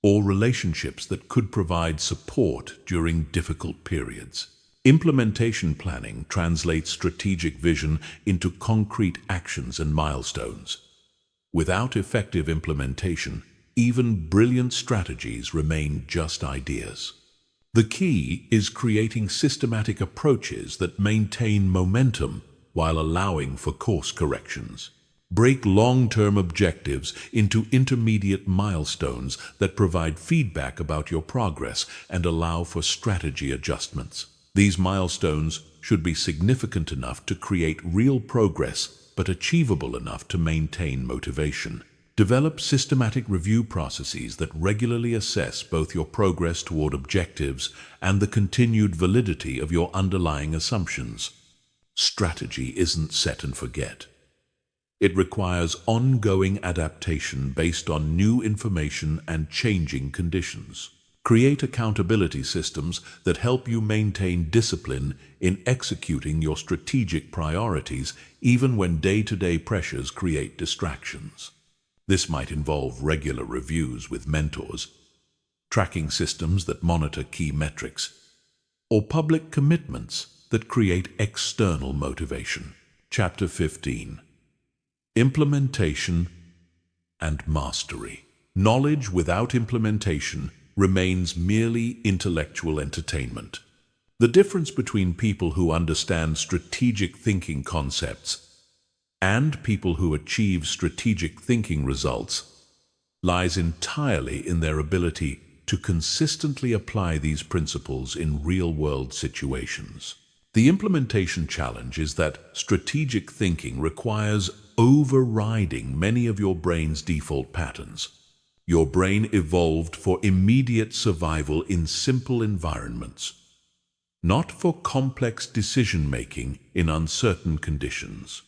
or relationships that could provide support during difficult periods. Implementation planning translates strategic vision into concrete actions and milestones. Without effective implementation, even brilliant strategies remain just ideas. The key is creating systematic approaches that maintain momentum while allowing for course corrections. Break long-term objectives into intermediate milestones that provide feedback about your progress and allow for strategy adjustments. These milestones should be significant enough to create real progress, but achievable enough to maintain motivation. Develop systematic review processes that regularly assess both your progress toward objectives and the continued validity of your underlying assumptions. Strategy isn't set and forget. It requires ongoing adaptation based on new information and changing conditions. Create accountability systems that help you maintain discipline in executing your strategic priorities, even when day-to-day pressures create distractions. This might involve regular reviews with mentors, tracking systems that monitor key metrics, or public commitments that create external motivation. Chapter 15. Implementation and Mastery. Knowledge without implementation remains merely intellectual entertainment. The difference between people who understand strategic thinking concepts and people who achieve strategic thinking results lies entirely in their ability to consistently apply these principles in real-world situations. The implementation challenge is that strategic thinking requires overriding many of your brain's default patterns. Your brain evolved for immediate survival in simple environments, not for complex decision-making in uncertain conditions.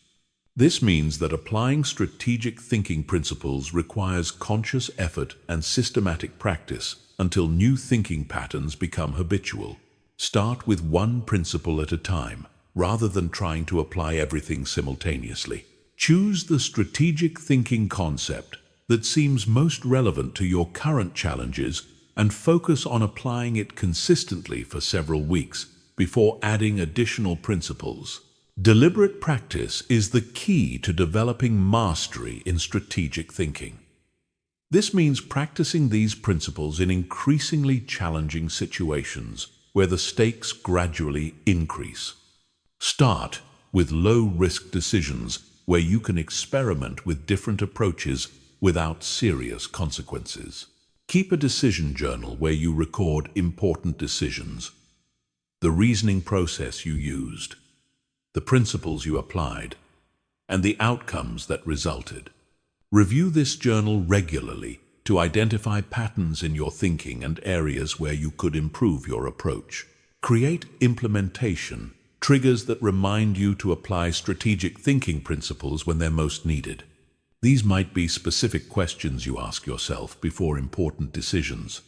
This means that applying strategic thinking principles requires conscious effort and systematic practice until new thinking patterns become habitual. Start with one principle at a time, rather than trying to apply everything simultaneously. Choose the strategic thinking concept that seems most relevant to your current challenges and focus on applying it consistently for several weeks before adding additional principles. Deliberate practice is the key to developing mastery in strategic thinking. This means practicing these principles in increasingly challenging situations where the stakes gradually increase. Start with low-risk decisions where you can experiment with different approaches without serious consequences. Keep a decision journal where you record important decisions, the reasoning process you used, the principles you applied, and the outcomes that resulted. Review this journal regularly to identify patterns in your thinking and areas where you could improve your approach. Create implementation triggers that remind you to apply strategic thinking principles when they're most needed. These might be specific questions you ask yourself before important decisions,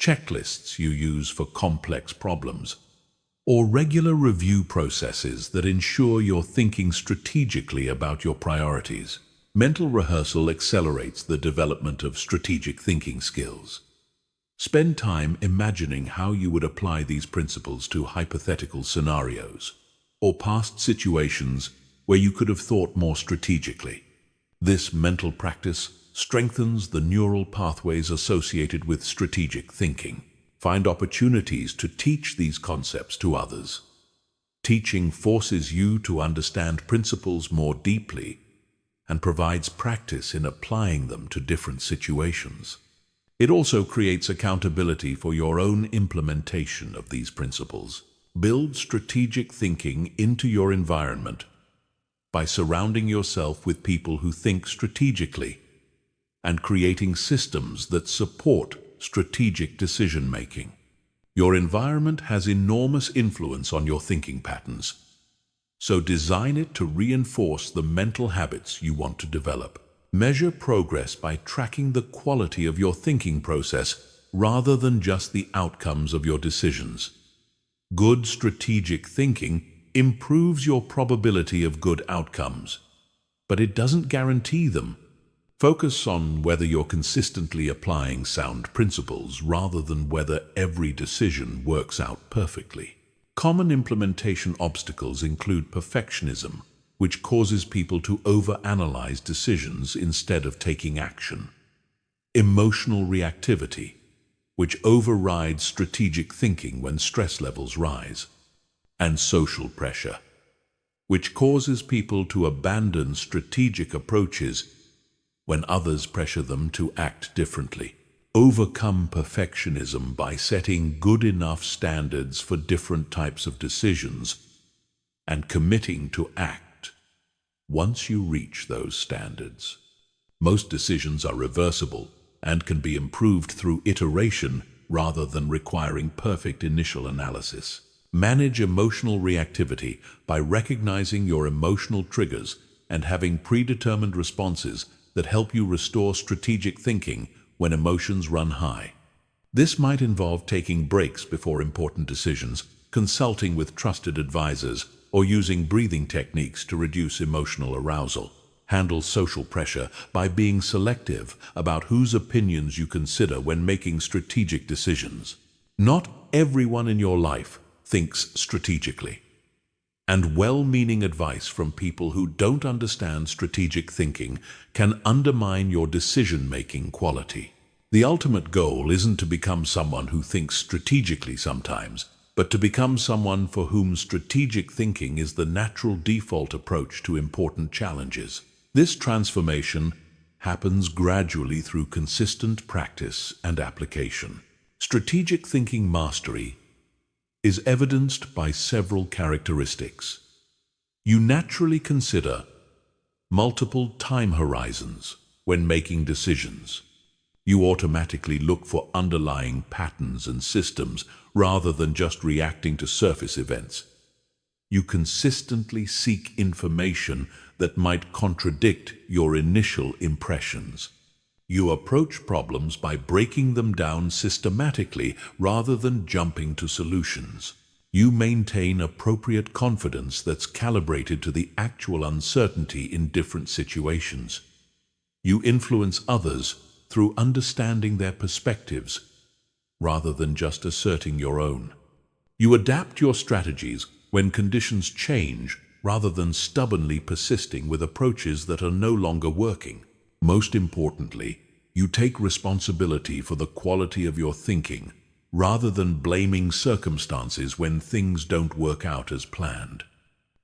checklists you use for complex problems, or regular review processes that ensure you're thinking strategically about your priorities. Mental rehearsal accelerates the development of strategic thinking skills. Spend time imagining how you would apply these principles to hypothetical scenarios or past situations where you could have thought more strategically. This mental practice strengthens the neural pathways associated with strategic thinking. Find opportunities to teach these concepts to others. Teaching forces you to understand principles more deeply and provides practice in applying them to different situations. It also creates accountability for your own implementation of these principles. Build strategic thinking into your environment by surrounding yourself with people who think strategically and creating systems that support strategic decision-making. Your environment has enormous influence on your thinking patterns, so design it to reinforce the mental habits you want to develop. Measure progress by tracking the quality of your thinking process rather than just the outcomes of your decisions. Good strategic thinking improves your probability of good outcomes, but it doesn't guarantee them. Focus on whether you're consistently applying sound principles rather than whether every decision works out perfectly. Common implementation obstacles include perfectionism, which causes people to overanalyze decisions instead of taking action; emotional reactivity, which overrides strategic thinking when stress levels rise; and social pressure, which causes people to abandon strategic approaches when others pressure them to act differently. Overcome perfectionism by setting good enough standards for different types of decisions and committing to act once you reach those standards. Most decisions are reversible and can be improved through iteration rather than requiring perfect initial analysis. Manage emotional reactivity by recognizing your emotional triggers and having predetermined responses that help you restore strategic thinking when emotions run high. This might involve taking breaks before important decisions, consulting with trusted advisors, or using breathing techniques to reduce emotional arousal. Handle social pressure by being selective about whose opinions you consider when making strategic decisions. Not everyone in your life thinks strategically, and well-meaning advice from people who don't understand strategic thinking can undermine your decision-making quality. The ultimate goal isn't to become someone who thinks strategically sometimes, but to become someone for whom strategic thinking is the natural default approach to important challenges. This transformation happens gradually through consistent practice and application. Strategic thinking mastery is evidenced by several characteristics. You naturally consider multiple time horizons when making decisions. You automatically look for underlying patterns and systems rather than just reacting to surface events. You consistently seek information that might contradict your initial impressions. You approach problems by breaking them down systematically rather than jumping to solutions. You maintain appropriate confidence that's calibrated to the actual uncertainty in different situations. You influence others through understanding their perspectives rather than just asserting your own. You adapt your strategies when conditions change rather than stubbornly persisting with approaches that are no longer working. Most importantly, you take responsibility for the quality of your thinking rather than blaming circumstances when things don't work out as planned.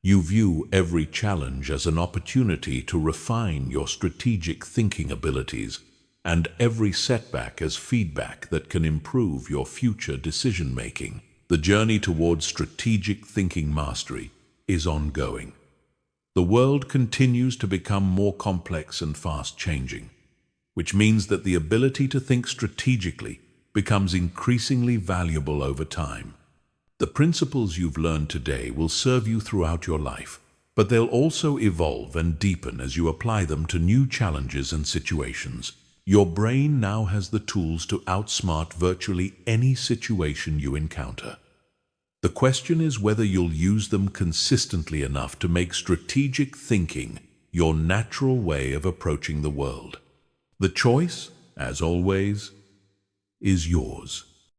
You view every challenge as an opportunity to refine your strategic thinking abilities and every setback as feedback that can improve your future decision-making. The journey towards strategic thinking mastery is ongoing. The world continues to become more complex and fast-changing, which means that the ability to think strategically becomes increasingly valuable over time. The principles you've learned today will serve you throughout your life, but they'll also evolve and deepen as you apply them to new challenges and situations. Your brain now has the tools to outsmart virtually any situation you encounter. The question is whether you'll use them consistently enough to make strategic thinking your natural way of approaching the world. The choice, as always, is yours.